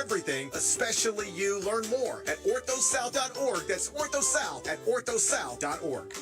everything, especially you. Learn more at orthosouth.org. That's orthosouth at orthosouth.org.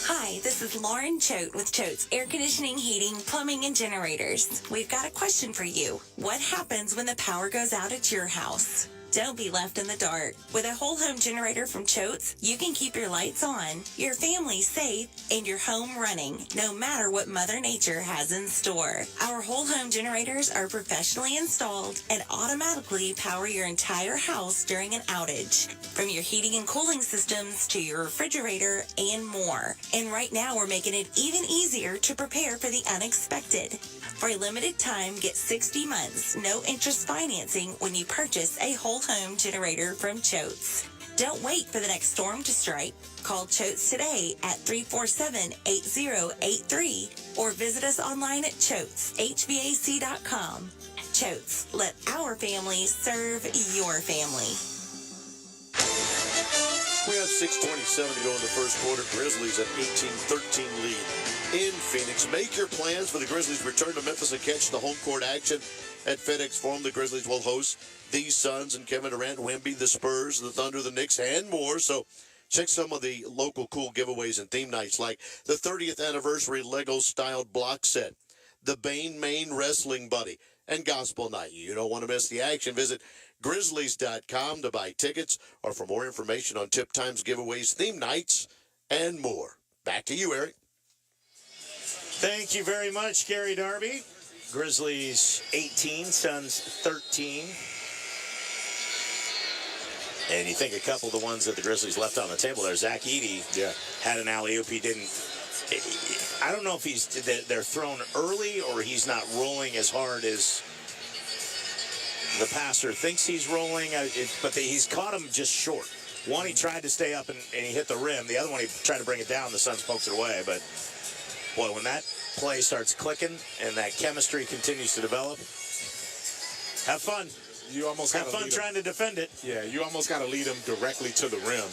Hi, this is Lauren Choate with Choate's Air Conditioning, Heating, Plumbing, and Generators. We've got a question for you. What happens when the power goes out at your house? Don't be left in the dark. With a whole home generator from Choate's, you can keep your lights on, your family safe, and your home running, no matter what Mother Nature has in store. Our whole home generators are professionally installed and automatically power your entire house during an outage, from your heating and cooling systems to your refrigerator and more. And right now, we're making it even easier to prepare for the unexpected. For a limited time, get 60 months, no interest financing when you purchase a whole home generator from Choate's. Don't wait for the next storm to strike. Call Choate's today at 347-8083 or visit us online at choateshvac.com. Choate's, let our family serve your family. We have 6:27 to go in the first quarter. Grizzlies at 18-13 lead in Phoenix. Make your plans for the Grizzlies' return to Memphis and catch the home court action at FedEx Forum. The Grizzlies will host the Suns and Kevin Durant, Wemby, the Spurs, the Thunder, the Knicks, and more. So check some of the local cool giveaways and theme nights like the 30th anniversary Lego-styled block set, the Bane Maine Wrestling Buddy, and Gospel Night. You don't want to miss the action. Visit Grizzlies.com to buy tickets or for more information on tip times, giveaways, theme nights, and more. Back to you, Eric. Thank you very much, Gary Darby. Grizzlies 18, Suns 13. And you think a couple of the ones that the Grizzlies left on the table there, Zach Edey had an alley-oop. He didn't. I don't know if they're thrown early or he's not rolling as hard as the passer thinks he's rolling, but he's caught him just short. One, he tried to stay up and he hit the rim. The other one, he tried to bring it down. The Suns poked it away. But, boy, when that play starts clicking and that chemistry continues to develop, have fun. You almost have fun trying to defend it. Yeah, you almost got to lead him directly to the rim,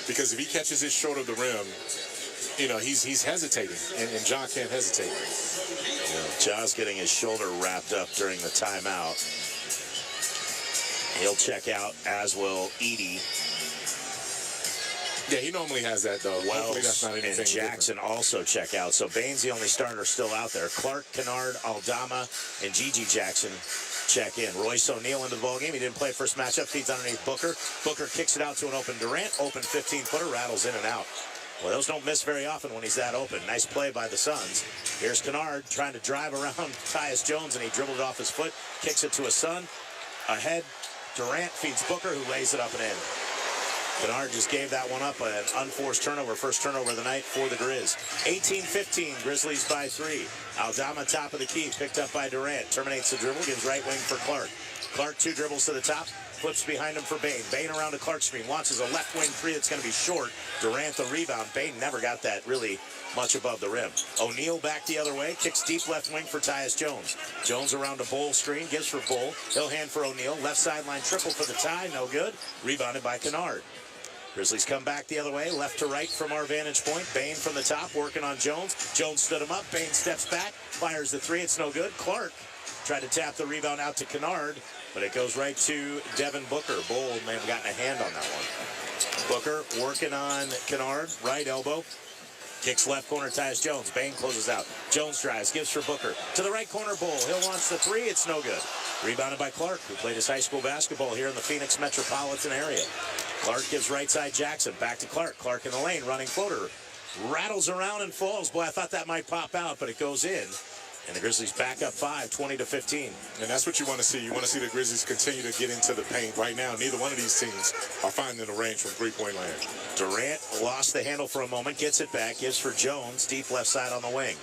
because if he catches it short of the rim, you know, he's hesitating, and Ja can't hesitate. Ja's getting his shoulder wrapped up during the timeout. He'll check out, as will Edey. Yeah, he normally has that, though. Wells that's not anything and Jackson different. Also check out. So Bain's the only starter still out there. Clark, Kennard, Aldama, and Gigi Jackson check in. Royce O'Neal into the ballgame. He didn't play first matchup. Feeds underneath Booker. Booker kicks it out to an open Durant. Open 15-footer. Rattles in and out. Well, those don't miss very often when he's that open. Nice play by the Suns. Here's Kennard trying to drive around Tyus Jones, and he dribbled it off his foot. Kicks it to a Sun. Ahead, Durant feeds Booker, who lays it up and in. Kennard just gave that one up, an unforced turnover, first turnover of the night for the Grizz. 18-15, Grizzlies by 3. Aldama top of the key, picked up by Durant. Terminates the dribble, gives right wing for Clark. Clark 2 dribbles to the top, flips behind him for Bain. Bain around to Clark screen, launches a left wing 3 that's going to be short. Durant the rebound. Bain never got that really much above the rim. O'Neal back the other way, kicks deep left wing for Tyus Jones. Jones around a Bull screen, gives for Bull. He'll hand for O'Neal. Left sideline triple for the tie, no good. Rebounded by Kennard. Grizzlies come back the other way, left to right from our vantage point. Bain from the top, working on Jones. Jones stood him up. Bain steps back, fires the 3. It's no good. Clark tried to tap the rebound out to Kennard, but it goes right to Devin Booker. Bull may have gotten a hand on that one. Booker working on Kennard, right elbow. Kicks left corner, Tyus Jones. Bain closes out. Jones drives, gives for Booker. To the right corner, Bull. He'll launch the 3. It's no good. Rebounded by Clark, who played his high school basketball here in the Phoenix metropolitan area. Clark gives right side Jackson. Back to Clark. Clark in the lane, running floater. Rattles around and falls. Boy, I thought that might pop out, but it goes in. And the Grizzlies back up 5, 20-15. And that's what you want to see. You want to see the Grizzlies continue to get into the paint. Right now, neither one of these teams are finding the range from three-point land. Durant lost the handle for a moment, gets it back, gives for Jones, deep left side on the wing.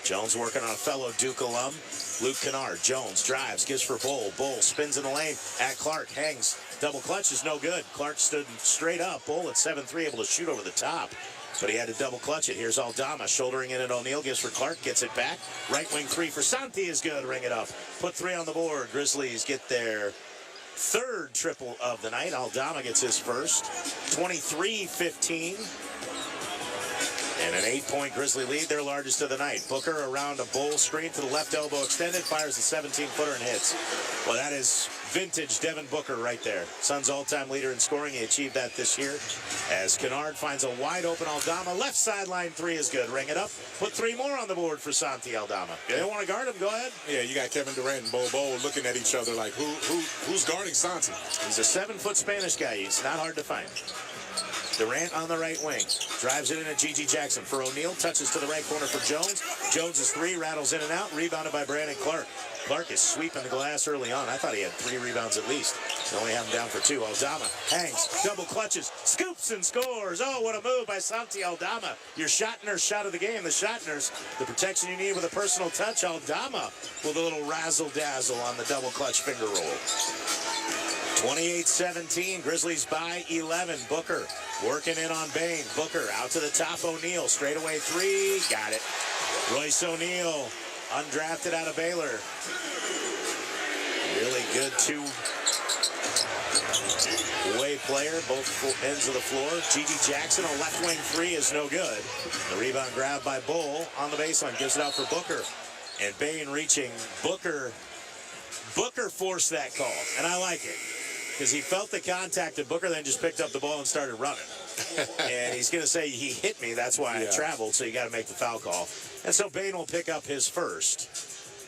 Jones working on a fellow Duke alum, Luke Kennard. Jones drives, gives for Bull. Bull spins in the lane at Clark, hangs. Double clutch is no good. Clark stood straight up. Bull at 7-3, able to shoot over the top. But he had to double clutch it. Here's Aldama shouldering in at O'Neal. Gives for Clark. Gets it back. Right wing 3 for Santi is good. Ring it up. Put 3 on the board. Grizzlies get their 3rd triple of the night. Aldama gets his first. 23-15. And an 8-point Grizzly lead, their largest of the night. Booker around a bowl screen to the left elbow extended, fires a 17-footer and hits. Well, that is vintage Devin Booker right there. Suns all-time leader in scoring. He achieved that this year. As Kennard finds a wide-open Aldama. Left sideline three is good. Ring it up. Put 3 more on the board for Santi Aldama. You don't want to guard him? Go ahead. Yeah, you got Kevin Durant and Bobo looking at each other like, who's guarding Santi? He's a 7-foot Spanish guy. He's not hard to find. Durant on the right wing. Drives it in at G.G. Jackson for O'Neal. Touches to the right corner for Jones. Jones' 3 rattles in and out. Rebounded by Brandon Clark. Clark is sweeping the glass early on. I thought he had 3 rebounds at least. They only have him down for 2. Aldama hangs, double clutches, scoops and scores. Oh, what a move by Santi Aldama. Your Schottner shot of the game. The Schottners, the protection you need with a personal touch. Aldama with a little razzle-dazzle on the double clutch finger roll. 28-17, Grizzlies by 11. Booker working in on Bain. Booker out to the top, O'Neal. Straightaway 3, got it. Royce O'Neal, undrafted out of Baylor. Really good two-way player, both ends of the floor. G.G. Jackson, a left wing 3 is no good. The rebound grab by Bull on the baseline, gives it out for Booker. And Bain reaching. Booker forced that call, and I like it. Because he felt the contact, and Booker then just picked up the ball and started running. And he's going to say, he hit me, that's why I traveled, so you got to make the foul call. And so Bain will pick up his first.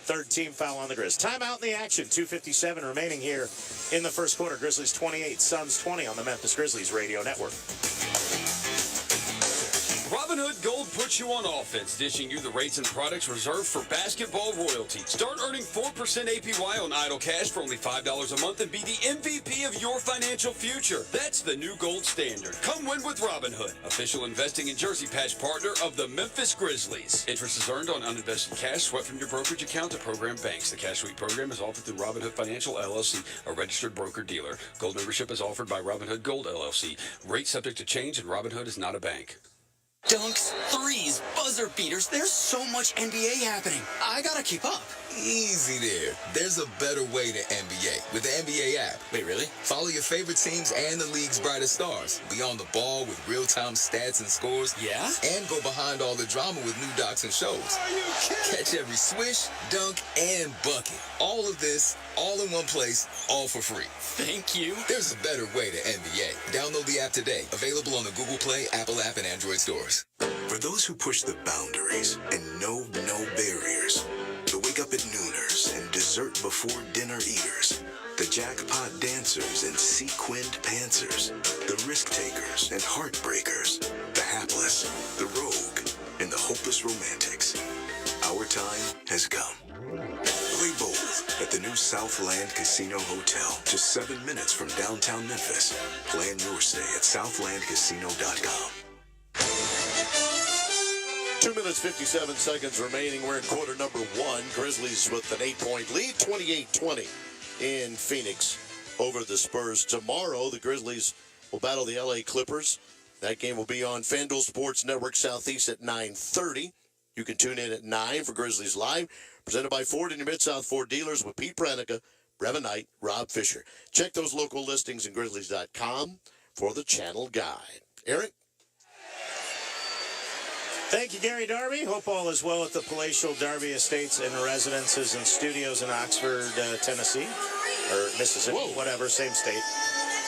3rd team foul on the Grizz. Timeout in the action, 2:57 remaining here in the first quarter. Grizzlies 28, Suns 20 on the Memphis Grizzlies radio network. Robinhood Gold puts you on offense, dishing you the rates and products reserved for basketball royalty. Start earning 4% APY on idle cash for only $5 a month and be the MVP of your financial future. That's the new gold standard. Come win with Robinhood, official investing in jersey patch partner of the Memphis Grizzlies. Interest is earned on uninvested cash swept from your brokerage account to program banks. The Cash Sweep program is offered through Robinhood Financial LLC, a registered broker-dealer. Gold membership is offered by Robinhood Gold LLC. Rate subject to change, and Robinhood is not a bank. Dunks, threes, buzzer beaters. There's so much NBA happening. I gotta keep up. Easy there. There's a better way to NBA with the NBA app. Wait, really? Follow your favorite teams and the league's brightest stars. Be on the ball with real-time stats and scores. Yeah? And go behind all the drama with new docs and shows. Are you kidding? Catch every swish, dunk, and bucket. All of this, all in one place, all for free. Thank you. There's a better way to NBA. Download the app today. Available on the Google Play, Apple app, and Android stores. For those who push the boundaries and know no barriers, the wake up at nooners and dessert before dinner eaters, the jackpot dancers and sequined pantsers, the risk takers and heartbreakers, the hapless, the rogue, and the hopeless romantics. Our time has come. Play bold at the new Southland Casino Hotel, just 7 minutes from downtown Memphis. Plan your stay at southlandcasino.com. 2 minutes, 57 seconds remaining. We're in quarter number 1. Grizzlies with an 8-point lead, 28-20 in Phoenix over the Spurs. Tomorrow, the Grizzlies will battle the LA Clippers. That game will be on FanDuel Sports Network Southeast at 9:30. You can tune in at 9 for Grizzlies Live, presented by Ford and your Mid-South Ford dealers with Pete Pranica, Brevin Knight, Rob Fisher. Check those local listings at Grizzlies.com for the channel guide. Eric? Thank you, Gary Darby. Hope all is well at the palatial Darby Estates and Residences and Studios in Oxford, Tennessee, or Mississippi, whatever, same state.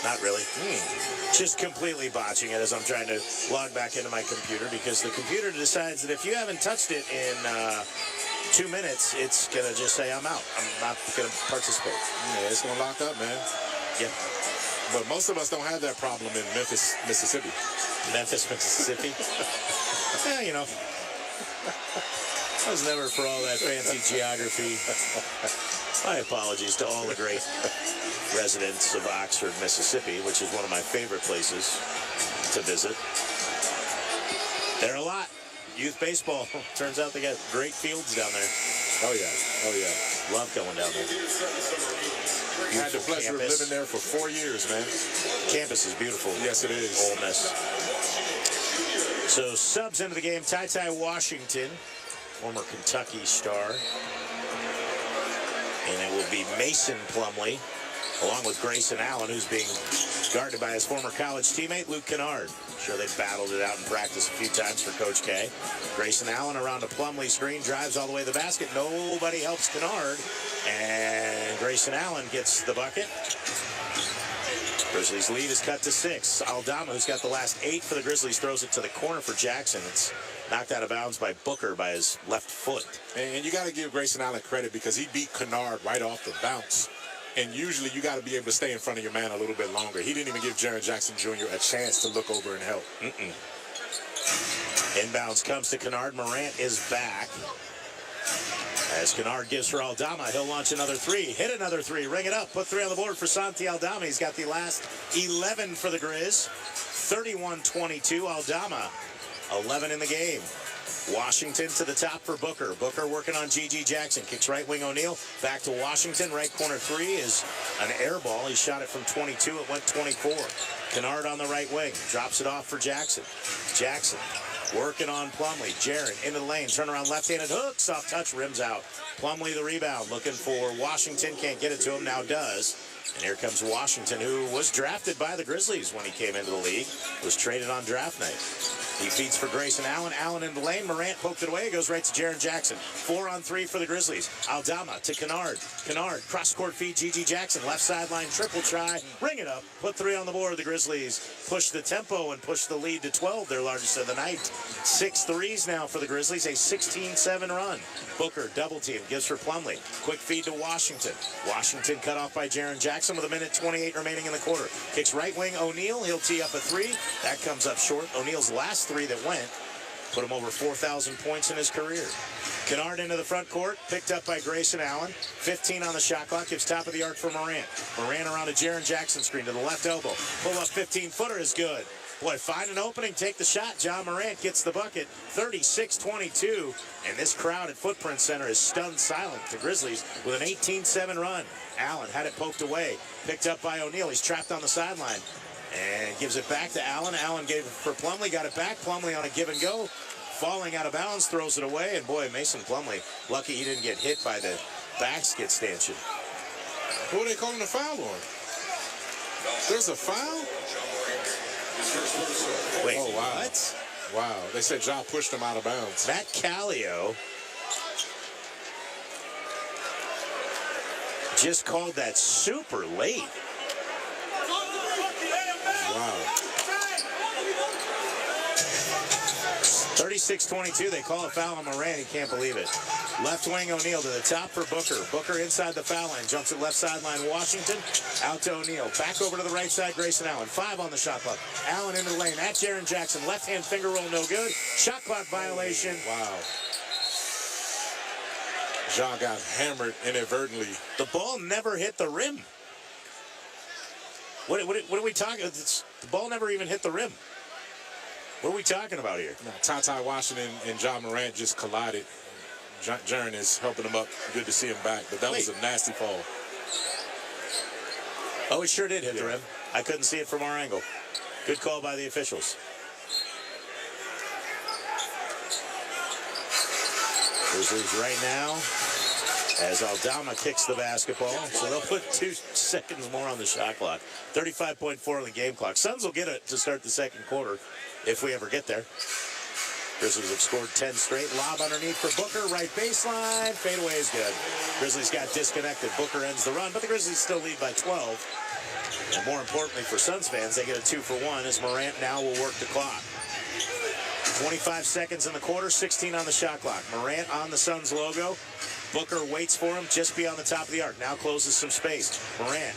Not really. Just completely botching it as I'm trying to log back into my computer because the computer decides that if you haven't touched it in 2 minutes, it's going to just say, I'm out. I'm not going to participate. Yeah, it's going to lock up, man. Yeah. But most of us don't have that problem in Memphis, Mississippi. Memphis, Mississippi. Yeah, you know. I was never for all that fancy geography. My apologies to all the great residents of Oxford, Mississippi, which is one of my favorite places to visit. There are a lot. Youth baseball. Turns out they got great fields down there. Oh, yeah. Oh, yeah. Love going down there. I had the pleasure of living there for 4 years, man. Campus is beautiful. Yes, it is. Ole Miss. So subs into the game, Ty Washington, former Kentucky star. And it will be Mason Plumlee, along with Grayson Allen, who's being Guarded by his former college teammate, Luke Kennard. Sure, they battled it out in practice a few times for Coach K. Grayson Allen around a Plumlee screen, drives all the way to the basket. Nobody helps Kennard. And Grayson Allen gets the bucket. Grizzlies lead is cut to 6. Aldama, who's got the last 8 for the Grizzlies, throws it to the corner for Jackson. It's knocked out of bounds by Booker by his left foot. And you got to give Grayson Allen credit because he beat Kennard right off the bounce. And usually you got to be able to stay in front of your man a little bit longer. He didn't even give Jaren Jackson Jr. a chance to look over and help. Inbounds comes to Kennard. Morant is back. As Kennard gives for Aldama, he'll launch another 3. Hit another 3. Ring it up. Put 3 on the board for Santi Aldama. He's got the last 11 for the Grizz. 31-22. Aldama, 11 in the game. Washington to the top for Booker. Booker working on GG Jackson. Kicks right wing O'Neal. Back to Washington. Right corner 3 is an air ball. He shot it from 22. It went 24. Kennard on the right wing. Drops it off for Jackson. Jackson working on Plumlee. Jaren into the lane. Turn around left-handed hook. Soft touch. Rims out. Plumlee the rebound. Looking for Washington. Can't get it to him. Now does. And here comes Washington, who was drafted by the Grizzlies when he came into the league. Was traded on draft night. He feeds for Grayson Allen. Allen in the lane. Morant poked it away. It goes right to Jaren Jackson. 4 on 3 for the Grizzlies. Aldama to Kennard. Kennard, cross-court feed, GG Jackson. Left sideline, triple try. Ring it up. Put 3 on the board. The Grizzlies push the tempo and push the lead to 12, their largest of the night. 6 threes now for the Grizzlies. A 16-7 run. Booker, double team, gives for Plumlee. Quick feed to Washington. Washington cut off by Jaren Jackson with 1:28 remaining in the quarter. Kicks right wing O'Neal. He'll tee up a 3. That comes up short. O'Neal's last 3 that went put him over 4,000 points in his career. Kennard into the front court, picked up by Grayson Allen. 15 on the shot clock, gives top of the arc for Morant. Morant around a Jaren Jackson screen to the left elbow. Pull up 15-footer is good. Boy, find an opening, take the shot. John Morant gets the bucket. 36-22. And this crowd at Footprint Center is stunned silent. The Grizzlies with an 18-7 run. Allen had it poked away. Picked up by O'Neal. He's trapped on the sideline. And gives it back to Allen. Allen gave it for Plumlee, got it back. Plumlee on a give and go. Falling out of bounds, throws it away. And boy, Mason Plumlee, lucky he didn't get hit by the basket stanchion. Who are they calling a foul on? There's a foul? Wait, oh, wow. what? Wow, they said Ja pushed him out of bounds. Matt Callio just called that super late. Wow. 36-22, they call a foul on Morant. He can't believe it. Left wing O'Neal to the top for Booker. Booker inside the foul line. Jumps at left sideline Washington. Out to O'Neal. Back over to the right side, Grayson Allen. 5 on the shot clock. Allen into the lane. At Jaren Jackson. Left-hand finger roll, no good. Shot clock violation. Wow. Ja got hammered inadvertently. The ball never hit the rim. What are we talking? The ball never even hit the rim. What are we talking about here? Ty Washington and John Morant just collided. Jaren is helping him up. Good to see him back, but that was a nasty fall. Oh, it sure did hit the rim. I couldn't see it from our angle. Good call by the officials. Grizzlies right now, as Aldama kicks the basketball, so they'll put 2 seconds more on the shot clock. 35.4 on the game clock. Suns will get it to start the second quarter if we ever get there. Grizzlies have scored 10 straight. Lob underneath for Booker. Right baseline. Fadeaway is good. Grizzlies got disconnected. Booker ends the run, but the Grizzlies still lead by 12. And more importantly for Suns fans, they get a 2-for-1 as Morant now will work the clock. 25 seconds in the quarter, 16 on the shot clock. Morant on the Suns logo. Booker waits for him just beyond the top of the arc. Now closes some space. Morant,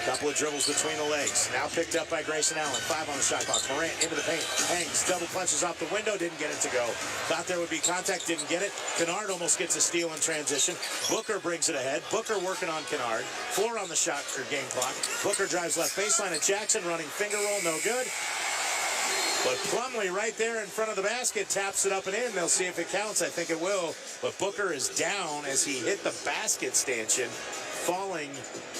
couple of dribbles between the legs. Now picked up by Grayson Allen. 5 on the shot clock. Morant into the paint. Hangs, double punches off the window. Didn't get it to go. Thought there would be contact. Didn't get it. Kennard almost gets a steal in transition. Booker brings it ahead. Booker working on Kennard. 4 on the shot or game clock. Booker drives left baseline at Jackson. Running finger roll. No good. But Plumlee right there in front of the basket taps it up and in. They'll see if it counts. I think it will. But Booker is down as he hit the basket stanchion, falling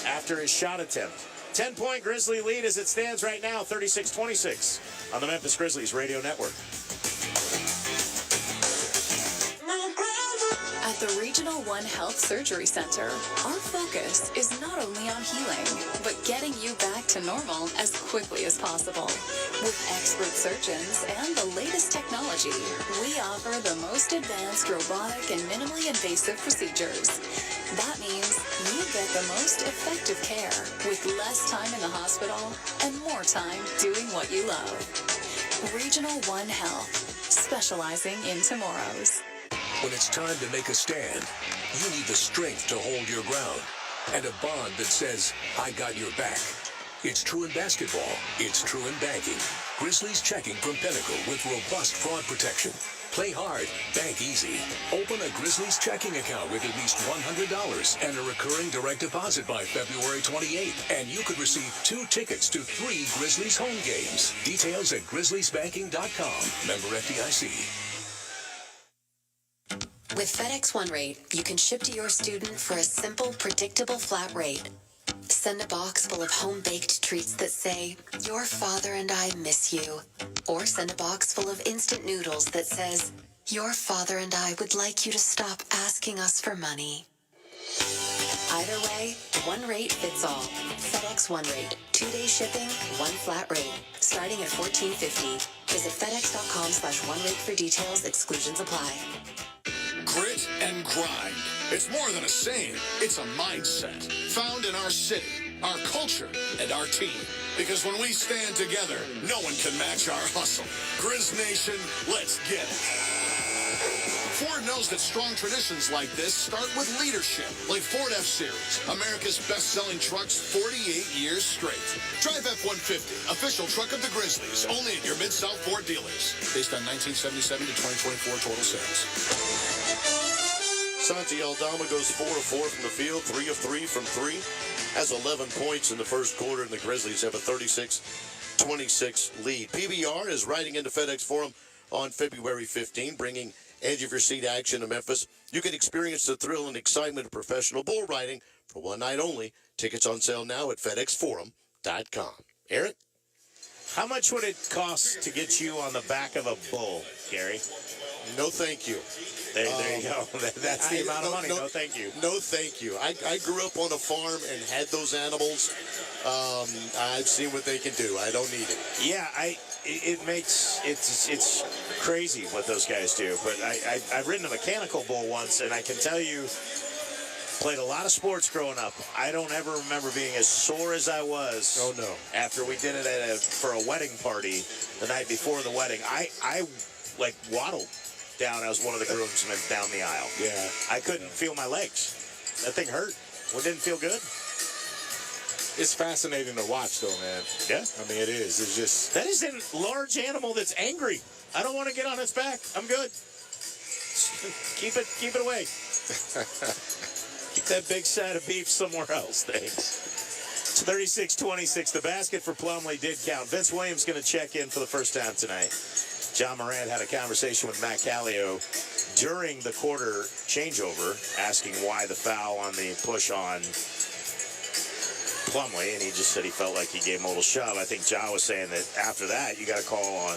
after his shot attempt. 10-point Grizzly lead as it stands right now, 36-26 on the Memphis Grizzlies Radio Network. At At the Regional One Health Surgery Center, our focus is not only on healing, but getting you back to normal as quickly as possible. With expert surgeons and the latest technology, we offer the most advanced robotic and minimally invasive procedures. That means you get the most effective care with less time in the hospital and more time doing what you love. Regional One Health, specializing in tomorrows. When it's time to make a stand, you need the strength to hold your ground and a bond that says, I got your back. It's true in basketball. It's true in banking. Grizzlies Checking from Pinnacle with robust fraud protection. Play hard, bank easy. Open a Grizzlies checking account with at least $100 and a recurring direct deposit by February 28th. And you could receive 2 tickets to 3 Grizzlies home games. Details at grizzliesbanking.com. Member FDIC. With FedEx One Rate, you can ship to your student for a simple, predictable flat rate. Send a box full of home-baked treats that say, "Your father and I miss you." Or send a box full of instant noodles that says, "Your father and I would like you to stop asking us for money." Either way, one rate fits all. FedEx One Rate. 2-day shipping, one flat rate. Starting at $14.50. Visit FedEx.com/OneRate for details. Exclusions apply. Grit and grind. It's more than a saying. It's a mindset found in our city, our culture, and our team. Because when we stand together, no one can match our hustle. Grizz Nation, let's get it. Ford knows that strong traditions like this start with leadership, like Ford F-Series, America's best-selling trucks 48 years straight. Drive F-150, official truck of the Grizzlies, only at your Mid-South Ford dealers. Based on 1977 to 2024 total sales. Santi Aldama goes 4 of 4 from the field, 3 of 3 from 3. Has 11 points in the first quarter, and the Grizzlies have a 36-26 lead. PBR is riding into FedEx Forum on February 15, bringing edge-of-your-seat action to Memphis. You can experience the thrill and excitement of professional bull riding for one night only. Tickets on sale now at FedExForum.com. Aaron? How much would it cost to get you on the back of a bull, Gary? No, thank you. There you go. That's the amount of money. No, thank you. No, thank you. I grew up on a farm and had those animals. I've seen what they can do. I don't need it. Yeah, it's crazy what those guys do. But I've ridden a mechanical bull once, and I can tell you, played a lot of sports growing up. I don't ever remember being as sore as I was. Oh no! After we did it for a wedding party the night before the wedding, I like waddled down. I was one of the groomsmen down the aisle. Yeah. I couldn't feel my legs. That thing hurt. Well, it didn't feel good. It's fascinating to watch, though, man. Yeah. I mean, it is. It's just... That is a large animal that's angry. I don't want to get on its back. I'm good. Keep it away. Keep that big side of beef somewhere else. Thanks. It's 36-26. The basket for Plumlee did count. Vince Williams going to check in for the first time tonight. John Morant had a conversation with Matt Callio during the quarter changeover, asking why the foul on the push on Plumlee, and he just said he felt like he gave him a little shove. I think John was saying that after that, you got to call on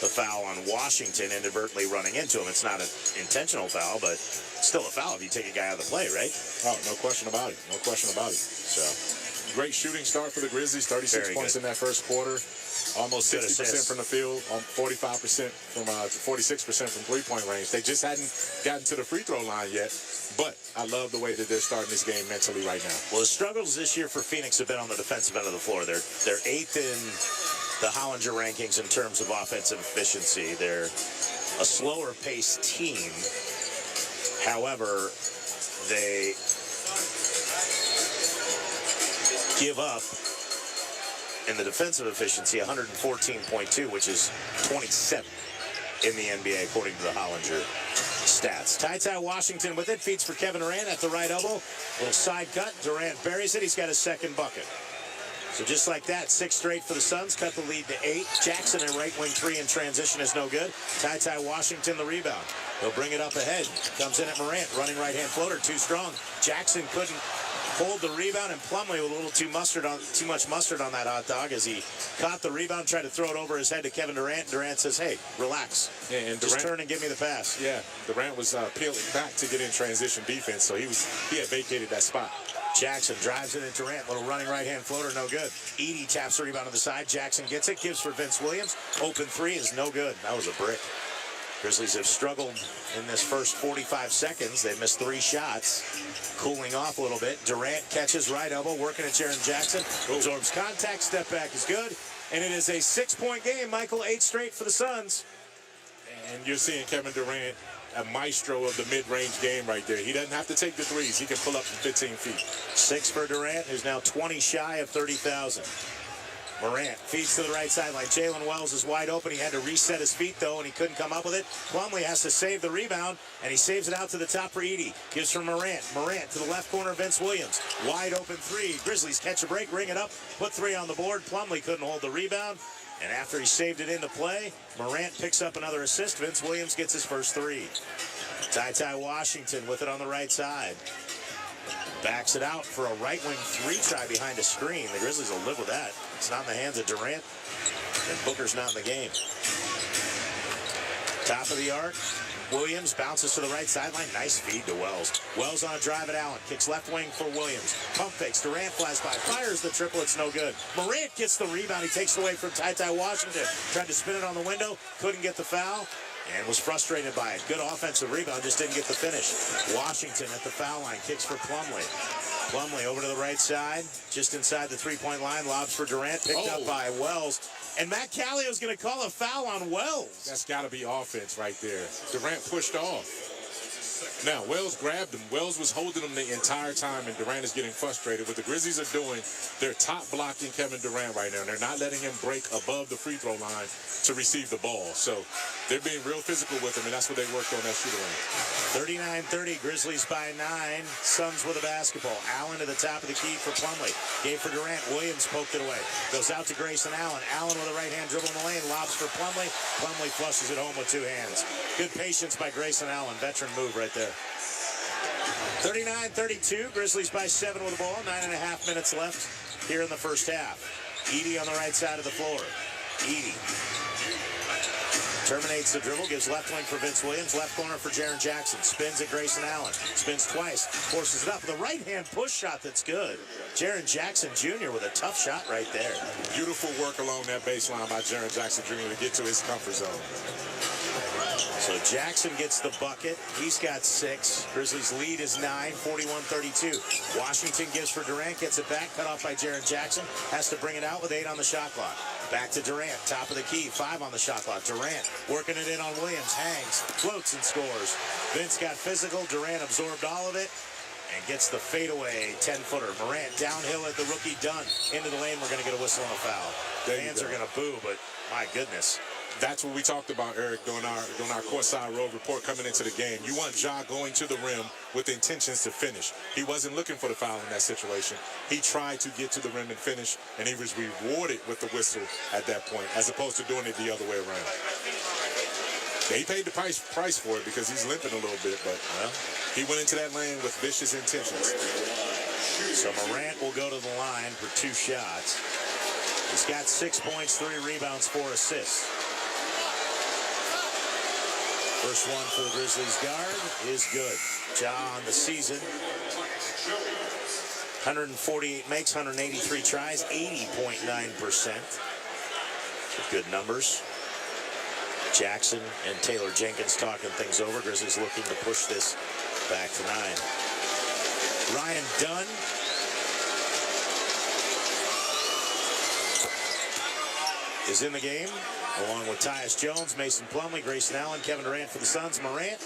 the foul on Washington inadvertently running into him. It's not an intentional foul, but still a foul if you take a guy out of the play, right? Oh, no question about it. No question about it. So, great shooting start for the Grizzlies. 36 points in that first quarter. Almost 60% from the field, 45% from 46% from three-point range. They just hadn't gotten to the free throw line yet, but I love the way that they're starting this game mentally right now. Well, the struggles this year for Phoenix have been on the defensive end of the floor. They're 8th in the Hollinger rankings in terms of offensive efficiency. They're a slower-paced team. However, they give up in the defensive efficiency 114.2, which is 27th in the NBA according to the Hollinger stats. Ty Washington with it, feeds for Kevin Durant at the right elbow. Little side cut, Durant buries it. He's got his second bucket. So just like that, 6 straight for the Suns, cut the lead to 8. Jackson in right wing 3 in transition is no good. Ty Washington the rebound. He'll bring it up ahead. Comes in at Morant, running right hand floater, too strong. Jackson couldn't hold the rebound, and Plumlee with a little too much mustard on that hot dog as he caught the rebound, tried to throw it over his head to Kevin Durant. Durant says, hey, relax. Yeah, and just Durant, turn and give me the pass. Yeah, Durant was peeling back to get in transition defense, so he had vacated that spot. Jackson drives it into Durant. Little running right-hand floater, no good. Edey taps the rebound to the side. Jackson gets it, gives for Vince Williams. Open three is no good. That was a brick. Grizzlies have struggled in this first 45 seconds. They missed 3 shots. Cooling off a little bit. Durant catches right elbow, working at Jaren Jackson. Absorbs contact, step back is good. And it is a 6-point game, Michael, 8 straight for the Suns. And you're seeing Kevin Durant, a maestro of the mid-range game right there. He doesn't have to take the threes. He can pull up from 15 feet. 6 for Durant, who's now 20 shy of 30,000. Morant feeds to the right sideline. Jalen Wells is wide open. He had to reset his feet, though, and he couldn't come up with it. Plumlee has to save the rebound, and he saves it out to the top for Edey. Gives from Morant. Morant to the left corner, Vince Williams. Wide open 3. Grizzlies catch a break, ring it up, put 3 on the board. Plumlee couldn't hold the rebound, and after he saved it into play, Morant picks up another assist. Vince Williams gets his first 3. Ty Washington with it on the right side. Backs it out for a right wing 3 try behind a screen. The Grizzlies will live with that. It's not in the hands of Durant, and Booker's not in the game. Top of the arc. Williams bounces to the right sideline. Nice feed to Wells. Wells on a drive at Allen. Kicks left wing for Williams. Pump fakes. Durant flies by. Fires the triple. It's no good. Morant gets the rebound. He takes it away from Ty Washington. Tried to spin it on the window. Couldn't get the foul. And was frustrated by it. Good offensive rebound, just didn't get the finish. Washington at the foul line, kicks for Plumlee. Plumlee over to the right side, just inside the 3-point line, lobs for Durant, picked up by Wells. And Matt Callio's going to call a foul on Wells. That's got to be offense right there. Durant pushed off. Now, Wells grabbed him. Wells was holding him the entire time, and Durant is getting frustrated. What the Grizzlies are doing, they're top blocking Kevin Durant right now. They're not letting him break above the free throw line to receive the ball. So they're being real physical with him, and that's what they worked on that shooter line. 39-30, Grizzlies by 9. Suns with the basketball. Allen to the top of the key for Plumlee. Gave for Durant. Williams poked it away. Goes out to Grayson Allen. Allen with a right-hand dribble in the lane. Lobs for Plumlee. Plumlee flushes it home with 2 hands. Good patience by Grayson Allen. Veteran move right there. 39-32, Grizzlies by 7 with the ball. 9.5 minutes left here in the first half. Edey on the right side of the floor. Edey terminates the dribble, gives left wing for Vince Williams, left corner for Jaren Jackson. Spins at Grayson Allen. Spins twice, forces it up. The right-hand push shot that's good. Jaren Jackson Jr. with a tough shot right there. Beautiful work along that baseline by Jaren Jackson Jr. to get to his comfort zone. So Jackson gets the bucket. He's got 6. Grizzlies lead is 9, 41-32. Washington gives for Durant, gets it back, cut off by Jaren Jackson. Has to bring it out with 8 on the shot clock. Back to Durant, top of the key, 5 on the shot clock. Durant working it in on Williams, hangs, floats and scores. Vince got physical. Durant absorbed all of it and gets the fadeaway 10-footer. Morant downhill at the rookie, done. Into the lane, we're going to get a whistle on a foul. Fans are going to boo, but my goodness. That's what we talked about, Eric, during our courtside road report coming into the game. You want Ja going to the rim with intentions to finish. He wasn't looking for the foul in that situation. He tried to get to the rim and finish, and he was rewarded with the whistle at that point, as opposed to doing it the other way around. He paid the price for it because he's limping a little bit, but he went into that lane with vicious intentions. So Morant will go to the line for 2 shots. He's got 6 points, 3 rebounds, 4 assists. First one for the Grizzlies guard is good. Ja on the season. 148 makes, 183 tries, 80.9%. Good numbers. Jackson and Taylor Jenkins talking things over. Grizzlies looking to push this back to 9. Ryan Dunn. Is in the game, along with Tyus Jones, Mason Plumlee, Grayson Allen, Kevin Durant for the Suns, Morant,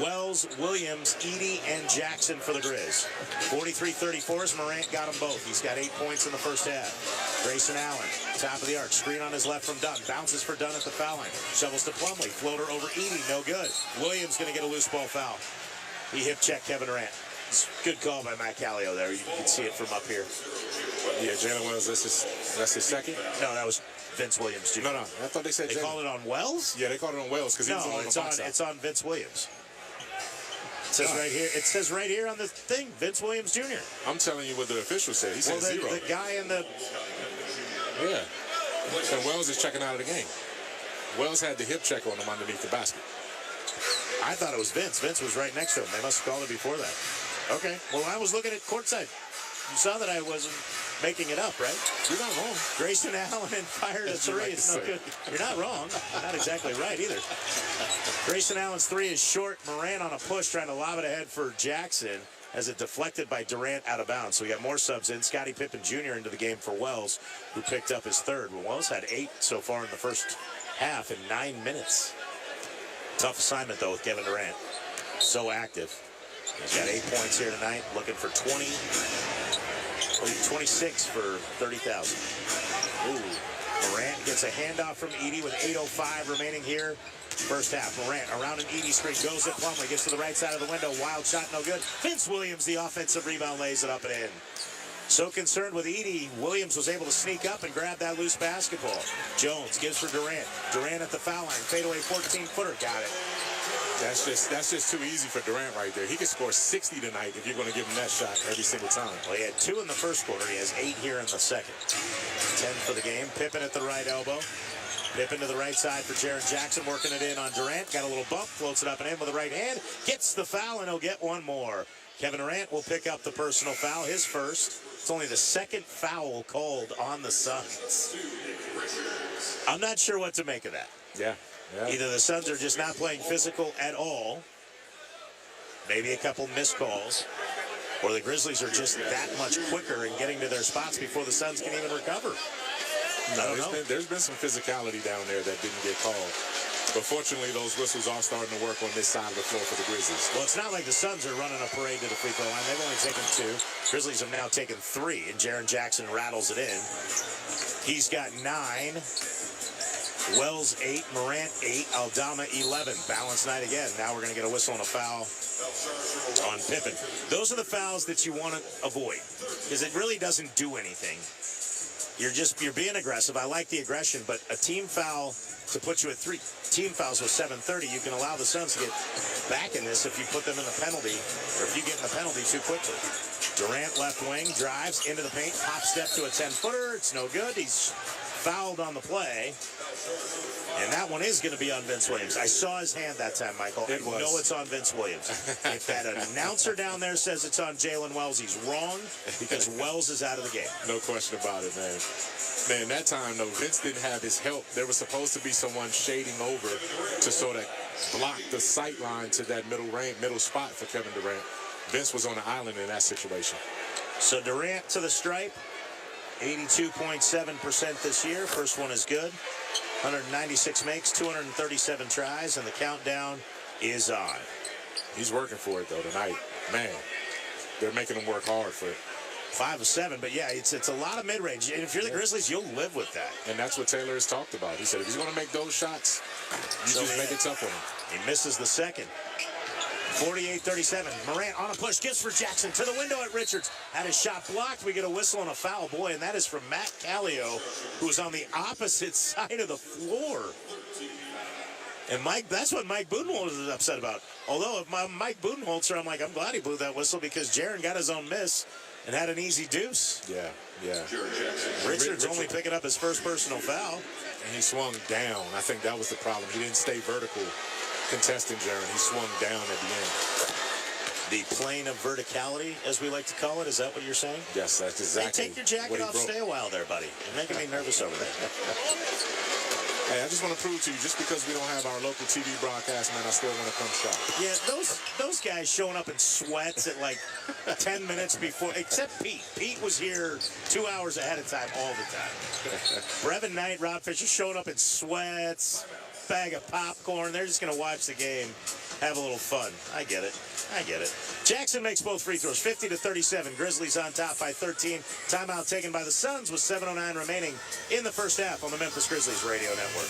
Wells, Williams, Edey, and Jackson for the Grizz. 43-34 as Morant got them both. He's got 8 points in the first half. Grayson Allen, top of the arc, screen on his left from Dunn, bounces for Dunn at the foul line, shovels to Plumlee, floater over Edey, no good. Williams going to get a loose ball foul. He hip checked Kevin Durant. Good call by Matt Callio there. You can see it from up here. Yeah, Jalen Wells, that's his second? No, that was Vince Williams, Jr. No, I thought they said they called it on Wells? Yeah, they called it on Wells because he was on the box out. It's on Vince Williams. It says right here on the thing, Vince Williams Jr. I'm telling you what the official said. He said zero. The guy in the... Yeah. And Wells is checking out of the game. Wells had the hip check on him underneath the basket. I thought it was Vince. Vince was right next to him. They must have called it before that. Okay. Well, I was looking at courtside. You saw that I wasn't making it up, right? You're not wrong. Grayson Allen fired a three. It's no good. You're not wrong. You're not exactly right either. Grayson Allen's three is short. Morant on a push trying to lob it ahead for Jackson as it deflected by Durant out of bounds. So we got more subs in. Scottie Pippen Jr. into the game for Wells, who picked up his third. Well, Wells had 8 so far in the first half in 9 minutes. Tough assignment, though, with Kevin Durant. So active. He's got 8 points here tonight, looking for 20. 26 for 30,000. Ooh. Morant gets a handoff from Edey with 8:05 remaining here. First half. Morant around an Edey screen, goes at Plumlee, gets to the right side of the window. Wild shot, no good. Vince Williams, the offensive rebound, lays it up and in. So concerned with Edey, Williams was able to sneak up and grab that loose basketball. Jones gives for Durant. Durant at the foul line. Fadeaway 14-footer. Got it. That's just too easy for Durant right there. He could score 60 tonight if you're going to give him that shot every single time. Well, he had 2 in the first quarter. He has 8 here in the second. 10 for the game. Pippen at the right elbow. Pippen to the right side for Jaren Jackson, working it in on Durant. Got a little bump, floats it up and in with the right hand. Gets the foul, and he'll get one more. Kevin Durant will pick up the personal foul, his first. It's only the second foul called on the Suns. I'm not sure what to make of that. Yeah. Either the Suns are just not playing physical at all, maybe a couple missed calls, or the Grizzlies are just that much quicker in getting to their spots before the Suns can even recover. I don't know. There's been some physicality down there that didn't get called. But fortunately, those whistles are starting to work on this side of the floor for the Grizzlies. Well, it's not like the Suns are running a parade to the free throw line. They've only taken 2. Grizzlies have now taken 3, and Jaren Jackson rattles it in. He's got 9. Wells 8, Morant 8, Aldama 11. Balanced night again. Now we're going to get a whistle and a foul on Pippen. Those are the fouls that you want to avoid because it really doesn't do anything. You're being aggressive. I like the aggression, but a team foul to put you at 3 team fouls with 7:30, you can allow the Suns to get back in this if you put them in the penalty, or if you get in the penalty too quickly. Durant left wing, drives into the paint, hop step to a 10-footer. It's no good. He's fouled on the play. And that one is going to be on Vince Williams. I saw his hand that time, Michael. I know it's on Vince Williams. If that announcer down there says it's on Jalen Wells, he's wrong because Wells is out of the game. No question about it, man. Man, that time, though, Vince didn't have his help. There was supposed to be someone shading over to sort of block the sight line to that middle spot for Kevin Durant. Vince was on the island in that situation. So Durant to the stripe, 82.7% this year. First one is good. 196 makes, 237 tries, and the countdown is on. He's working for it, though, tonight. Man, they're making him work hard for it. 5 of 7, but yeah, it's a lot of mid-range. And if you're the Grizzlies, you'll live with that. And that's what Taylor has talked about. He said if he's going to make those shots, you just make it tough on him. He misses the second. 48-37. Morant on a push, gives for Jackson to the window at Richards. Had his shot blocked. We get a whistle and a foul. Boy, and that is from Matt Callio, who is on the opposite side of the floor. And that's what Mike Budenholzer is upset about. Although if Mike Budenholzer, I'm like, I'm glad he blew that whistle because Jaren got his own miss and had an easy deuce. Yeah. Richards only picking up his first personal foul. And he swung down. I think that was the problem. He didn't stay vertical contesting Jaren. He swung down at the end. The plane of verticality, as we like to call it. Is that what you're saying? Yes, that's exactly. Hey, take your jacket off. Stay a while there, buddy. You're making me nervous over there. Hey, I just want to prove to you, just because we don't have our local TV broadcast, man, I still want to come shop. Yeah, those guys showing up in sweats at like 10 minutes before, except Pete. Pete was here 2 hours ahead of time all the time. Brevin Knight, Rod Fisher showing up in sweats, bag of popcorn. They're just going to watch the game, have a little fun. I get it. Jackson makes both free throws, 50-37. Grizzlies on top by 13. Timeout taken by the Suns with 7:09 remaining in the first half on the Memphis Grizzlies radio network.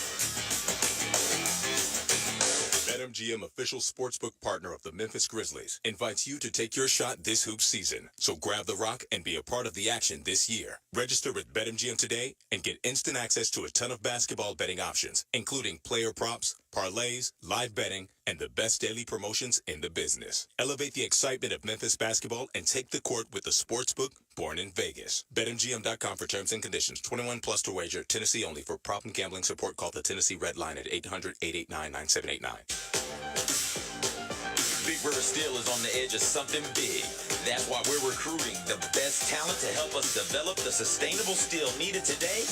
BetMGM, official sportsbook partner of the Memphis Grizzlies, invites you to take your shot this hoop season. So grab the rock and be a part of the action this year. Register with BetMGM today and get instant access to a ton of basketball betting options, including player props, parlays, live betting, and the best daily promotions in the business. Elevate the excitement of Memphis basketball and take the court with the sportsbook born in Vegas. BetMGM.com for terms and conditions. 21 plus to wager. Tennessee only. For prop and gambling support, call the Tennessee Red Line at 800-889-9789. Big River Steel is on the edge of something big. That's why we're recruiting the best talent to help us develop the sustainable steel needed today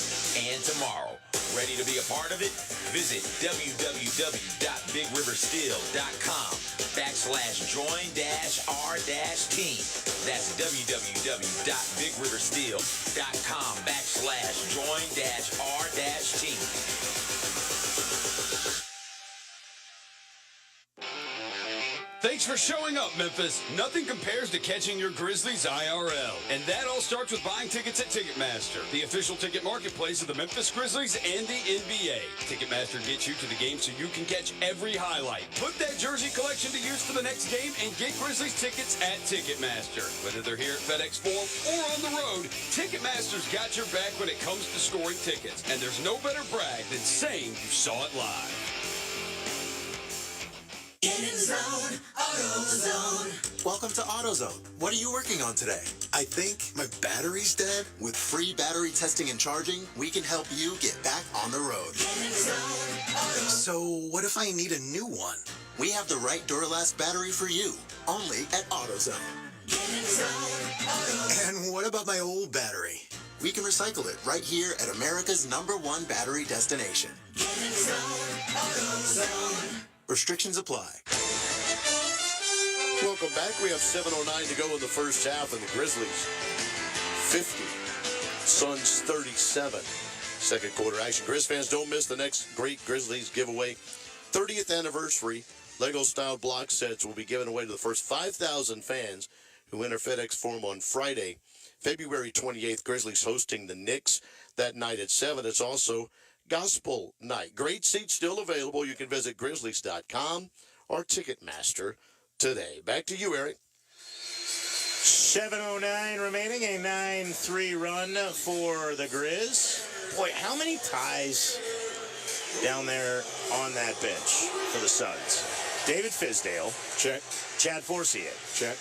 and tomorrow. Ready to be a part of it? Visit www.bigriversteel.com/join-r-team. That's www.bigriversteel.com/join-r-team. Thanks for showing up, Memphis. Nothing compares to catching your Grizzlies IRL. And that all starts with buying tickets at Ticketmaster, the official ticket marketplace of the Memphis Grizzlies and the NBA. Ticketmaster gets you to the game so you can catch every highlight. Put that jersey collection to use for the next game and get Grizzlies tickets at Ticketmaster. Whether they're here at FedEx Forum or on the road, Ticketmaster's got your back when it comes to scoring tickets. And there's no better brag than saying you saw it live. Get in the zone, AutoZone. Welcome to AutoZone. What are you working on today? I think my battery's dead. With free battery testing and charging, we can help you get back on the road. Get in the zone, AutoZone. So what if I need a new one? We have the right Duralast battery for you, only at AutoZone. Get in the zone, AutoZone. And what about my old battery? We can recycle it right here at America's #1 battery destination. Get in the zone, AutoZone. Restrictions apply. Welcome back. We have 7:09 to go in the first half, and the Grizzlies 50, Suns 37. Second quarter action. Grizz fans, don't miss the next great Grizzlies giveaway. 30th anniversary Lego-style block sets will be given away to the first 5,000 fans who enter FedEx Forum on Friday, February 28th. Grizzlies hosting the Knicks that night at 7. It's also Gospel Night. Great seats still available. You can visit Grizzlies.com or Ticketmaster today. Back to you, Eric. 7:09 remaining, a 9-3 run for the Grizz. Boy, how many ties down there on that bench for the Suns? David Fizdale. Check. Chad Forcier. Check.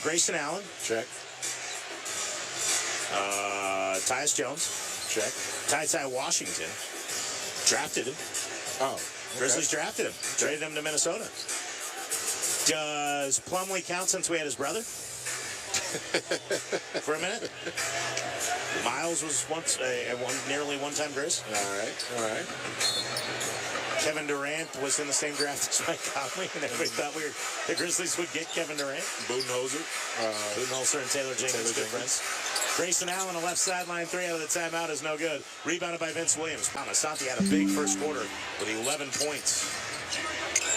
Grayson Allen. Check. Tyus Jones. Check. Ty Washington. Drafted him. Oh. Okay. Grizzlies drafted him. Traded him to Minnesota. Does Plumlee count since we had his brother? For a minute? Miles was once nearly one-time Grizz. All right. Kevin Durant was in the same draft as Mike Conley, and everybody thought the Grizzlies would get Kevin Durant. Budenholzer. Budenholzer and Taylor Jenkins, good friends. Grayson Allen, a left sideline three out of the timeout is no good. Rebounded by Vince Williams. Asante had a big first quarter with 11 points.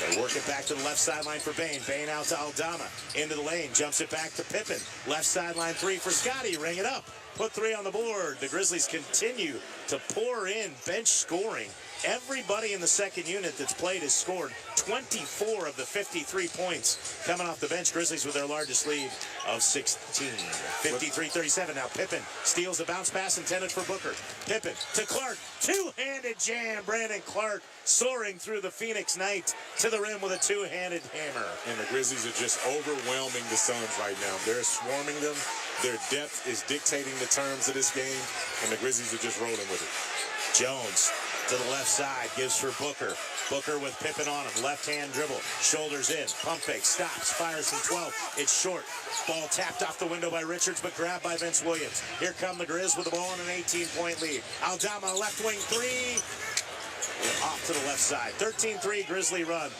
They work it back to the left sideline for Bane. Bane out to Aldama. Into the lane. Jumps it back to Pippen. Left sideline three for Scotty. Ring it up. Put three on the board. The Grizzlies continue to pour in bench scoring. Everybody in the second unit that's played has scored 24 of the 53 points coming off the bench. Grizzlies with their largest lead of 16. 53-37. Now Pippen steals a bounce pass intended for Booker. Pippen to Clark. Two-handed jam. Brandon Clark soaring through the Phoenix night to the rim with a two-handed hammer. And the Grizzlies are just overwhelming the Suns right now. They're swarming them. Their depth is dictating the terms of this game, and the Grizzlies are just rolling with it. Jones to the left side, gives for Booker. Booker with Pippen on him, left-hand dribble, shoulders in, pump fake, stops, fires from 12. It's short. Ball tapped off the window by Richards, but grabbed by Vince Williams. Here come the Grizz with the ball and an 18-point lead. Aldama, left wing three. Off to the left side. 13-3 Grizzly run.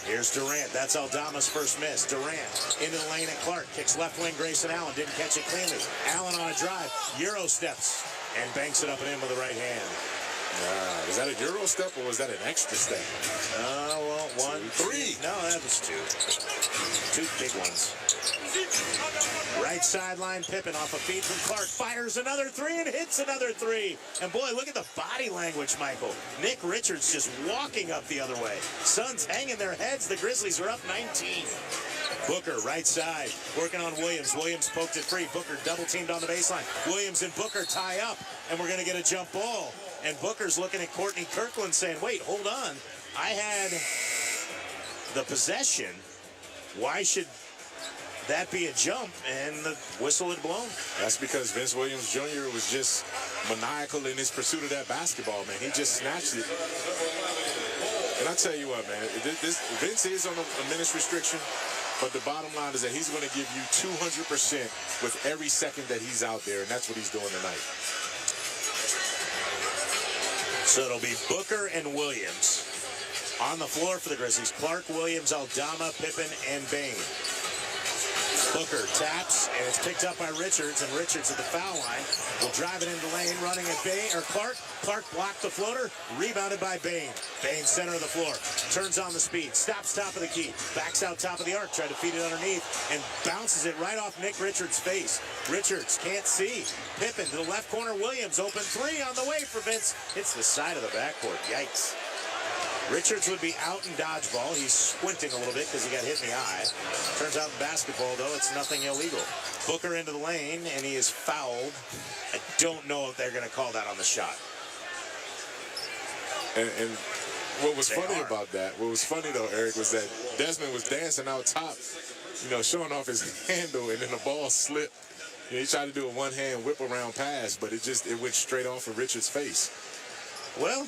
Here's Durant. That's Aldama's first miss. Durant into the lane, and Clark kicks left wing. Grayson Allen didn't catch it cleanly. Allen on a drive. Euro steps and banks it up and in with the right hand. Is that a Euro step or was that an extra step? Well, 1, 3. No, that was two. Two big ones. Right sideline, Pippen off a feed from Clark, fires another three and hits another three. And boy, look at the body language, Michael. Nick Richards just walking up the other way. Suns hanging their heads. The Grizzlies are up 19. Booker, right side, working on Williams. Williams poked it free. Booker double teamed on the baseline. Williams and Booker tie up, and we're going to get a jump ball. And Booker's looking at Courtney Kirkland saying, wait, hold on. I had the possession. Why should that be a jump? And the whistle had blown. That's because Vince Williams Jr. was just maniacal in his pursuit of that basketball, man. He just snatched it. And I tell you what, man, Vince is on a minutes restriction, but the bottom line is that he's going to give you 200% with every second that he's out there, and that's what he's doing tonight. So it'll be Booker and Williams on the floor for the Grizzlies. Clark, Williams, Aldama, Pippen, and Bain. Booker taps, and it's picked up by Richards, and Richards at the foul line will drive it into the lane, running at Bain, or Clark. Clark blocked the floater, rebounded by Bain. Bain, center of the floor, turns on the speed, stops top of the key, backs out top of the arc, tried to feed it underneath, and bounces it right off Nick Richards' face. Richards can't see. Pippen to the left corner, Williams, open three on the way for Vince. Hits the side of the backboard, yikes. Richards would be out in dodgeball. He's squinting a little bit because he got hit in the eye. Turns out in basketball, though, it's nothing illegal. Booker into the lane, and he is fouled. I don't know if they're going to call that on the shot. And what was funny about that, what was funny, though, Eric, was that Desmond was dancing out top, you know, showing off his handle, and then the ball slipped. You know, he tried to do a one-hand whip-around pass, but it went straight off of Richards' face. Well,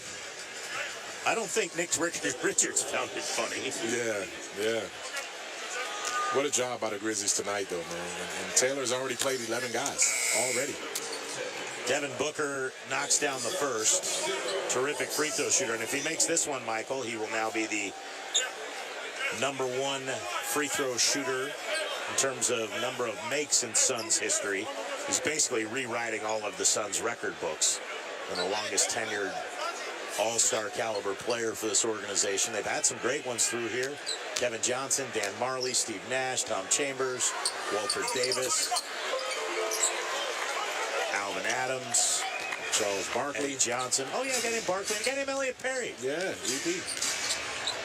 I don't think Nick Richards found it funny. Yeah. What a job by the Grizzlies tonight, though, man. And Taylor's already played 11 guys already. Devin Booker knocks down the first. Terrific free throw shooter. And if he makes this one, Michael, he will now be the #1 free throw shooter in terms of number of makes in Suns history. He's basically rewriting all of the Suns record books. And the longest tenured all-star caliber player for this organization. They've had some great ones through here. Kevin Johnson, Dan Marley, Steve Nash, Tom Chambers, Walter Davis, Alvin Adams, Charles Barkley, Eddie Johnson. Oh, yeah, a guy named Barkley. A guy named Elliot Perry. Yeah, ED.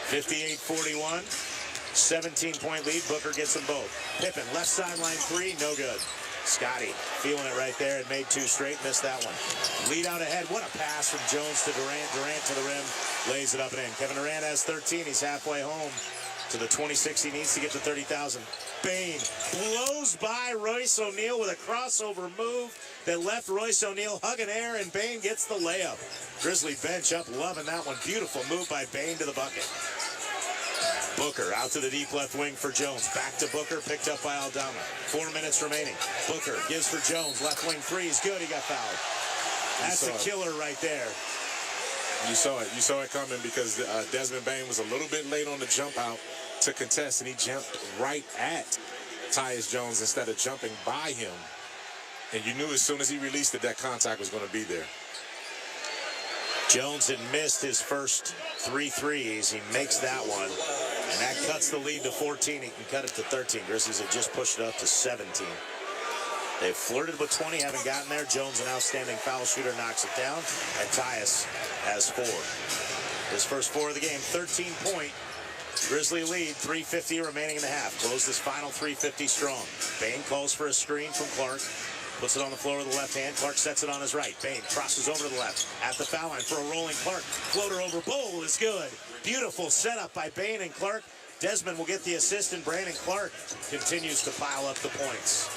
58-41. 17-point lead. Booker gets them both. Pippen, left sideline three, no good. Scotty feeling it right there and made two straight, missed that one. Lead out ahead. What a pass from Jones to Durant. Durant to the rim, lays it up and in. Kevin Durant has 13. He's halfway home to the 26 he needs to get to 30,000. Bain blows by Royce O'Neal with a crossover move that left Royce O'Neal hugging air, and Bain gets the layup. Grizzly bench up, loving that one. Beautiful move by Bain to the bucket. Booker out to the deep left wing for Jones. Back to Booker, picked up by Aldama. 4 minutes remaining. Booker gives for Jones. Left wing three is good. He got fouled. That's a killer right there. You saw it. You saw it coming because Desmond Bain was a little bit late on the jump out to contest, and he jumped right at Tyus Jones instead of jumping by him. And you knew as soon as he released it, that contact was going to be there. Jones had missed his first 3 threes. He makes that one, and that cuts the lead to 14. He can cut it to 13. Grizzlies have just pushed it up to 17. They've flirted with 20, haven't gotten there. Jones, an outstanding foul shooter, knocks it down, and Tyus has 4. His first 4 of the game, 13-point Grizzly lead, 3:50 remaining in the half. Close this final 3:50 strong. Bain calls for a screen from Clark. Puts it on the floor with the left hand. Clark sets it on his right. Bain crosses over to the left. At the foul line for a rolling Clark. Floater over Bull is good. Beautiful setup by Bain and Clark. Desmond will get the assist, and Brandon Clark continues to pile up the points.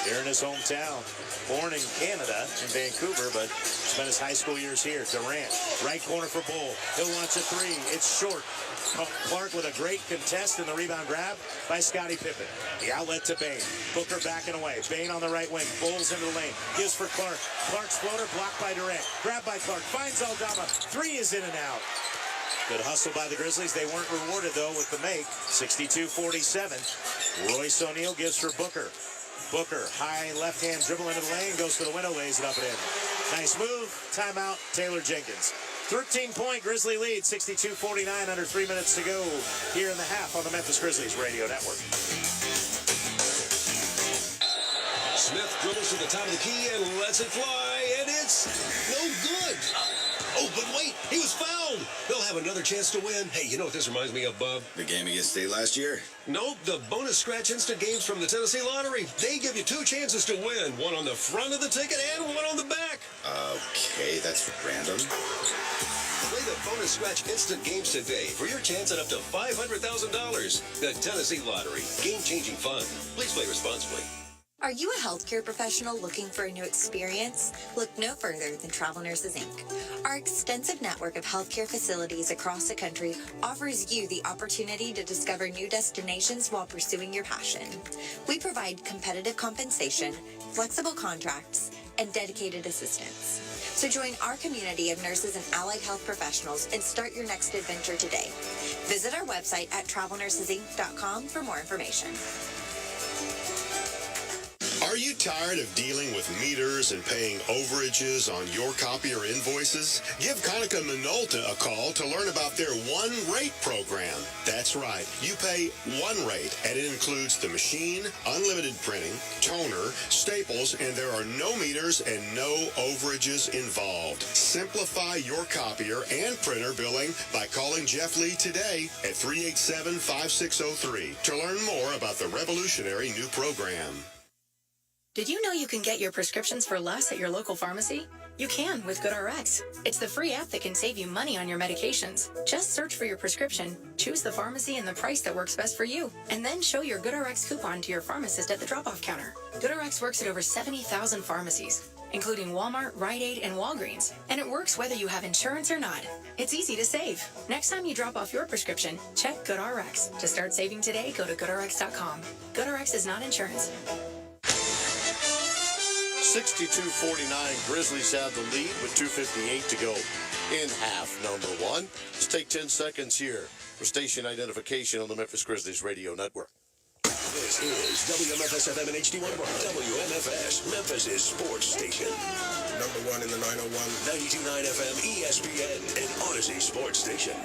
Here in his hometown. Born in Canada, in Vancouver, but spent his high school years here. Durant, right corner for Bull. He'll launch a three. It's short. Clark with a great contest and the rebound grab by Scottie Pippen. The outlet to Bain. Booker backing away. Bain on the right wing. Bulls into the lane. Gives for Clark. Clark's floater blocked by Durant. Grabbed by Clark. Finds Aldama. Three is in and out. Good hustle by the Grizzlies. They weren't rewarded, though, with the make. 62-47. Royce O'Neal gives for Booker. Booker, high left hand dribble into the lane. Goes to the window. Lays it up and in. Nice move. Timeout. Taylor Jenkins. 13-point Grizzly lead, 62-49, under 3 minutes to go here in the half on the Memphis Grizzlies Radio Network. Smith dribbles to the top of the key and lets it fly, and it's no good. Oh, but wait, he was fouled. They'll have another chance to win. Hey, you know what this reminds me of, Bub? The game against State last year? Nope, the bonus scratch instant games from the Tennessee Lottery. They give you 2 chances to win, one on the front of the ticket and one on the back. Okay, that's random. Play the bonus scratch instant games today for your chance at up to $500,000. The Tennessee Lottery. Game-changing fun. Please play responsibly. Are you a healthcare professional looking for a new experience? Look no further than Travel Nurses, Inc. Our extensive network of healthcare facilities across the country offers you the opportunity to discover new destinations while pursuing your passion. We provide competitive compensation, flexible contracts, and dedicated assistance. So join our community of nurses and allied health professionals and start your next adventure today. Visit our website at travelnursesinc.com for more information. Are you tired of dealing with meters and paying overages on your copier invoices? Give Konica Minolta a call to learn about their One Rate program. That's right. You pay one rate, and it includes the machine, unlimited printing, toner, staples, and there are no meters and no overages involved. Simplify your copier and printer billing by calling Jeff Lee today at 387-5603 to learn more about the revolutionary new program. Did you know you can get your prescriptions for less at your local pharmacy? You can with GoodRx. It's the free app that can save you money on your medications. Just search for your prescription, choose the pharmacy and the price that works best for you, and then show your GoodRx coupon to your pharmacist at the drop-off counter. GoodRx works at over 70,000 pharmacies, including Walmart, Rite Aid, and Walgreens, and it works whether you have insurance or not. It's easy to save. Next time you drop off your prescription, check GoodRx. To start saving today, go to GoodRx.com. GoodRx is not insurance. 62-49, Grizzlies have the lead with 2:58 to go in half number one. Let's take 10 seconds here for station identification on the Memphis Grizzlies radio network. This is WMFS-FM and HD1 WMFS, Memphis' sports station. Number one in the 901. 92.9 FM, ESPN, and Odyssey Sports Station.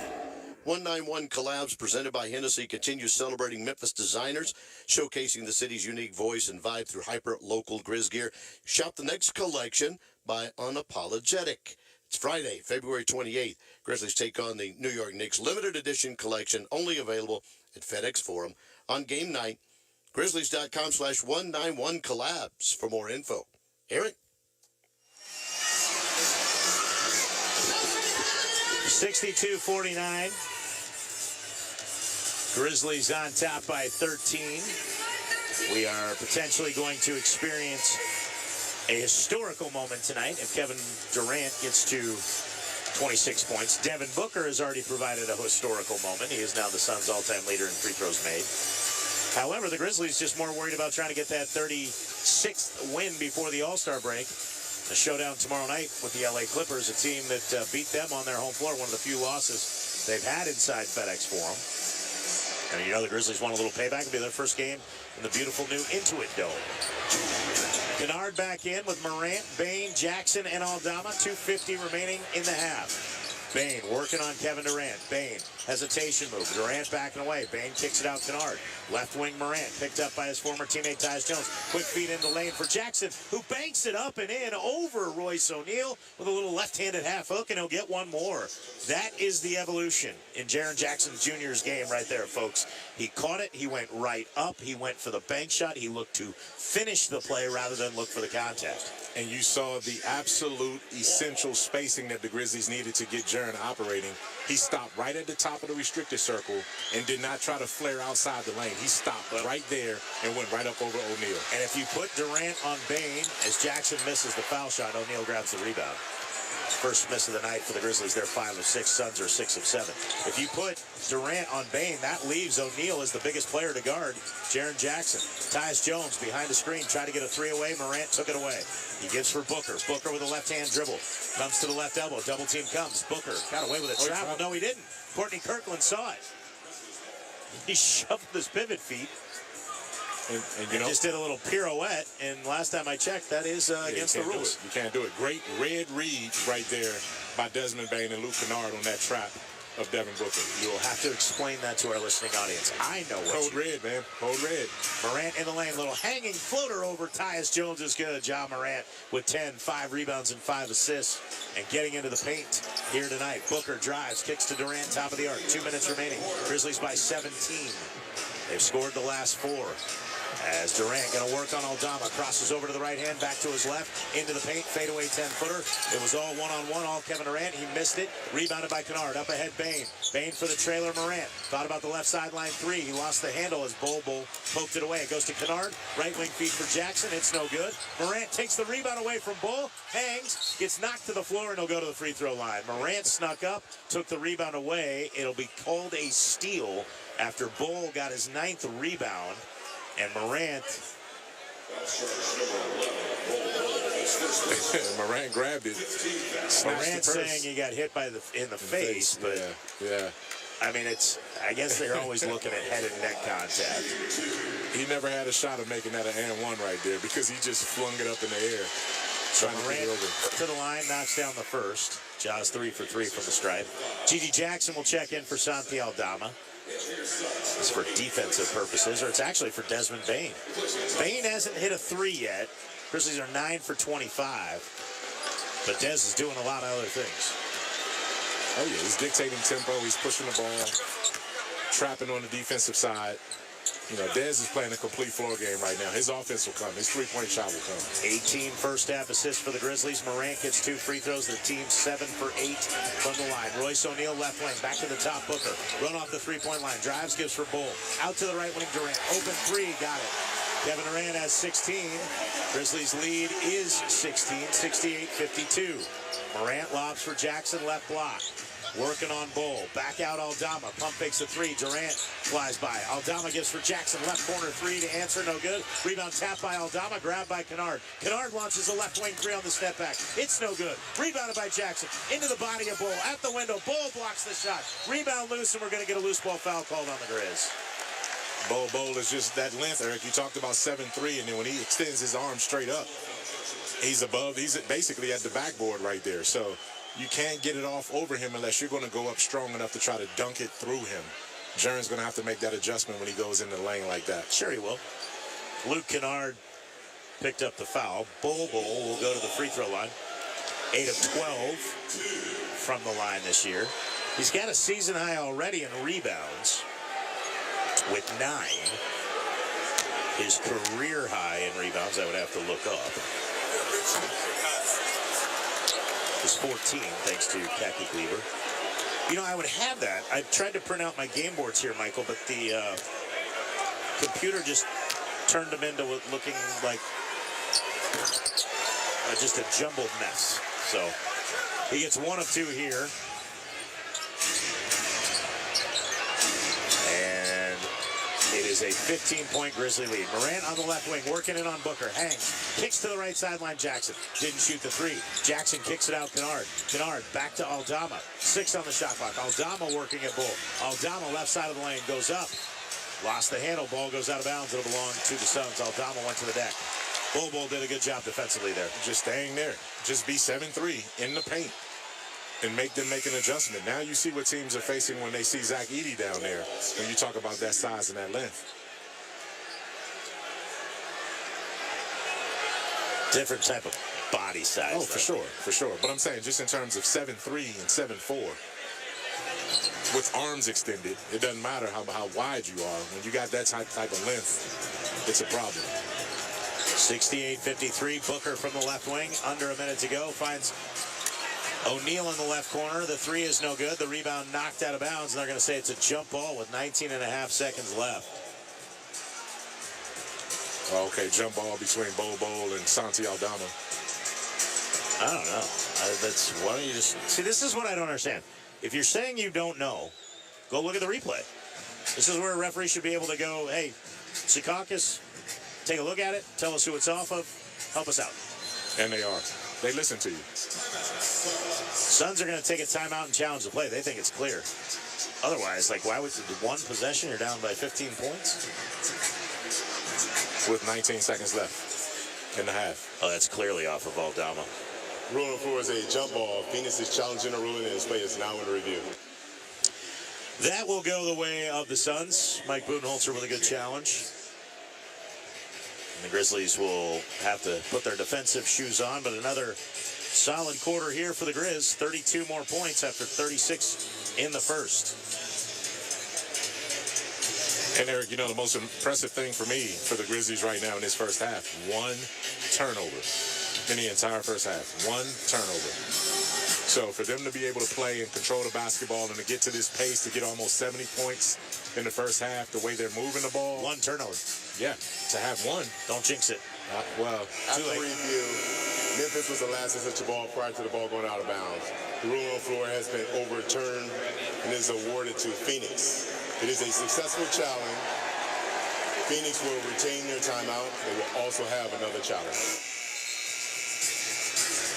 191 Collabs presented by Hennessy continues celebrating Memphis designers, showcasing the city's unique voice and vibe through hyper-local Grizz gear. Shop the next collection by Unapologetic. It's Friday, February 28th. Grizzlies take on the New York Knicks limited edition collection, only available at FedEx Forum on game night. Grizzlies.com/191Collabs for more info. Eric? 62-49. Grizzlies on top by 13. We are potentially going to experience a historical moment tonight if Kevin Durant gets to 26 points. Devin Booker has already provided a historical moment. He is now the Suns' all-time leader in free throws made. However, the Grizzlies just more worried about trying to get that 36th win before the All-Star break. A showdown tomorrow night with the LA Clippers, a team that beat them on their home floor, one of the few losses they've had inside FedEx Forum. And you know the Grizzlies want a little payback. It'll be their first game in the beautiful new Intuit Dome. Kennard back in with Morant, Bain, Jackson, and Aldama. 2:50 remaining in the half. Bain working on Kevin Durant. Bain, hesitation move. Durant backing away. Bain kicks it out Kennard. Left wing Morant, picked up by his former teammate Tyus Jones. Quick feed in the lane for Jackson, who banks it up and in over Royce O'Neal with a little left-handed half hook, and he'll get one more. That is the evolution in Jaren Jackson Jr.'s game right there, folks. He caught it. He went right up. He went for the bank shot. He looked to finish the play rather than look for the contact. And you saw the absolute essential spacing that the Grizzlies needed to get Jaren operating. He stopped right at the top of the restricted circle and did not try to flare outside the lane. He stopped right there and went right up over O'Neal. And if you put Durant on Bain, as Jackson misses the foul shot, O'Neal grabs the rebound. First miss of the night for the Grizzlies. They're 5 of 6. Suns are 6 of 7. If you put Durant on Bain, that leaves O'Neal as the biggest player to guard Jaren Jackson. Tyus Jones behind the screen, tried to get a three away. Morant took it away. He gives for Booker. Booker with a left-hand dribble. Comes to the left elbow. Double team comes. Booker got away with a travel. No, he didn't. Courtney Kirkland saw it. He shoved his pivot feet. And you know, just did a little pirouette, and last time I checked, that is against the rules. You can't do it. Great red read right there by Desmond Bain and Luke Kennard on that trap. of Devin Booker. You will have to explain that to our listening audience. I know what Code red, man. Code red. Morant in the lane. Little hanging floater over Tyus Jones is good. Ja Morant with 10, 5 rebounds and 5 assists. And getting into the paint here tonight. Booker drives, kicks to Durant, top of the arc. 2 minutes remaining. Grizzlies by 17. They've scored the last 4. As Durant going to work on Aldama, crosses over to the right hand, back to his left, into the paint, fadeaway 10-footer. It was all one-on-one, all Kevin Durant. He missed it, rebounded by Kennard. Up ahead, Bane. Bane for the trailer, Morant. Thought about the left sideline 3. He lost the handle as Bol poked it away. It goes to Kennard, right wing feed for Jackson. It's no good. Morant takes the rebound away from Bol, hangs, gets knocked to the floor, and he'll go to the free throw line. Morant snuck up, took the rebound away. It'll be called a steal after Bol got his 9th rebound. And Morant grabbed it. Morant saying he got hit in the face, but yeah. I mean, I guess they're always looking at head and neck contact. He never had a shot of making that an and one right there because he just flung it up in the air. So Morant to the line, knocks down the first. Ja's 3 for 3 from the stripe. Gigi Jackson will check in for Santi Aldama. It's for defensive purposes, or it's actually for Desmond Bane. Bane hasn't hit a 3 yet. Grizzlies are 9 for 25. But Dez is doing a lot of other things. Oh, yeah, he's dictating tempo. He's pushing the ball, trapping on the defensive side. You know, Dez is playing a complete floor game right now. His offense will come. His three-point shot will come. 18 first-half assists for the Grizzlies. Morant gets 2 free throws. The team 7 for 8 from the line. Royce O'Neal left lane. Back to the top. Booker. Run off the three-point line. Drives, gives for Bol. Out to the right wing. Durant. Open 3. Got it. Kevin Durant has 16. Grizzlies lead is 16. 68-52. Morant lobs for Jackson. Left block. Working on Bol. Back out Aldama. Pump fakes a 3. Durant flies by. Aldama gives for Jackson. Left corner 3 to answer. No good. Rebound tapped by Aldama. Grabbed by Kennard. Kennard launches a left wing 3 on the step back. It's no good. Rebounded by Jackson. Into the body of Bol. At the window. Bol blocks the shot. Rebound loose, and we're going to get a loose ball foul called on the Grizz. Bol is just that length, Eric. You talked about 7'3", and then when he extends his arm straight up, he's above. He's basically at the backboard right there. So you can't get it off over him unless you're going to go up strong enough to try to dunk it through him. Jaren's going to have to make that adjustment when he goes into the lane like that. Sure he will. Luke Kennard picked up the foul. Bol will go to the free throw line. 8 of 12 from the line this year. He's got a season high already in rebounds with 9. His career high in rebounds, I would have to look up, is 14, thanks to Khaki Cleaver. You know, I would have that. I tried to print out my game boards here, Michael, but the computer just turned them into looking like just a jumbled mess. So he gets 1 of 2 here. And it is a 15-point Grizzly lead. Morant on the left wing, working in on Booker. Hangs, kicks to the right sideline. Jackson didn't shoot the 3. Jackson kicks it out. Kennard back to Aldama. 6 on the shot clock. Aldama working at Bol. Aldama left side of the lane goes up. Lost the handle. Ball goes out of bounds. It'll belong to the Suns. Aldama went to the deck. Bol did a good job defensively there. Just staying there. Just be 7'3" in the paint and make them make an adjustment. Now you see what teams are facing when they see Zach Edey down there, when you talk about that size and that length. Different type of body size. Oh, for sure. But I'm saying just in terms of 7'3" and 7'4", with arms extended, it doesn't matter how wide you are. When you got that type of length, it's a problem. 68-53, Booker from the left wing. Under a minute to go. Finds O'Neal in the left corner. The 3 is no good. The rebound knocked out of bounds, and they're going to say it's a jump ball with 19 and a half seconds left. Okay, jump ball between Bol and Santi Aldama. I don't know. Why don't you just... See, this is what I don't understand. If you're saying you don't know, go look at the replay. This is where a referee should be able to go, hey, Secaucus, take a look at it, tell us who it's off of, help us out. And they are. They listen to you. Suns are going to take a timeout and challenge the play. They think it's clear. Otherwise, like, why would one possession, you're down by 15 points? With 19 seconds left in the half. Oh, that's clearly off of Aldama. Ruling for is a jump ball. Phoenix is challenging a ruling, and this play is now under review. That will go the way of the Suns. Mike Budenholzer with a good challenge. And the Grizzlies will have to put their defensive shoes on, but another solid quarter here for the Grizz. 32 more points after 36 in the first. And Eric, you know, the most impressive thing for me for the Grizzlies right now in this first half, one turnover in the entire first half. One turnover. So for them to be able to play and control the basketball and to get to this pace to get almost 70 points in the first half, the way they're moving the ball. One turnover. Yeah, to have one. Don't jinx it. Well, after review, Memphis was the last to touch the ball prior to the ball going out of bounds. The rule on the floor has been overturned and is awarded to Phoenix. It is a successful challenge. Phoenix will retain their timeout. They will also have another challenge.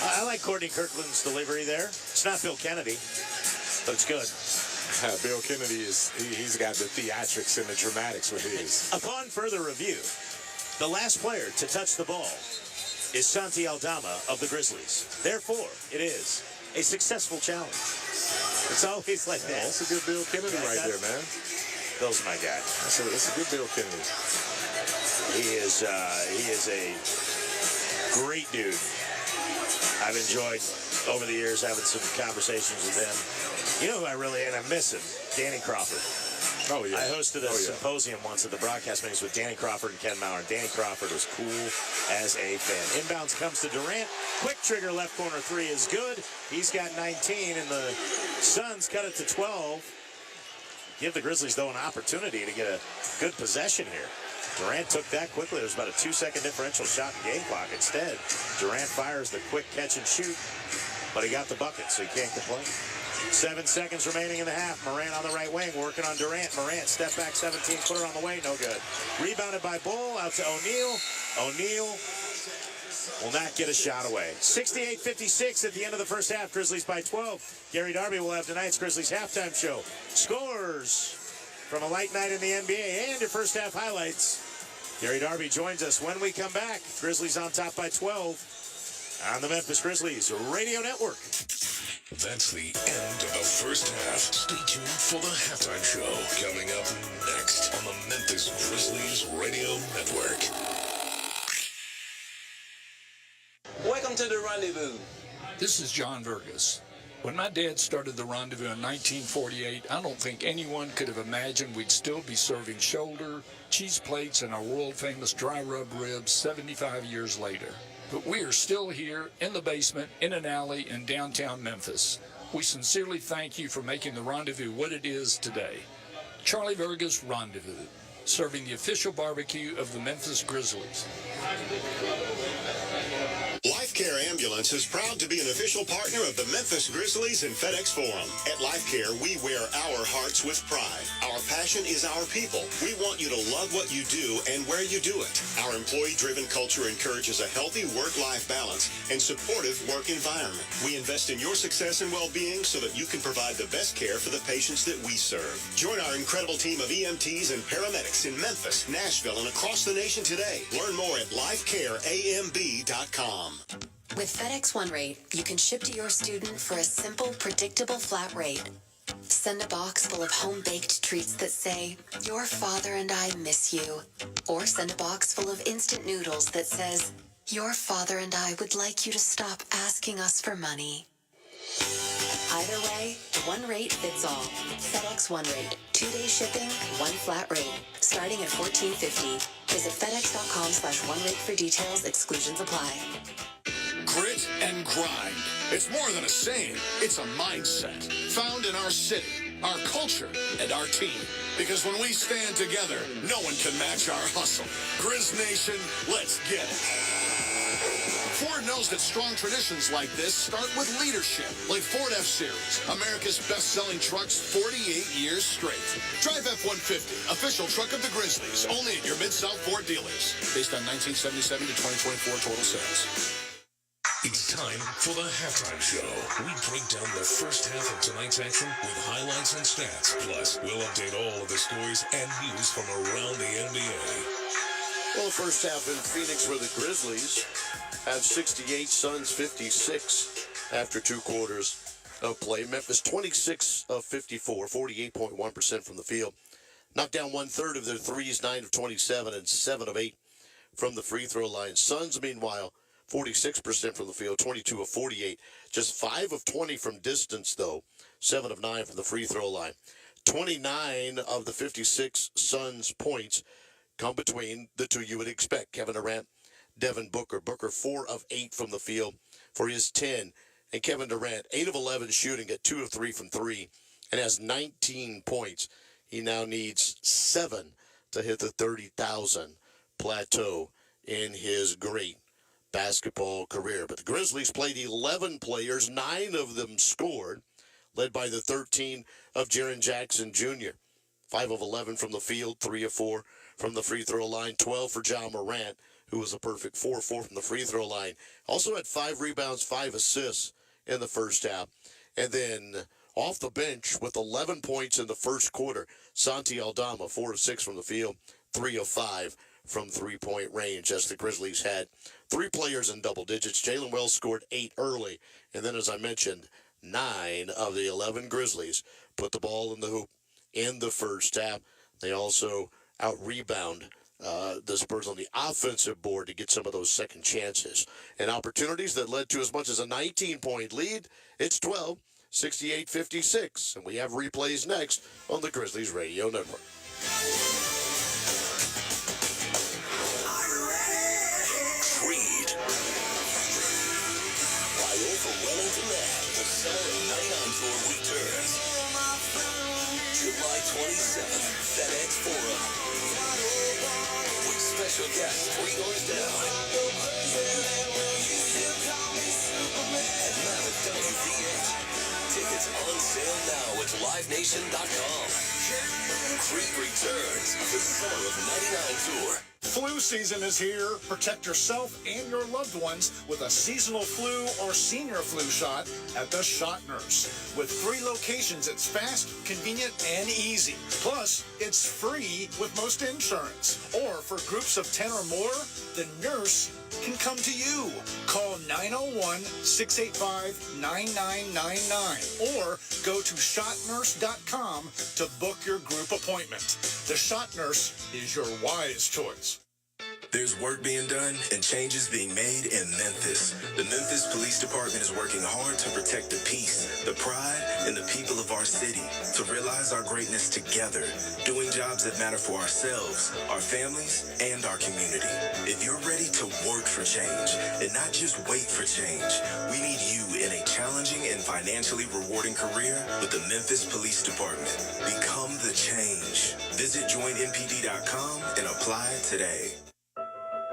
I like Courtney Kirkland's delivery there. It's not Bill Kennedy, but it's good. Bill Kennedy he's got the theatrics and the dramatics with his. Upon further review, the last player to touch the ball is Santi Aldama of the Grizzlies. Therefore, it is a successful challenge. It's always like that. That's a good Bill Kennedy right there, man. Bill's my guy. That's a good Bill Kennedy. He is a great dude. I've enjoyed over the years having some conversations with him. You know who I really, and I miss him, Danny Crawford. Oh, yeah. I hosted a symposium once at the broadcast meetings with Danny Crawford and Ken Maurer. Danny Crawford was cool as a fan. Inbounds comes to Durant. Quick trigger left corner three is good. He's got 19, and the Suns cut it to 12. Give the Grizzlies, though, an opportunity to get a good possession here. Durant took that quickly. There's about a 2-second differential shot in game clock. Instead, Durant fires the quick catch and shoot, but he got the bucket, so he can't complain. 7 seconds remaining in the half. Morant on the right wing, working on Durant. Morant, step back, 17-footer on the way, no good. Rebounded by Bull, out to O'Neal. O'Neal will not get a shot away. 68-56 at the end of the first half. Grizzlies by 12. Gary Darby will have tonight's Grizzlies halftime show. Scores from a light night in the NBA and your first half highlights. Gary Darby joins us when we come back. Grizzlies on top by 12 on the Memphis Grizzlies Radio Network. That's the end of the first half. Stay tuned for the halftime show coming up next on the Memphis Grizzlies Radio Network. Welcome to the Rendezvous. This is John Vergas. When my dad started the Rendezvous in 1948, I don't think anyone could have imagined we'd still be serving shoulder, cheese plates, and our world-famous dry rub ribs 75 years later. But we are still here in the basement, in an alley in downtown Memphis. We sincerely thank you for making the Rendezvous what it is today. Charlie Vergas Rendezvous, serving the official barbecue of the Memphis Grizzlies. Life Care Ambulance is proud to be an official partner of the Memphis Grizzlies and FedEx Forum. At Life Care, we wear our hearts with pride. Our passion is our people. We want you to love what you do and where you do it. Our employee-driven culture encourages a healthy work-life balance and supportive work environment. We invest in your success and well-being so that you can provide the best care for the patients that we serve. Join our incredible team of EMTs and paramedics in Memphis, Nashville, and across the nation today. Learn more at lifecareamb.com. With FedEx One Rate, you can ship to your student for a simple, predictable flat rate. Send a box full of home-baked treats that say, "Your father and I miss you." Or send a box full of instant noodles that says, "Your father and I would like you to stop asking us for money." Either way, one rate fits all. FedEx One Rate. 2-day shipping, one flat rate. Starting at $14.50. Visit FedEx.com/OneRate for details. Exclusions apply. Grit and grind. It's more than a saying. It's a mindset found in our city, our culture, and our team. Because when we stand together, no one can match our hustle. Grizz Nation, let's get it. Ford knows that strong traditions like this start with leadership, like Ford F-Series, America's best-selling trucks 48 years straight. Drive F-150, official truck of the Grizzlies, only at your Mid-South Ford dealers. Based on 1977 to 2024 total sales. It's time for the halftime show. We break down the first half of tonight's action with highlights and stats. Plus, we'll update all of the stories and news from around the NBA. Well, the first half in Phoenix where the Grizzlies have 68, Suns 56 after two quarters. of play. Memphis 26 of 54, 48.1% from the field. Knocked down 1/3 of their threes, 9 of 27, and 7 of 8 from the free throw line. Suns, meanwhile, 46% from the field, 22 of 48. Just 5 of 20 from distance, though. 7 of 9 from the free throw line. 29 of the 56 Suns points come between the two you would expect. Kevin Durant, Devin Booker. Booker 4 of 8 from the field for his 10. And Kevin Durant, 8 of 11 shooting at 2 of 3 from 3 and has 19 points. He now needs 7 to hit the 30,000 plateau in his great basketball career. But the Grizzlies played 11 players, 9 of them scored, led by the 13 of Jaren Jackson Jr. 5 of 11 from the field, 3 of 4 from the free throw line, 12 for Ja Morant, who was a perfect 4-4 from the free throw line. Also had 5 rebounds, 5 assists in the first half. And then off the bench with 11 points in the first quarter, Santi Aldama, 4 of 6 from the field, 3 of 5 from three-point range, as the Grizzlies had 3 players in double digits. Jalen Wells scored 8 early, and then, as I mentioned, 9 of the 11 Grizzlies put the ball in the hoop in the first half. They also out-rebound the Spurs on the offensive board to get some of those second chances and opportunities that led to as much as a 19-point lead. It's 12, 68-56, and we have replays next on the Grizzlies Radio Network. Creed. By overwhelming demand, the Summer of 99 Tour returns. July 27th, FedEx Forum. With special guests 3 doors down. At Mammoth WV8. Tickets on sale now at livenation.com. Creed returns, the Summer of 99 Tour. Flu season is here. Protect yourself and your loved ones with a seasonal flu or senior flu shot at the Shot Nurse. With 3 locations, it's fast, convenient, and easy. Plus, it's free with most insurance. Or for groups of 10 or more, the nurse can come to you. Call 901-685-9999 or go to shotnurse.com to book your group appointment. The Shot Nurse is your wise choice. There's work being done and changes being made in Memphis. The Memphis Police Department is working hard to protect the peace, the pride, and the people of our city, to realize our greatness together, doing jobs that matter for ourselves, our families, and our community. If you're ready to work for change and not just wait for change, we need you in a challenging and financially rewarding career with the Memphis Police Department. Become the change. Visit joinmpd.com and apply today.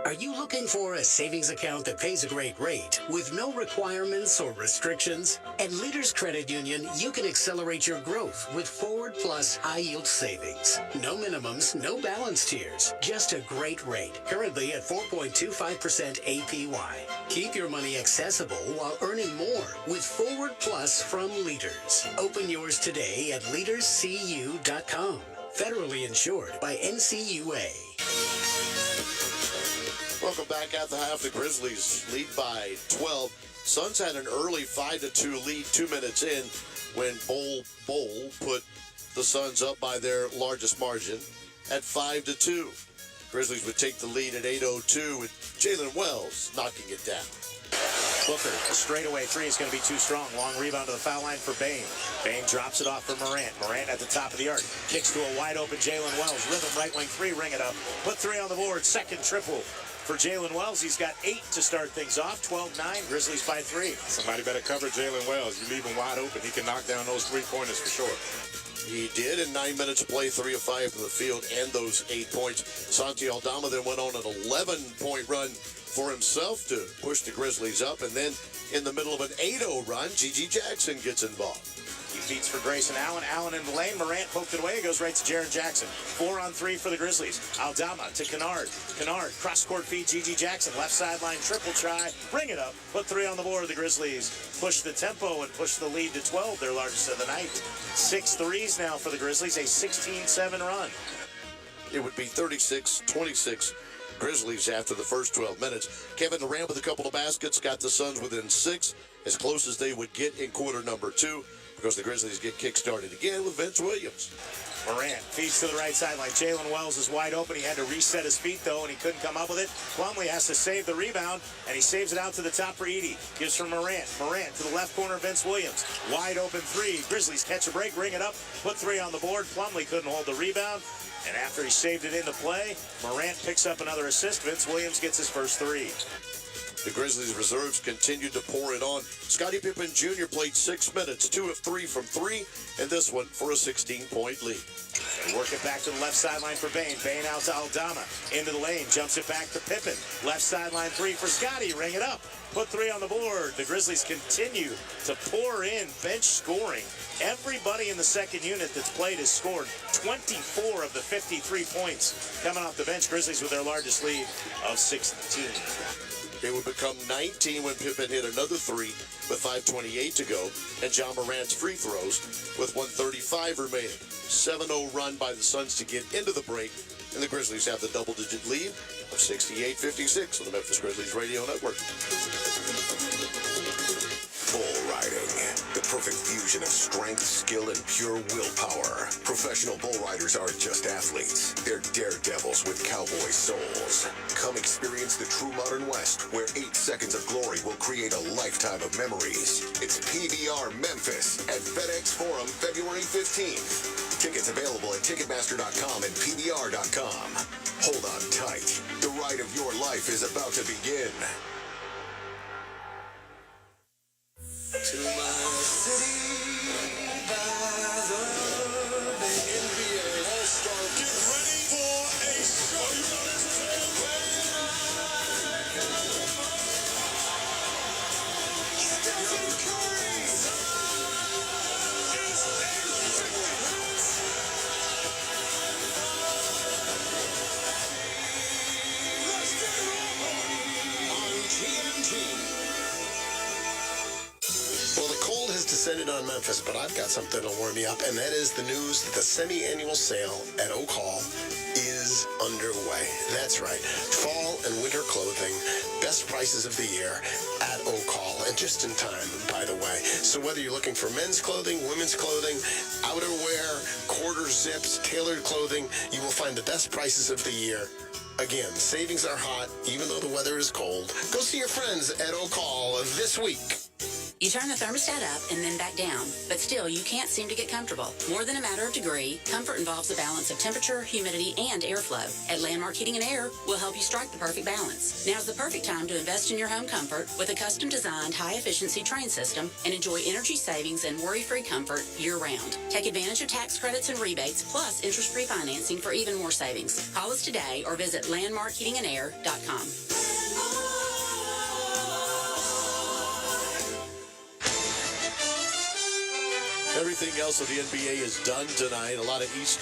Are you looking for a savings account that pays a great rate with no requirements or restrictions? At Leaders Credit Union, you can accelerate your growth with Forward Plus High Yield Savings. No minimums, no balance tiers, just a great rate. Currently at 4.25% APY. Keep your money accessible while earning more with Forward Plus from Leaders. Open yours today at leaderscu.com. Federally insured by NCUA. Welcome back at the half. The Grizzlies lead by 12. Suns had an early 5-2 lead 2 minutes in when Bol put the Suns up by their largest margin at 5-2. Grizzlies would take the lead at 8:02 with Jalen Wells knocking it down. Booker, a straightaway 3 is going to be too strong. Long rebound to the foul line for Bane. Bane drops it off for Morant. Morant at the top of the arc. Kicks to a wide open Jalen Wells. Rhythm right wing 3, ring it up. Put 3 on the board. Second triple for Jalen Wells. He's got 8 to start things off. 12-9. Grizzlies by 3. Somebody better cover Jalen Wells. You leave him wide open, he can knock down those 3-pointers for sure. He did in 9 minutes of play, 3 of 5 from the field, and those 8 points. Santi Aldama then went on an 11-point run for himself to push the Grizzlies up. And then in the middle of an 8-0 run, GG Jackson gets involved. He feeds for Grayson Allen. Allen in the lane. Morant poked it away. It goes right to Jaren Jackson. 4 on 3 for the Grizzlies. Aldama to Kennard. Kennard, cross-court feed, GG Jackson. Left sideline, triple try. Bring it up. Put 3 on the board. The Grizzlies push the tempo and push the lead to 12, their largest of the night. 6 threes now for the Grizzlies. A 16-7 run. It would be 36-26 Grizzlies after the first 12 minutes. Kevin Durant with a couple of baskets got the Suns within 6, as close as they would get in quarter number 2, because the Grizzlies get kick-started again with Vince Williams. Morant feeds to the right sideline. Jalen Wells is wide open. He had to reset his feet, though, and he couldn't come up with it. Plumlee has to save the rebound, and he saves it out to the top for Edey. Gives for Morant. Morant to the left corner, Vince Williams. Wide open 3. Grizzlies catch a break, ring it up, put 3 on the board. Plumlee couldn't hold the rebound, and after he saved it into play, Morant picks up another assist. Vince Williams gets his first 3. The Grizzlies reserves continued to pour it on. Scottie Pippen Jr. played 6 minutes, 2 of 3 from 3, and this one for a 16-point lead. They work it back to the left sideline for Bane. Bane out to Aldama. Into the lane. Jumps it back to Pippen. Left sideline 3 for Scottie. Ring it up. Put 3 on the board. The Grizzlies continue to pour in bench scoring. Everybody in the second unit that's played has scored 24 of the 53 points coming off the bench. Grizzlies with their largest lead of 16. It would become 19 when Pippen hit another 3 with 5:28 to go, and John Morant's free throws with 1:35 remaining. 7-0 run by the Suns to get into the break, and the Grizzlies have the double-digit lead of 68-56 on the Memphis Grizzlies Radio Network. Bull riding, the perfect fusion of strength, skill, and pure willpower. Professional bull riders aren't just athletes. They're daredevils with cowboy souls. Come experience the true modern West, where 8 seconds of glory will create a lifetime of memories. It's PBR Memphis at FedEx Forum, February 15th. Tickets available at Ticketmaster.com and PBR.com. Hold on tight. The ride of your life is about to begin. To my city by the bay. NBA All-Star, get ready for a show. Stephen Curry is on TNT. Well, the cold has descended on Memphis, but I've got something to warm you up, and that is the news that the semi-annual sale at Oak Hall is underway. That's right. Fall and winter clothing, best prices of the year at Oak Hall, and just in time, by the way. So whether you're looking for men's clothing, women's clothing, outerwear, quarter zips, tailored clothing, you will find the best prices of the year. Again, savings are hot, even though the weather is cold. Go see your friends at Oak Hall this week. You turn the thermostat up and then back down, but still you can't seem to get comfortable. More than a matter of degree, comfort involves a balance of temperature, humidity, and airflow. At Landmark Heating and Air, we'll help you strike the perfect balance. Now's the perfect time to invest in your home comfort with a custom-designed high-efficiency train system and enjoy energy savings and worry-free comfort year-round. Take advantage of tax credits and rebates, plus interest-free financing for even more savings. Call us today or visit landmarkheatingandair.com. Everything else of the NBA is done tonight. A lot of East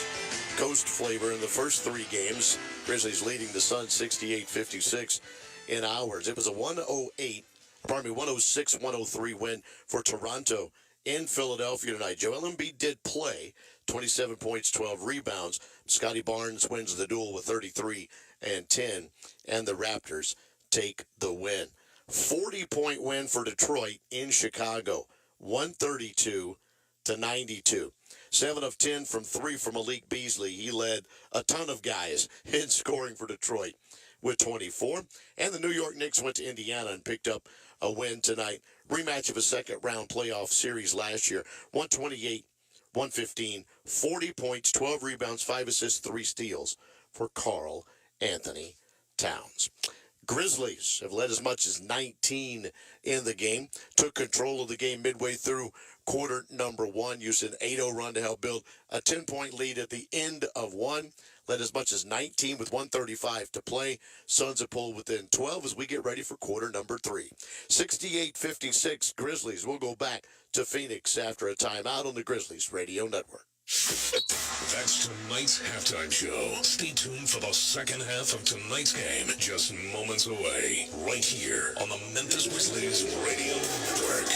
Coast flavor in the first 3 games. Grizzlies leading the Suns 68-56 in hours. It was a 106-103 win for Toronto in Philadelphia tonight. Joel Embiid did play, 27 points, 12 rebounds. Scotty Barnes wins the duel with 33 and 10, and the Raptors take the win. 40-point win for Detroit in Chicago, 132-92. 7 of 10 from 3 from Malik Beasley. He led a ton of guys in scoring for Detroit with 24. And the New York Knicks went to Indiana and picked up a win tonight. Rematch of a second-round playoff series last year. 128-115, 40 points, 12 rebounds, 5 assists, 3 steals for Karl Anthony Towns. Grizzlies have led as much as 19 in the game. Took control of the game midway through quarter number 1, used an 8-0 run to help build a 10-point lead at the end of 1. Led as much as 19 with 1:35 to play. Suns have pulled within 12 as we get ready for quarter number 3. 68-56 Grizzlies. We'll go back to Phoenix after a timeout on the Grizzlies Radio Network. That's tonight's halftime show. Stay tuned for the second half of tonight's game, just moments away, right here on the Memphis Grizzlies Radio Network.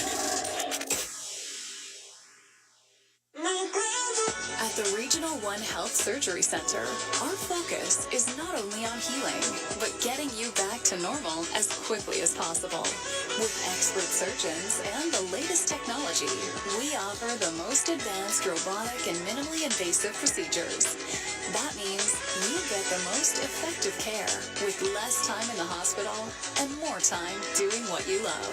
At the Regional Regional One Health Surgery Center, our focus is not only on healing, but getting you back to normal as quickly as possible. With expert surgeons and the latest technology, we offer the most advanced robotic and minimally invasive procedures. That means you get the most effective care with less time in the hospital and more time doing what you love.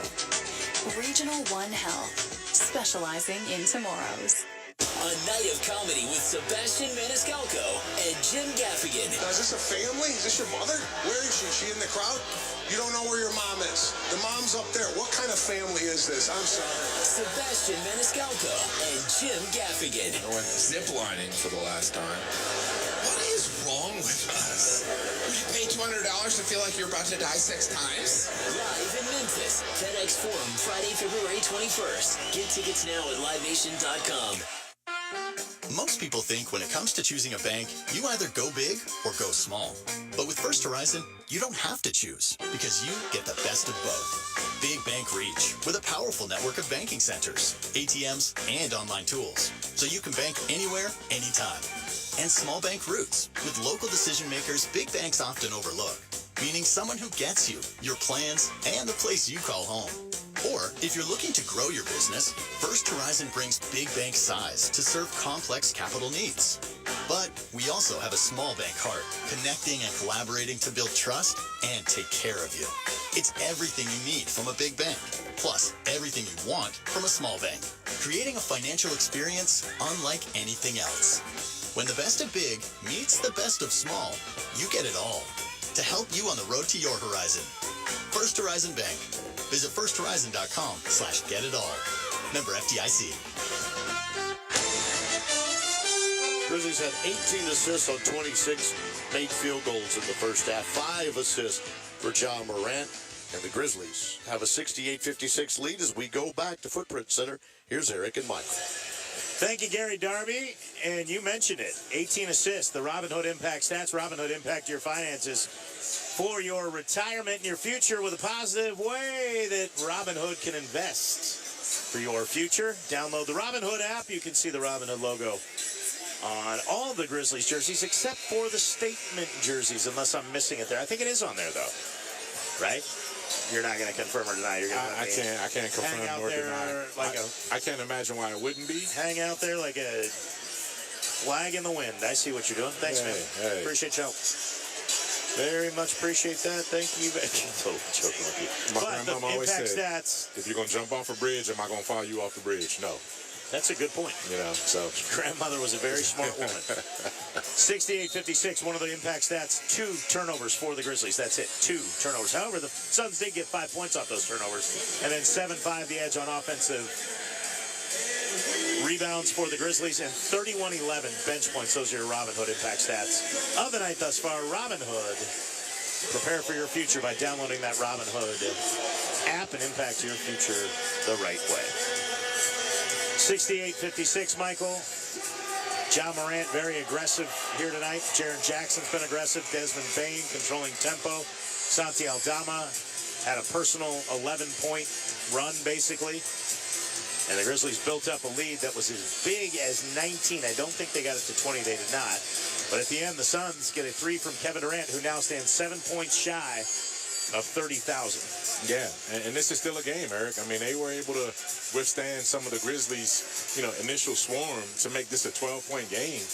Regional One Health, specializing in tomorrows. A night of comedy with Sebastian Maniscalco and Jim Gaffigan. Now, is this a family? Is this your mother? Where is she? Is she in the crowd? You don't know where your mom is. The mom's up there. What kind of family is this? I'm sorry. Sebastian Maniscalco and Jim Gaffigan. I went ziplining for the last time. What is wrong with us? Would you pay $200 to feel like you're about to die 6 times? Live in Memphis, FedEx Forum, Friday, February 21st. Get tickets now at livenation.com. Most people think when it comes to choosing a bank, you either go big or go small. But with First Horizon, you don't have to choose because you get the best of both. Big bank reach with a powerful network of banking centers, ATMs, and online tools. So you can bank anywhere, anytime. And small bank roots with local decision makers big banks often overlook. Meaning someone who gets you, your plans, and the place you call home. Or if you're looking to grow your business, First Horizon brings big bank size to serve complex capital needs. But we also have a small bank heart, connecting and collaborating to build trust and take care of you. It's everything you need from a big bank, plus everything you want from a small bank, creating a financial experience unlike anything else. When the best of big meets the best of small, you get it all to help you on the road to your horizon. First Horizon Bank. Visit firsthorizon.com/getitall. Member FDIC. Grizzlies had 18 assists on 26 made field goals in the first half. 5 assists for Ja Morant. And the Grizzlies have a 68-56 lead as we go back to Footprint Center. Here's Eric and Michael. Thank you, Gary Darby. And you mentioned it, 18 assists, the Robinhood Impact stats. Robinhood Impact your finances for your retirement and your future with a positive way that Robinhood can invest for your future. Download the Robinhood app. You can see the Robinhood logo on all of the Grizzlies jerseys except for the statement jerseys, unless I'm missing it there. I think it is on there, though. Right? You're not going to confirm or deny. You're gonna I can't confirm nor deny. Like I can't imagine why it wouldn't be. Hang out there like a flag in the wind. I see what you're doing. Thanks, man. Hey. Appreciate your help. Very much appreciate that. Thank you. Totally joking with you. My But the grandmama always impact said, stats. if you're going to jump off a bridge, am I going to follow you off the bridge? No. That's a good point. You know, so. Grandmother was a very smart woman. 68-56, one of the impact stats, 2 turnovers for the Grizzlies. That's it, 2 turnovers. However, the Suns did get 5 points off those turnovers. And then 7-5 the edge on offensive rebounds for the Grizzlies and 31-11 bench points. Those are your Robinhood impact stats of the night thus far. Robinhood, prepare for your future by downloading that Robinhood app and impact your future the right way. 68-56, Michael. Ja Morant very aggressive here tonight. Jaren Jackson's been aggressive. Desmond Bane controlling tempo. Santi Aldama had a personal 11-point run, basically. And the Grizzlies built up a lead that was as big as 19. I don't think they got it to 20. They did not. But at the end, the Suns get a 3 from Kevin Durant, who now stands 7 points shy of 30,000. Yeah, and this is still a game, Eric. I mean, they were able to withstand some of the Grizzlies, initial swarm to make this a 12-point game.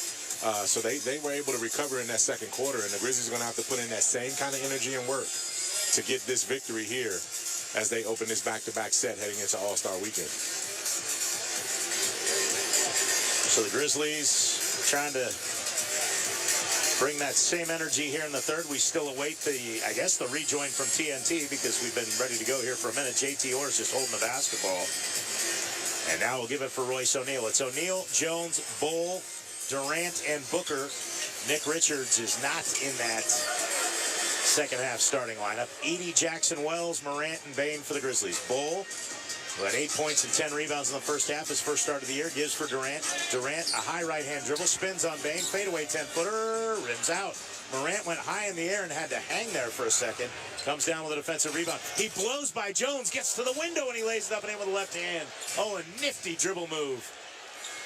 So they were able to recover in that second quarter, and the Grizzlies are going to have to put in that same kind of energy and work to get this victory here as they open this back-to-back set heading into All-Star Weekend. So the Grizzlies trying to bring that same energy here in the third. We still await the rejoin from TNT because we've been ready to go here for a minute. JT Orr's just holding the basketball. And now we'll give it for Royce O'Neal. It's O'Neal, Jones, Bull, Durant, and Booker. Nick Richards is not in that second half starting lineup. Edey, Jackson, Wells, Morant, and Bane for the Grizzlies. Bull, who had 8 points and 10 rebounds in the first half, his first start of the year, gives for Durant. Durant, a high right-hand dribble, spins on Bane, fadeaway 10-footer, rims out. Morant went high in the air and had to hang there for a second. Comes down with a defensive rebound. He blows by Jones, gets to the window, and he lays it up and in with the left hand. Oh, a nifty dribble move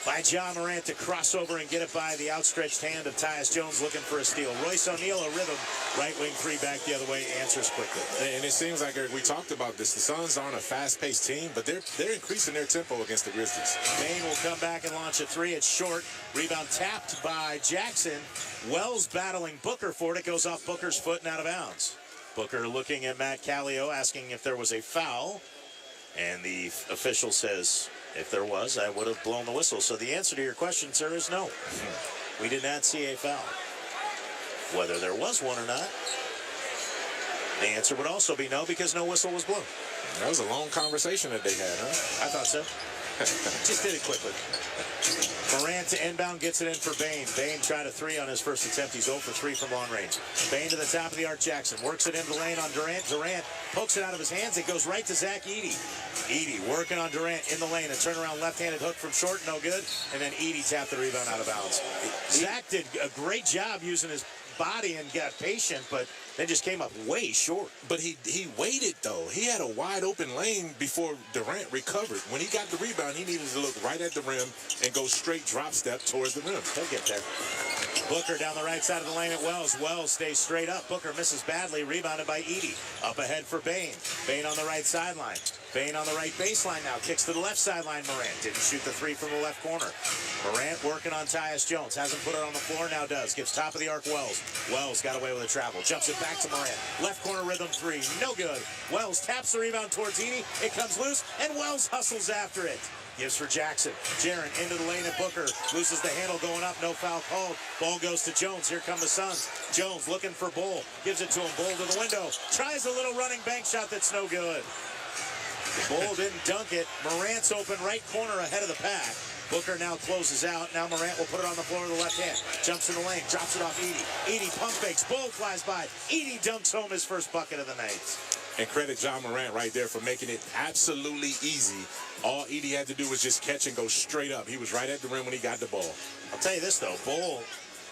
by John Morant to cross over and get it by the outstretched hand of Tyus Jones looking for a steal. Royce O'Neal, a rhythm. Right wing three back the other way, answers quickly. And it seems like, Eric, we talked about this. The Suns aren't a fast-paced team, but they're increasing their tempo against the Grizzlies. Bane will come back and launch a three. It's short. Rebound tapped by Jackson. Wells battling Booker for it. It goes off Booker's foot and out of bounds. Booker looking at Matt Callio, asking if there was a foul. And the official says, if there was, I would have blown the whistle. So the answer to your question, sir, is no. We did not see a foul. Whether there was one or not, the answer would also be no, because no whistle was blown. That was a long conversation that they had, huh? I thought so. Just did it quickly. Morant to inbound, gets it in for Bane. Bane tried a three on his first attempt. He's 0 for 3 from long range. Bane to the top of the arc. Jackson works it into the lane on Durant. Durant pokes it out of his hands. It goes right to Zach Edey. Edey working on Durant in the lane. A turnaround left-handed hook from short, no good. And then Edey tapped the rebound out of bounds. Zach did a great job using his body and got patient, but they just came up way short. But he waited, though. He had a wide open lane before Durant recovered. When he got the rebound, he needed to look right at the rim and go straight drop step towards the rim. He'll get there. Booker down the right side of the lane at Wells. Wells stays straight up. Booker misses badly, rebounded by Edey. Up ahead for Bane. Bane on the right sideline. Bane on the right baseline now. Kicks to the left sideline. Morant didn't shoot the three from the left corner. Morant working on Tyus Jones. Hasn't put it on the floor, now does. Gives top of the arc Wells. Wells got away with a travel. Jumps it back to Morant. Left corner rhythm three. No good. Wells taps the rebound towards Edey. It comes loose, and Wells hustles after it. Gives for Jackson. Jaren into the lane at Booker. Loses the handle going up. No foul called. Ball goes to Jones. Here come the Suns. Jones looking for Bull. Gives it to him. Bull to the window. Tries a little running bank shot that's no good. Bull didn't dunk it. Morant's open right corner ahead of the pack. Booker now closes out. Now Morant will put it on the floor with the left hand. Jumps in the lane. Drops it off Edey. Edey pump fakes. Bull flies by. Edey dunks home his first bucket of the night. And credit John Morant right there for making it absolutely easy. All Edey had to do was just catch and go straight up. He was right at the rim when he got the ball. I'll tell you this, though. Bull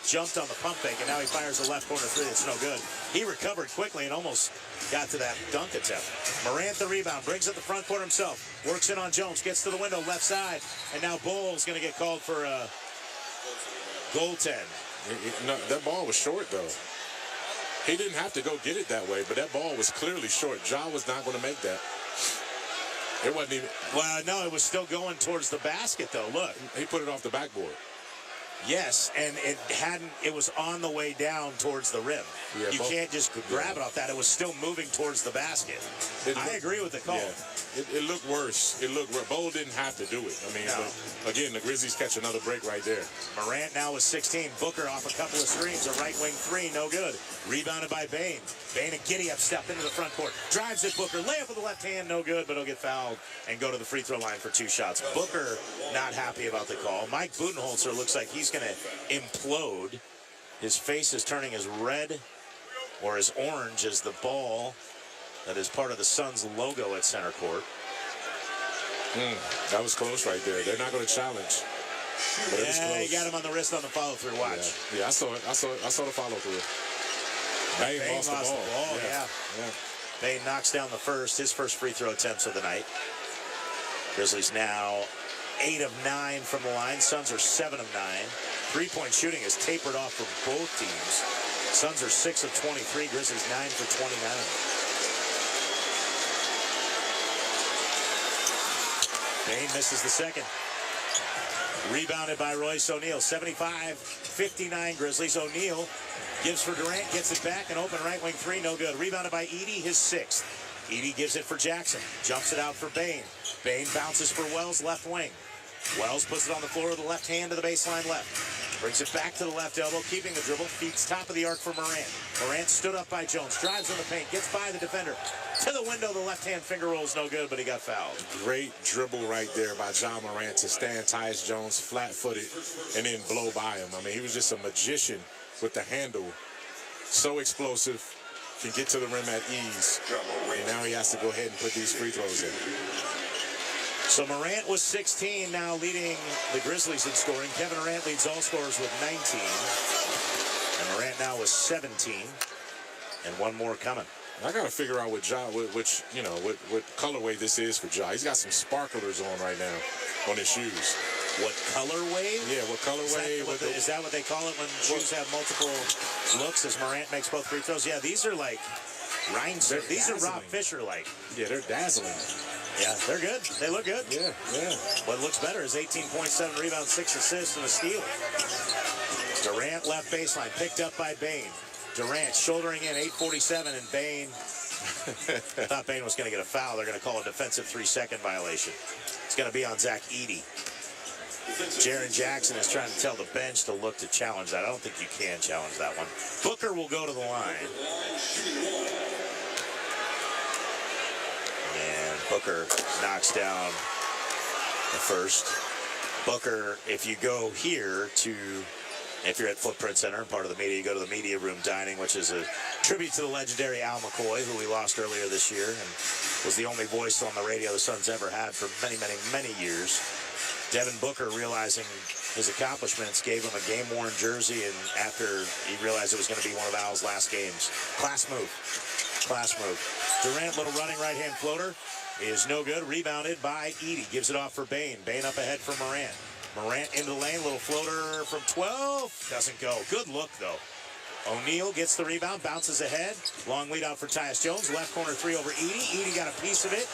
jumped on the pump fake, and now he fires a left corner three that's no good. He recovered quickly and almost got to that dunk attempt. Morant the rebound, brings it the front court himself. Works in on Jones, gets to the window, left side. And now Bull's going to get called for a goaltend. No, that ball was short, though. He didn't have to go get it that way, but that ball was clearly short. Ja was not going to make that. It wasn't even... Well, no, it was still going towards the basket, though. Look. He put it off the backboard. Yes, and it was on the way down towards the rim. Yeah, you can't just grab it off that. It was still moving towards the basket. I agree with the call. Yeah, it looked worse. Bull didn't have to do it. I mean, no. But again, the Grizzlies catch another break right there. Morant now with 16. Booker off a couple of screens. A right wing three, no good. Rebounded by Bane. Bane a giddy up step into the front court. Drives at Booker. Layup with the left hand, no good, but he'll get fouled and go to the free throw line for 2 shots. Booker not happy about the call. Mike Budenholzer looks like he's going to implode. His face is turning as red or as orange as the ball that is part of the Suns logo at center court. That was close right there. They're not going to challenge. But yeah, he got him on the wrist on the follow-through. Watch. Yeah, I saw it. I saw the follow-through. Bane lost the ball. Yeah. Bane knocks down his first free throw attempts of the night. Grizzlies now 8 of 9 from the line. Suns are 7 of 9. Three-point shooting is tapered off for both teams. Suns are 6 of 23. Grizzlies 9 for 29. Bane misses the second. Rebounded by Royce O'Neal. 75-59 Grizzlies. O'Neal gives for Durant, gets it back, an open right wing three, no good. Rebounded by Edey, his 6th. Edey gives it for Jackson. Jumps it out for Bane. Bane bounces for Wells, left wing. Wells puts it on the floor with the left hand to the baseline left. Brings it back to the left elbow, keeping the dribble. Feeds top of the arc for Morant. Morant stood up by Jones. Drives in the paint. Gets by the defender. To the window, the left-hand finger rolls no good, but he got fouled. Great dribble right there by John Morant to stand Tyus Jones flat-footed and then blow by him. I mean, he was just a magician with the handle. So explosive. Can get to the rim at ease. And now he has to go ahead and put these free throws in. So Morant was 16, now leading the Grizzlies in scoring. Kevin Durant leads all scorers with 19. And Morant now with 17. And one more coming. I got to figure out what colorway this is for Ja. He's got some sparklers on right now on his shoes. what colorway? Yeah, what colorway? Is that what they call it when shoes have multiple looks? As Morant makes both free throws. Yeah, these are like rhinestones. These are Rob Fisher like. Yeah, they're dazzling. Yeah, they're good. They look good. Yeah. What looks better is 18 points, 7 rebounds, 6 assists, and a steal. Durant left baseline, picked up by Bane. Durant shouldering in, 8:47, and Bane. I thought Bane was going to get a foul. They're going to call a defensive 3-second violation. It's going to be on Zach Edey. Jaren Jackson is trying to tell the bench to look to challenge that. I don't think you can challenge that one. Booker will go to the line. And Booker knocks down the first. Booker, if you go here to, if you're at Footprint Center and part of the media, you go to the media room dining, which is a tribute to the legendary Al McCoy, who we lost earlier this year and was the only voice on the radio the Suns ever had for many, many, many years. Devin Booker, realizing his accomplishments, gave him a game-worn jersey, and after he realized it was going to be one of Al's last games. Class move. Durant, little running right-hand floater, is no good. Rebounded by Edey. Gives it off for Bane. Bane up ahead for Morant. Morant into the lane. Little floater from 12. Doesn't go. Good look, though. O'Neal gets the rebound, bounces ahead. Long lead out for Tyus Jones. Left corner three over Edey. Edey got a piece of it.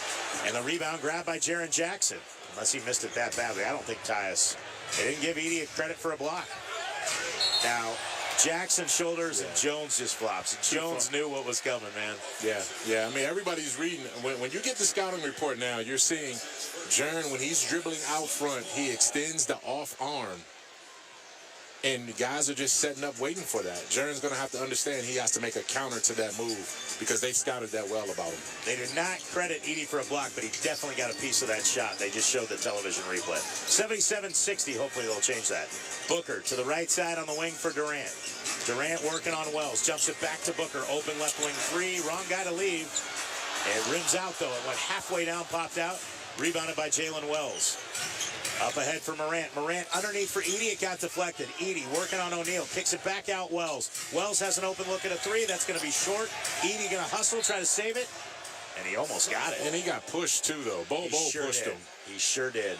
And the rebound grabbed by Jaren Jackson. Unless he missed it that badly. I don't think Tyus. They didn't give Edey credit for a block. Now, Jackson shoulders and Jones just flops. And Jones knew what was coming, man. Yeah. I mean, everybody's reading. When you get the scouting report now, you're seeing Jaren, when he's dribbling out front, he extends the off arm. And the guys are just setting up, waiting for that. Jaren's going to have to understand he has to make a counter to that move because they scouted that well about him. They did not credit Edey for a block, but he definitely got a piece of that shot. They just showed the television replay. 77-60. Hopefully they'll change that. Booker to the right side on the wing for Durant. Durant working on Wells. Jumps it back to Booker. Open left wing three. Wrong guy to leave. It rims out, though. It went halfway down, popped out. Rebounded by Jalen Wells. Up ahead for Morant. Morant underneath for Edey. It got deflected. Edey working on O'Neal. Kicks it back out Wells. Wells has an open look at a three. That's going to be short. Edey going to hustle, try to save it. And he almost got it. And he got pushed, too, though. Bo pushed him. He sure did.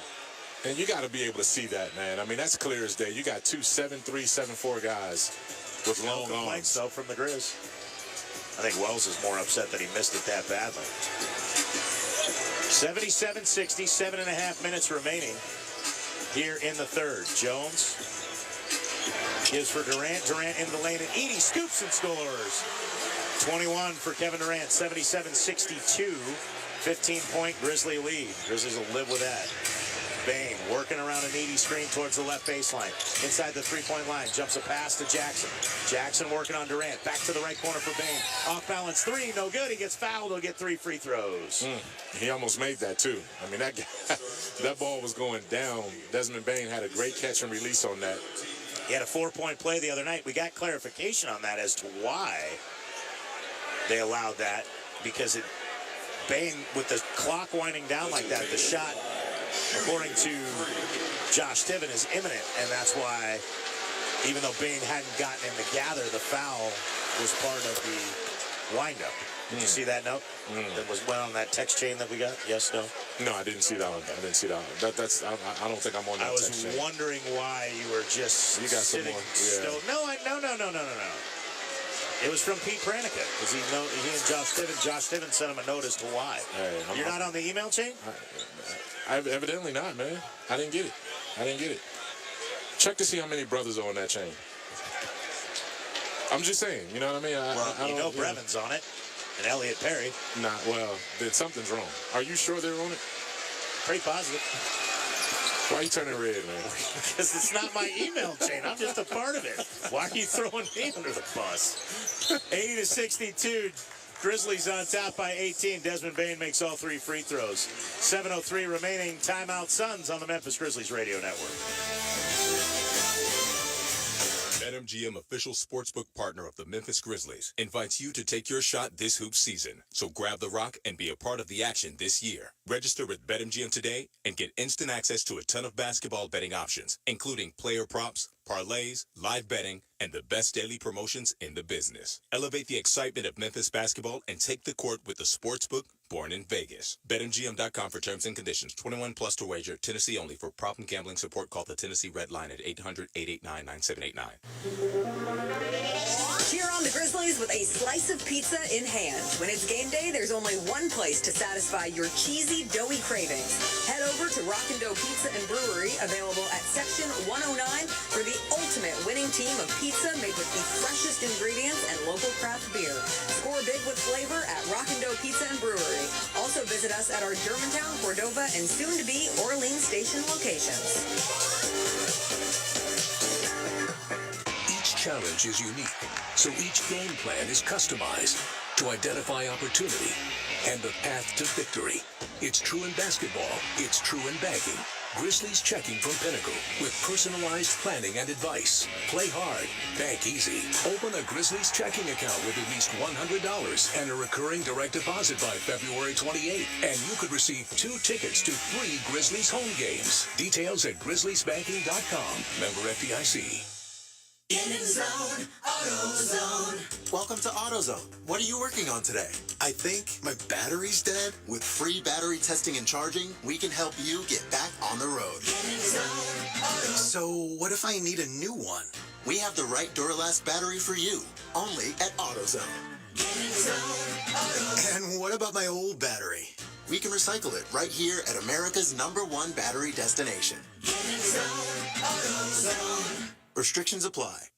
And you got to be able to see that, man. I mean, that's clear as day. You got two 7'3", 7'4" guys with long arms. Though, from the Grizz. I think Wells is more upset that he missed it that badly. 77-60, 7.5 minutes remaining here in the third. Jones gives for Durant. Durant in the lane, and Edey scoops and scores. 21 for Kevin Durant, 77-62. 15-point Grizzly lead. Grizzlies will live with that. Bane working around an Edey screen towards the left baseline. Inside the three-point line. Jumps a pass to Jackson. Jackson working on Durant. Back to the right corner for Bane. Off balance three. No good. He gets fouled. He'll get 3 free throws. He almost made that, too. I mean, that ball was going down. Desmond Bane had a great catch and release on that. He had a 4-point play the other night. We got clarification on that as to why they allowed that. Because Bane, with the clock winding down like that, the shot, according to Josh Tiven, is imminent, and that's why, even though Bane hadn't gotten him to gather, the foul was part of the windup. Did you see that note? That went on that text chain that we got? Yes, no? No, I didn't see that one. I don't think I'm on that text chain. I was wondering why you were just sitting still. No. It was from Pete Pranica, because he and Josh Tiven sent him a note as to why. Hey, You're not on the email chain? Evidently not, man. I didn't get it. Check to see how many brothers are on that chain. I'm just saying, you know what I mean? Brevin's on it, and Elliot Perry. Nah, well, then something's wrong. Are you sure they're on it? Pretty positive. Why are you turning red, man? Because it's not my email chain. I'm just a part of it. Why are you throwing me under the bus? 80-62. Grizzlies on top by 18. Desmond Bane makes all 3 free throws. 7:03 remaining. Timeout Suns on the Memphis Grizzlies radio network. BetMGM, official sportsbook partner of the Memphis Grizzlies, invites you to take your shot this hoop season. So grab the rock and be a part of the action this year. Register with BetMGM today and get instant access to a ton of basketball betting options, including player props, parlays, live betting, and the best daily promotions in the business. Elevate the excitement of Memphis basketball and take the court with the sportsbook, born in Vegas. BetMGM.com for terms and conditions. 21 plus to wager. Tennessee only. For problem gambling support, call the Tennessee Red Line at 800-889-9789. Cheer on the Grizzlies with a slice of pizza in hand. When it's game day, there's only one place to satisfy your cheesy, doughy cravings. Head over to Rockin' Dough Pizza and Brewery, available at Section 109, for the ultimate winning team of pizza made with the freshest ingredients and local craft beer. Score big with flavor at Rockin' Dough Pizza and Brewery. Also visit us at our Germantown, Cordova, and soon-to-be Orleans Station locations. Each challenge is unique, so each game plan is customized to identify opportunity and the path to victory. It's true in basketball. It's true in banking. Grizzlies Checking from Pinnacle with personalized planning and advice. Play hard. Bank easy. Open a Grizzlies checking account with at least $100 and a recurring direct deposit by February 28th. And you could receive 2 tickets to 3 Grizzlies home games. Details at grizzliesbanking.com. Member FDIC. In the zone, AutoZone. Welcome to AutoZone. What are you working on today? I think my battery's dead. With free battery testing and charging, we can help you get back on the road. So what if I need a new one? We have the right Duralast battery for you, only at AutoZone. And what about my old battery? We can recycle it right here at America's #1 battery destination. Restrictions apply.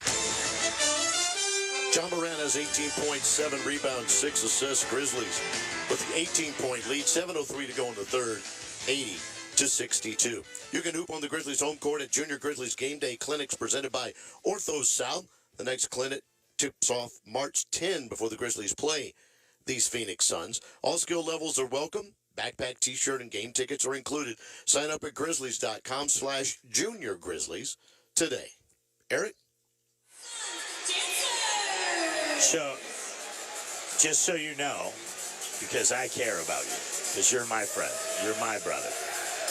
John Morant has 18.7 rebounds, 6 assists. Grizzlies with the 18-point lead. 7:03 to go in the third. 80-62. You can hoop on the Grizzlies home court at Junior Grizzlies Game Day Clinics presented by Ortho South. The next clinic tips off March 10 before the Grizzlies play these Phoenix Suns. All skill levels are welcome. Backpack, t-shirt, and game tickets are included. Sign up at grizzlies.com/Junior Grizzlies today. Eric? So, just so you know, because I care about you, because you're my friend, you're my brother.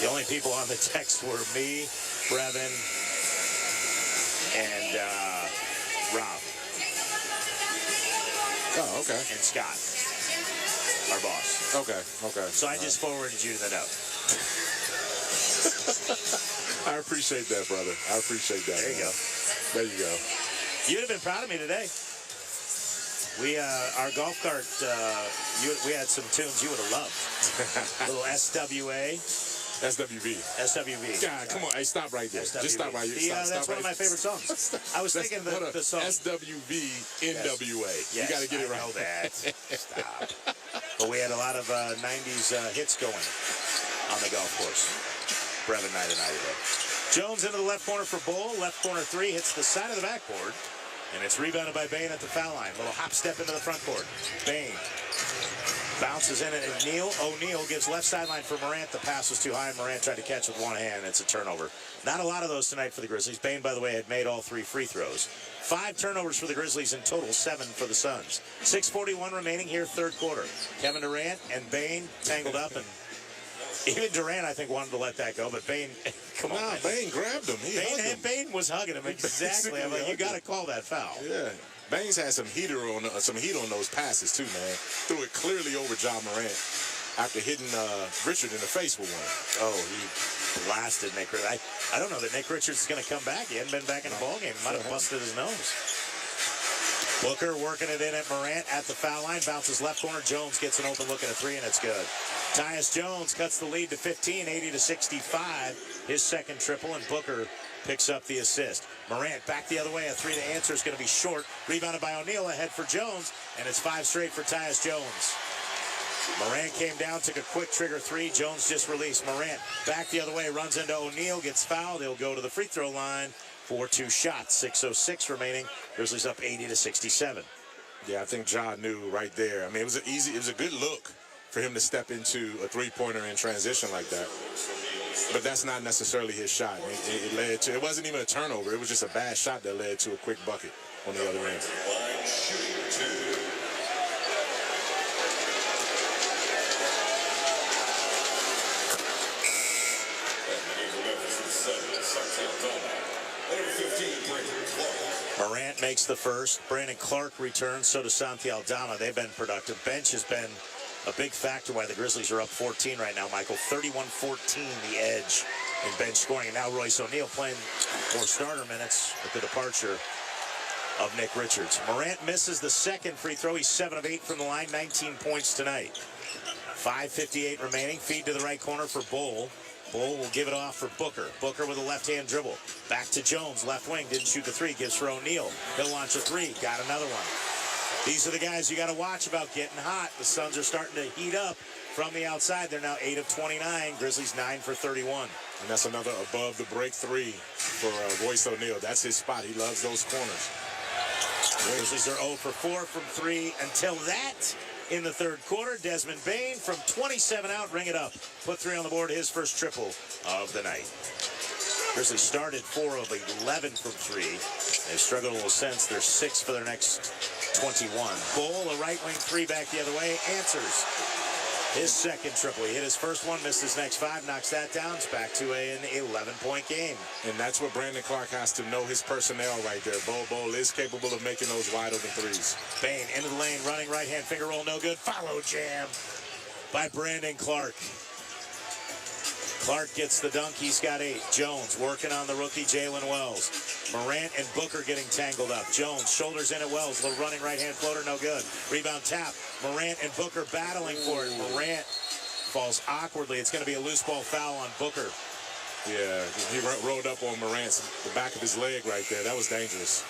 The only people on the text were me, Brevin, and Rob. Oh, okay. And Scott, our boss. Okay. So I just forwarded you the note. I appreciate that, brother. I appreciate that. There you go. There you go. You'd have been proud of me today. We, our golf cart, we had some tunes you would have loved. A little SWA. SWV. God, come on. Hey, stop right there. SWV. Just stop right there. That's one of my favorite songs. I was thinking the song. SWV NWA. Yes, You got to get it right. I know that. Stop. But we had a lot of 90s hits going on the golf course. Brevin night and I today. Jones into the left corner for Bull. Left corner 3 hits the side of the backboard. And it's rebounded by Bain at the foul line. Little hop step into the front court. Bain bounces in at O'Neal. O'Neal gives left sideline for Morant. The pass was too high. Morant tried to catch with one hand. It's a turnover. Not a lot of those tonight for the Grizzlies. Bain, by the way, had made all 3 free throws. 5 turnovers for the Grizzlies in total, 7 for the Suns. 6:41 remaining here, third quarter. Kevin Durant and Bain tangled up, and even Durant, I think, wanted to let that go, but Bain, come on. Nah, Bain grabbed him. Bain was hugging him. Exactly. I'm like, you got to call that foul. Yeah. Bain's had some heat on those passes, too, man. Threw it clearly over John Morant after hitting Richard in the face with one. Oh, he blasted Nick Richards. I don't know that Nick Richards is going to come back. He hadn't been back in the ballgame. He might have busted his nose. Booker working it in at Morant at the foul line. Bounces left corner. Jones gets an open look at a 3, and it's good. Tyus Jones cuts the lead to 15, 80-65. His second triple, and Booker picks up the assist. Morant back the other way. A 3 to answer is going to be short. Rebounded by O'Neal, ahead for Jones, and it's 5 straight for Tyus Jones. Morant came down, took a quick trigger 3. Jones just released. Morant back the other way, runs into O'Neal, gets fouled. He'll go to the free throw line for 2 shots. 6:06 remaining. Grizzlies up 80-67. Yeah, I think John knew right there. I mean, it was a good look for him to step into a three-pointer in transition like that. But that's not necessarily his shot. It wasn't even a turnover. It was just a bad shot that led to a quick bucket on the other end. Morant makes the first. Brandon Clark returns. So does Santi Aldama. They've been productive. Bench has been a big factor why the Grizzlies are up 14 right now, Michael. 31-14, the edge in bench scoring. And now Royce O'Neal playing more starter minutes with the departure of Nick Richards. Morant misses the second free throw. He's 7 of 8 from the line, 19 points tonight. 5:58 remaining. Feed to the right corner for Bull. Bull will give it off for Booker. Booker with a left-hand dribble. Back to Jones, left wing. Didn't shoot the three. Gives for O'Neal. He'll launch a three. Got another one. These are the guys you got to watch about getting hot. The Suns are starting to heat up from the outside. They're now 8 of 29. Grizzlies 9 for 31. And that's another above the break three for Royce O'Neal. That's his spot. He loves those corners. Grizzlies are 0 for 4 from 3 until that. In the third quarter, Desmond Bane from 27 out, ring it up. Put 3 on the board, his first triple of the night. Grizzlies started 4 of 11 from 3. They've struggled a little since. They're 6 for their next 21. Bull, a right wing three back the other way, answers his second triple. He hit his first one, missed his next 5, knocks that down. It's back to an 11-point game. And that's what Brandon Clark has to know his personnel right there. Bull is capable of making those wide open threes. Bane into the lane, running right-hand finger roll, no good. Follow jam by Brandon Clark. Clark gets the dunk. He's got 8. Jones working on the rookie Jalen Wells. Morant and Booker getting tangled up. Jones shoulders in at Wells. Little running right-hand floater, no good. Rebound tap. Morant and Booker battling for it. Morant falls awkwardly. It's going to be a loose ball foul on Booker. Yeah, he rolled up on Morant's the back of his leg right there. That was dangerous.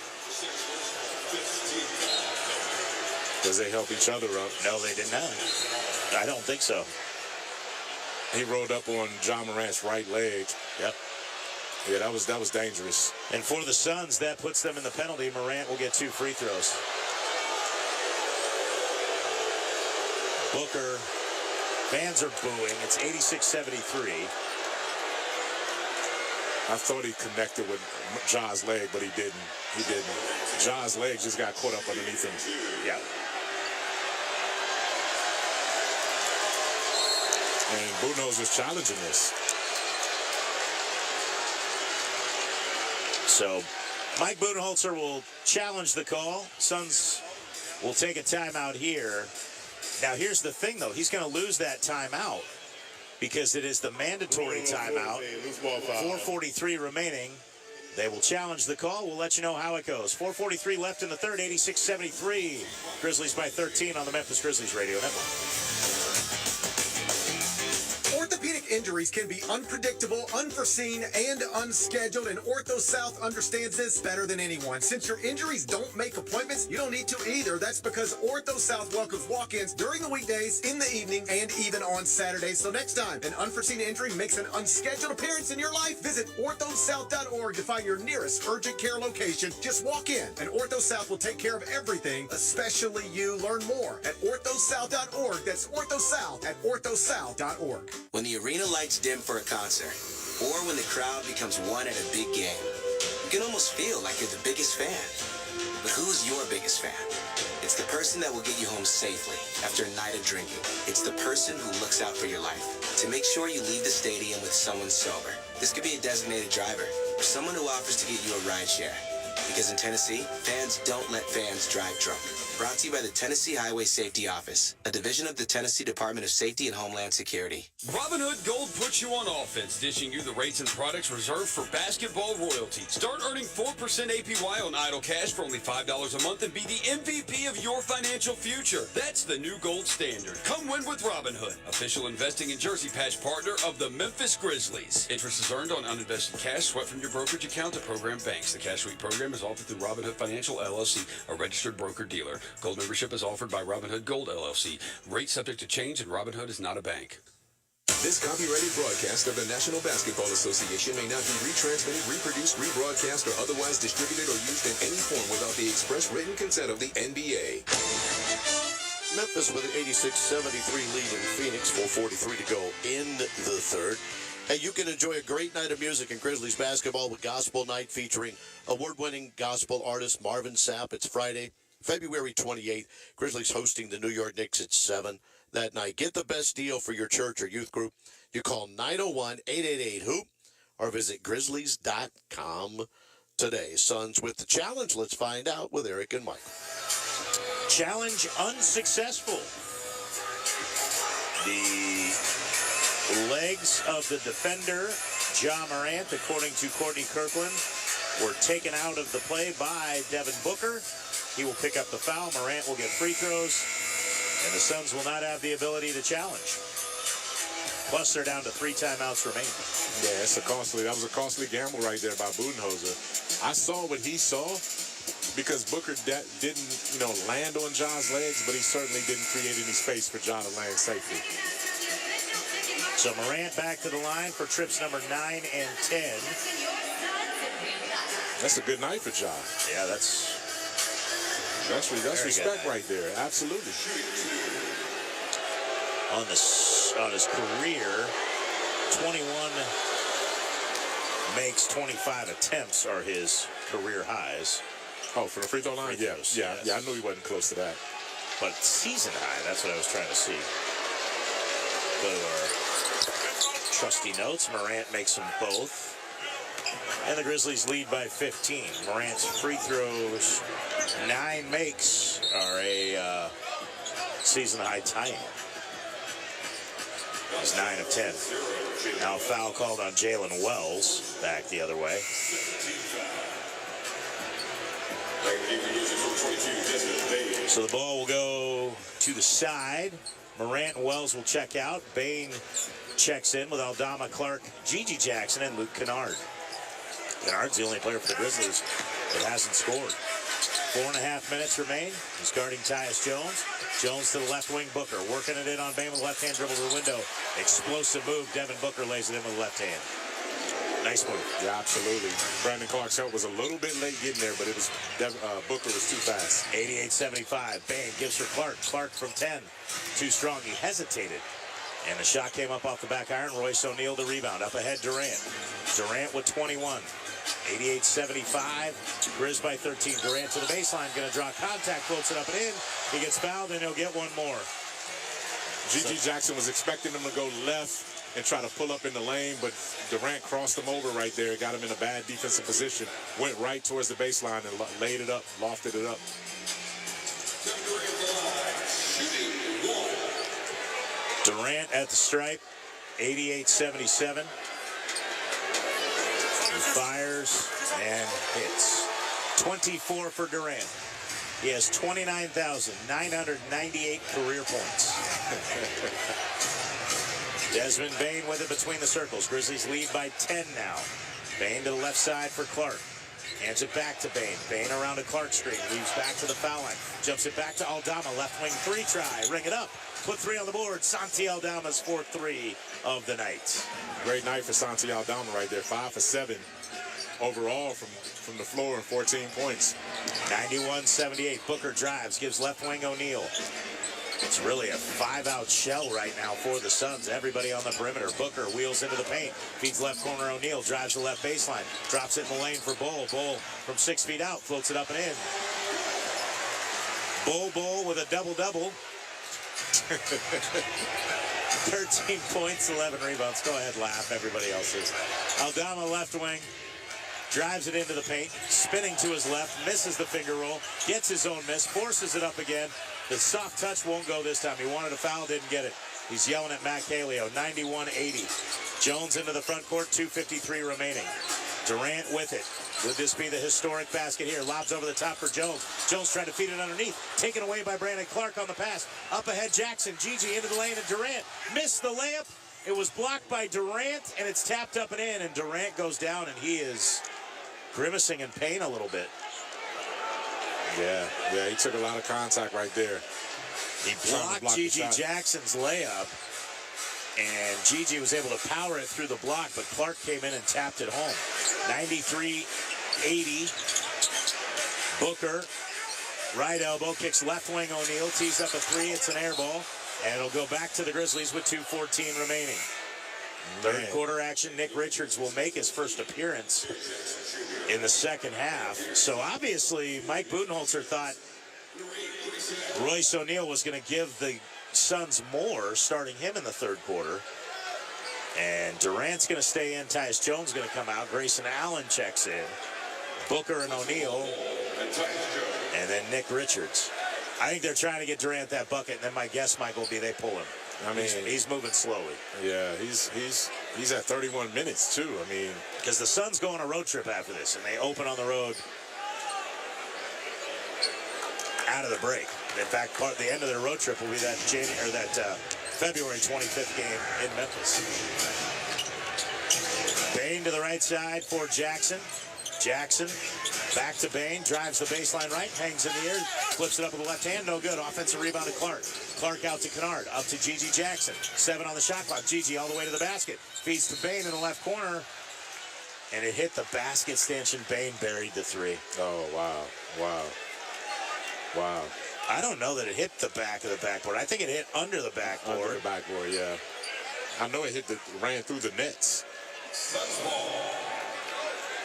Does they help each other up? No, they did not. I don't think so. He rolled up on John Morant's right leg. Yep. Yeah, that was dangerous. And for the Suns, that puts them in the penalty. Morant will get 2 free throws. Booker, fans are booing. It's 86-73. I thought he connected with Ja's leg, but he didn't. He didn't. Ja's leg just got caught up underneath him. Yeah. And Budenholzer is challenging this. So Mike Budenholzer will challenge the call. Suns will take a timeout here. Now here's the thing, though. He's going to lose that timeout because it is the mandatory timeout. 4:43 remaining. They will challenge the call. We'll let you know how it goes. 4:43 left in the third, 86-73. Grizzlies by 13 on the Memphis Grizzlies Radio Network. Orthopedic injuries can be unpredictable, unforeseen, and unscheduled, and Ortho South understands this better than anyone. Since your injuries don't make appointments, you don't need to either. That's because Ortho South welcomes walk-ins during the weekdays, in the evening, and even on Saturdays. So next time an unforeseen injury makes an unscheduled appearance in your life, visit orthosouth.org to find your nearest urgent care location. Just walk in, and Ortho South will take care of everything, especially you. Learn more at orthosouth.org. That's orthosouth at orthosouth.org. When the arena lights dim for a concert, or when the crowd becomes one at a big game, you can almost feel like you're the biggest fan. But who's your biggest fan? It's the person that will get you home safely after a night of drinking. It's the person who looks out for your life to make sure you leave the stadium with someone sober. This could be a designated driver or someone who offers to get you a ride share. Because in Tennessee, fans don't let fans drive drunk. Brought to you by the Tennessee Highway Safety Office, a division of the Tennessee Department of Safety and Homeland Security. Robinhood Gold puts you on offense, dishing you the rates and products reserved for basketball royalty. Start earning 4% APY on idle cash for only $5 a month and be the MVP of your financial future. That's the new gold standard. Come win with Robinhood, official investing and jersey patch partner of the Memphis Grizzlies. Interest is earned on uninvested cash swept from your brokerage account at program banks. The Cash Sweep program is offered through Robinhood Financial LLC, a registered broker-dealer. Gold membership is offered by Robinhood Gold LLC. Rate subject to change, and Robinhood is not a bank. This copyrighted broadcast of the National Basketball Association may not be retransmitted, reproduced, rebroadcast, or otherwise distributed or used in any form without the express written consent of the NBA. Memphis with an 86-73 lead in Phoenix, 4:43 to go in the third. Hey, you can enjoy a great night of music in Grizzlies basketball with Gospel Night featuring award-winning gospel artist Marvin Sapp. It's Friday, February 28th. Grizzlies hosting the New York Knicks at 7 that night. Get the best deal for your church or youth group. You call 901-888-HOOP or visit Grizzlies.com today. Suns with the challenge. Let's find out with Eric and Michael. Challenge unsuccessful. The legs of the defender, Ja Morant, according to Courtney Kirkland, were taken out of the play by Devin Booker. He will pick up the foul. Morant will get free throws, and the Suns will not have the ability to challenge. Plus, they're down to 3 timeouts remaining. Yeah, that was a costly gamble right there by Budenholzer. I saw what he saw because Booker didn't, land on Ja's legs, but he certainly didn't create any space for Ja to land safely. So Morant back to the line for trips number 9 and 10. That's a good night for Ja. Yeah, that's respect right there. Absolutely. On his career, 21 makes, 25 attempts are his career highs. Oh, from the free throw line? Yeah, I knew he wasn't close to that. But season high, that's what I was trying to see. Go to our trusty notes. Morant makes them both. And the Grizzlies lead by 15. Morant's free throws, 9 makes, are a season high tie-in. He's 9 of 10. Now a foul called on Jalen Wells, back the other way. So the ball will go to the side. Morant and Wells will check out. Bain checks in with Aldama, Clark, Gigi Jackson, and Luke Kennard. Kennard's the only player for the Grizzlies that hasn't scored. 4.5 minutes remain. He's guarding Tyus Jones. Jones to the left wing. Booker working it in on Bain with the left hand dribble to the window. Explosive move. Devin Booker lays it in with the left hand. Nice move. Yeah, absolutely. Brandon Clark's help was a little bit late getting there, but it was Booker was too fast. 88-75. Bain gives for Clark. Clark from 10. Too strong. He hesitated. And the shot came up off the back iron. Royce O'Neal the rebound. Up ahead, Durant. Durant with 21. 88-75. Grizz by 13. Durant to the baseline. Going to draw contact. Floats it up and in. He gets fouled, and he'll get one more. Gigi Jackson was expecting him to go left and try to pull up in the lane, but Durant crossed him over right there, got him in a bad defensive position, went right towards the baseline and laid it up, lofted it up. Durant at the stripe, 88-77. He fires and hits. 24 for Durant. He has 29,998 career points. Desmond Bain with it between the circles. Grizzlies lead by 10 now. Bain to the left side for Clark. Hands it back to Bain. Bain around a Clark screen. Leaves back to the foul line. Jumps it back to Aldama. Left wing 3 try. Ring it up. Put 3 on the board. Santi Aldama's 4th-3 of the night. Great night for Santi Aldama right there. 5 for 7 overall from the floor and 14 points. 91-78. Booker drives. Gives left wing O'Neal. It's really a 5-out shell right now for the Suns. Everybody on the perimeter. Booker wheels into the paint. Feeds left corner O'Neal. Drives the left baseline. Drops it in the lane for Bull. Bull from 6 feet out. Floats it up and in. Bull with a double-double. 13 points, 11 rebounds. Go ahead, laugh. Everybody else is. Aldama left wing. Drives it into the paint. Spinning to his left. Misses the finger roll. Gets his own miss. Forces it up again. The soft touch won't go this time. He wanted a foul, didn't get it. He's yelling at Matt Calio. 91-80. Jones into the front court, 2:53 remaining. Durant with it. Would this be the historic basket here? Lobs over the top for Jones. Jones trying to feed it underneath. Taken away by Brandon Clark on the pass. Up ahead, Jackson. Gigi into the lane, and Durant missed the layup. It was blocked by Durant, and it's tapped up and in, and Durant goes down, and he is grimacing in pain a little bit. Yeah, he took a lot of contact right there. He blocked Gigi Jackson's layup, and Gigi was able to power it through the block, but Clark came in and tapped it home. 93-80. Booker, right elbow, kicks left wing O'Neal, tees up a 3, it's an air ball, and it'll go back to the Grizzlies with 2:14 remaining. Third quarter action, Nick Richards will make his first appearance in the second half. So obviously, Mike Budenholzer thought Royce O'Neal was going to give the Suns more, starting him in the third quarter. And Durant's going to stay in. Tyus Jones going to come out. Grayson Allen checks in. Booker and O'Neal. And then Nick Richards. I think they're trying to get Durant that bucket, and then my guess, Mike, will be they pull him. I mean, he's moving slowly. Yeah, he's at 31 minutes too. I mean, because the Suns go on a road trip after this, and they open on the road out of the break. In fact, the end of their road trip will be that February 25th game in Memphis. Bain to the right side for Jackson. Jackson back to Bain, drives the baseline right, hangs in the air, flips it up with the left hand, no good. Offensive rebound to Clark. Clark out to Kennard, up to Gigi Jackson. 7 on the shot clock. Gigi all the way to the basket. Feeds to Bain in the left corner. And it hit the basket stanchion. Bain buried the 3. Oh, wow. Wow. I don't know that it hit the back of the backboard. I think it hit under the backboard. Under the backboard, yeah. I know it ran through the nets.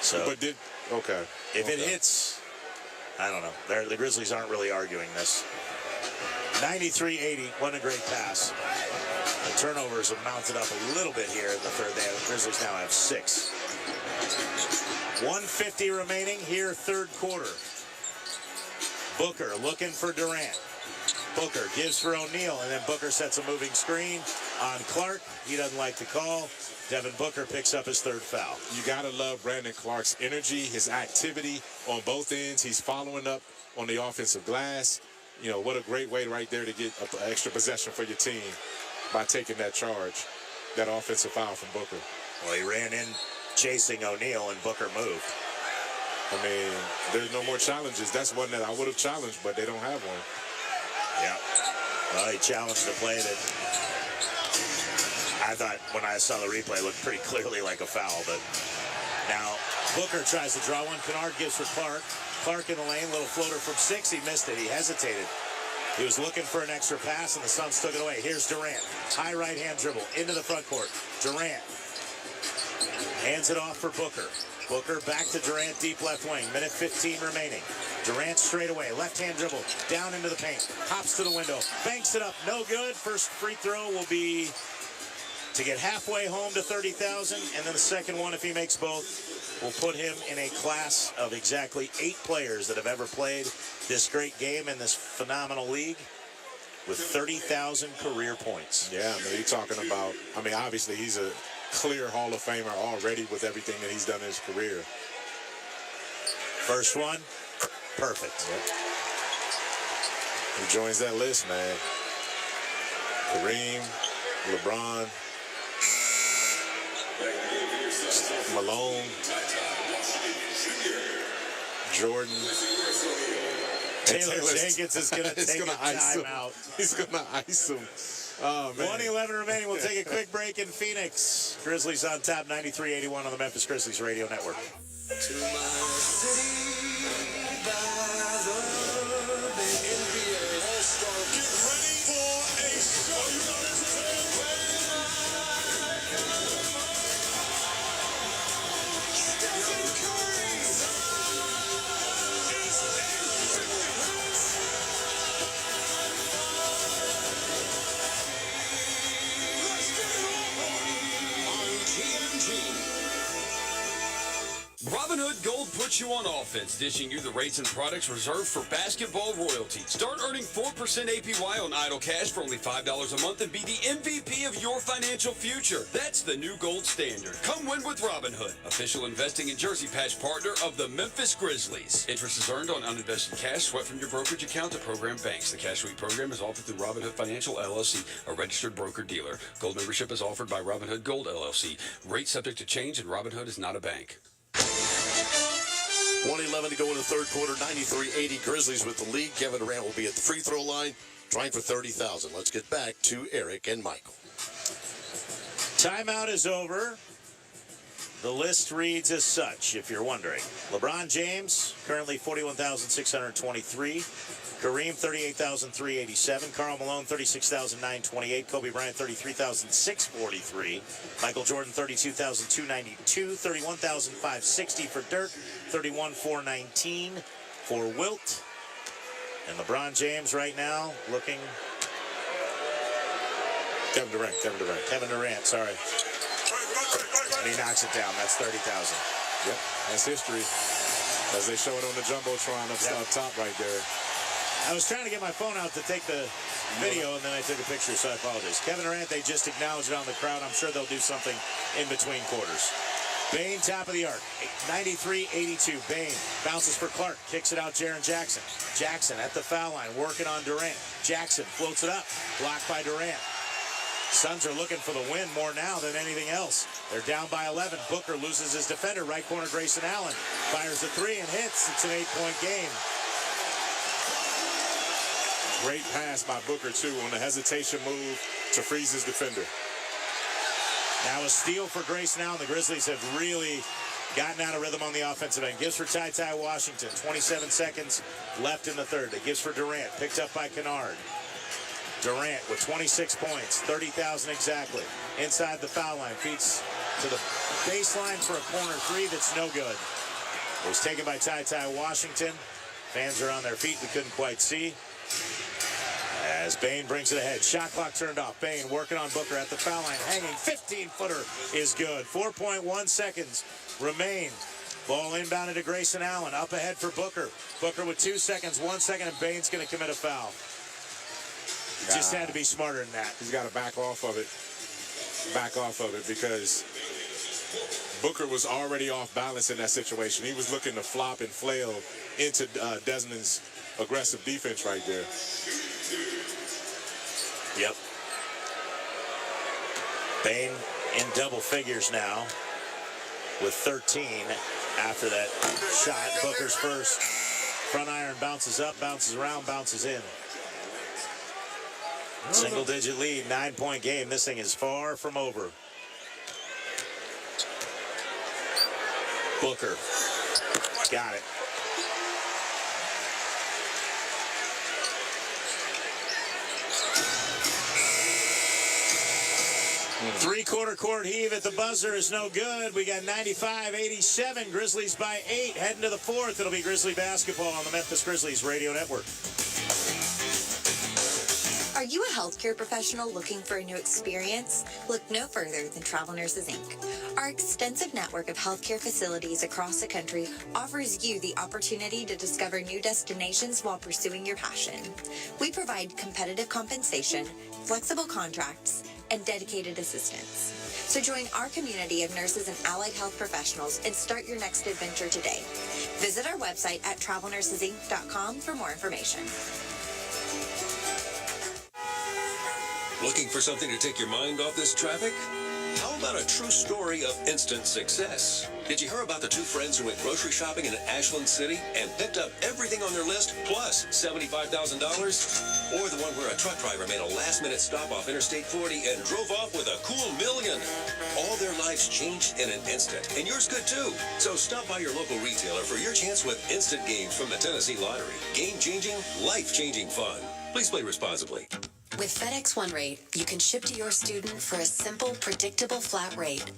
So, but okay. If it hits, I don't know. The Grizzlies aren't really arguing this. 93-80, what a great pass. The turnovers have mounted up a little bit here in the third. The Grizzlies now have 6. 1:50 remaining here, third quarter. Booker looking for Durant. Booker gives for O'Neal, and then Booker sets a moving screen on Clark. He doesn't like the call. Devin Booker picks up his 3rd foul. You got to love Brandon Clark's energy, his activity on both ends. He's following up on the offensive glass. You know, what a great way right there to get an extra possession for your team by taking that charge, that offensive foul from Booker. Well, he ran in chasing O'Neal, and Booker moved. I mean, there's no more challenges. That's one that I would have challenged, but they don't have one. Yeah. Well, he challenged the play that I thought when I saw the replay looked pretty clearly like a foul, but now Booker tries to draw one. Kennard gives for Clark. Clark in the lane, little floater from 6. He missed it. He hesitated. He was looking for an extra pass, and the Suns took it away. Here's Durant. High right-hand dribble into the front court. Durant hands it off for Booker. Booker back to Durant, deep left wing. Minute 15 remaining. Durant straight away. Left-hand dribble. Down into the paint. Hops to the window. Banks it up. No good. First free throw will be to get halfway home to 30,000. And then the second one, if he makes both, will put him in a class of exactly 8 players that have ever played this great game in this phenomenal league with 30,000 career points. Yeah, I mean, you're talking about, I mean, obviously he's a clear Hall of Famer already with everything that he's done in his career. First one, perfect. Yep. He joins that list, man. Kareem, LeBron, Malone, Jordan. Taylor Jenkins is going to take a timeout. He's going to ice him. Oh, man. 1:11 remaining. We'll take a quick break in Phoenix. Grizzlies on top, 93-81 on the Memphis Grizzlies Radio Network. To my city by the bay. NBA All-Star. Get ready for a show. Robinhood Gold puts you on offense, dishing you the rates and products reserved for basketball royalty. Start earning 4% APY on idle cash for only $5 a month and be the MVP of your financial future. That's the new gold standard. Come win with Robinhood, official investing and jersey patch partner of the Memphis Grizzlies. Interest is earned on uninvested cash swept from your brokerage account to program banks. The Cash Sweep program is offered through Robinhood Financial LLC, a registered broker-dealer. Gold membership is offered by Robinhood Gold LLC. Rates subject to change, and Robinhood is not a bank. 1:11 to go in the third quarter. 93-80 Grizzlies with the lead. Kevin Durant will be at the free throw line trying for 30,000. Let's get back to Eric and Michael. Timeout is over. The list reads as such, if you're wondering. LeBron James, currently 41,623. Kareem, 38,387. Karl Malone, 36,928. Kobe Bryant, 33,643. Michael Jordan, 32,292. 31,560 for Dirk. 31,419 for Wilt. And LeBron James right now looking... Kevin Durant, sorry. And he knocks it down. That's 30,000. Yep, that's history. As they show it on the Jumbotron up top right there. I was trying to get my phone out to take the video, and then I took a picture, so I apologize. Kevin Durant, they just acknowledged it on the crowd. I'm sure they'll do something in between quarters. Bane, top of the arc, 93-82. Bane bounces for Clark, kicks it out Jaren Jackson. Jackson at the foul line, working on Durant. Jackson floats it up, blocked by Durant. Suns are looking for the win more now than anything else. They're down by 11. Booker loses his defender, right corner Grayson Allen. Fires a three and hits. It's an 8-point game. Great pass by Booker, too, on the hesitation move to freeze his defender. Now a steal for Grayson Allen. The Grizzlies have really gotten out of rhythm on the offensive end. Gives for Ty Washington. 27 seconds left in the third. It gives for Durant. Picked up by Kennard. Durant with 26 points. 30,000 exactly. Inside the foul line. Feeds to the baseline for a corner three that's no good. It was taken by Ty Washington. Fans are on their feet. We couldn't quite see. As Bane brings it ahead. Shot clock turned off. Bane working on Booker at the foul line. Hanging 15-footer is good. 4.1 seconds remain. Ball inbounded to Grayson Allen. Up ahead for Booker. Booker with 2 seconds, 1 second, and Bane's going to commit a foul. He just had to be smarter than that. He's got to back off of it. Back off of it because Booker was already off balance in that situation. He was looking to flop and flail into Desmond's aggressive defense right there. Yep. Bane in double figures now with 13 after that shot. Booker's first. Front iron bounces up, bounces around, bounces in. Single-digit lead, 9-point game. This thing is far from over. Booker. Got it. Three-quarter court heave at the buzzer is no good. We got 95-87. Grizzlies by 8. Heading to the fourth. It'll be Grizzly basketball on the Memphis Grizzlies Radio Network. Are you a healthcare professional looking for a new experience? Look no further than Travel Nurses, Inc. Our extensive network of healthcare facilities across the country offers you the opportunity to discover new destinations while pursuing your passion. We provide competitive compensation, flexible contracts, and dedicated assistance. So join our community of nurses and allied health professionals and start your next adventure today. Visit our website at travelnursesinc.com for more information. Looking for something to take your mind off this traffic? How about a true story of instant success? Did you hear about the two friends who went grocery shopping in Ashland City and picked up everything on their list plus $75,000? Or the one where a truck driver made a last-minute stop off Interstate 40 and drove off with a cool $1 million? All their lives changed in an instant, and yours could too. So stop by your local retailer for your chance with instant games from the Tennessee Lottery. Game-changing, life-changing fun. Please play responsibly. With FedEx One Rate, you can ship to your student for a simple, predictable flat rate.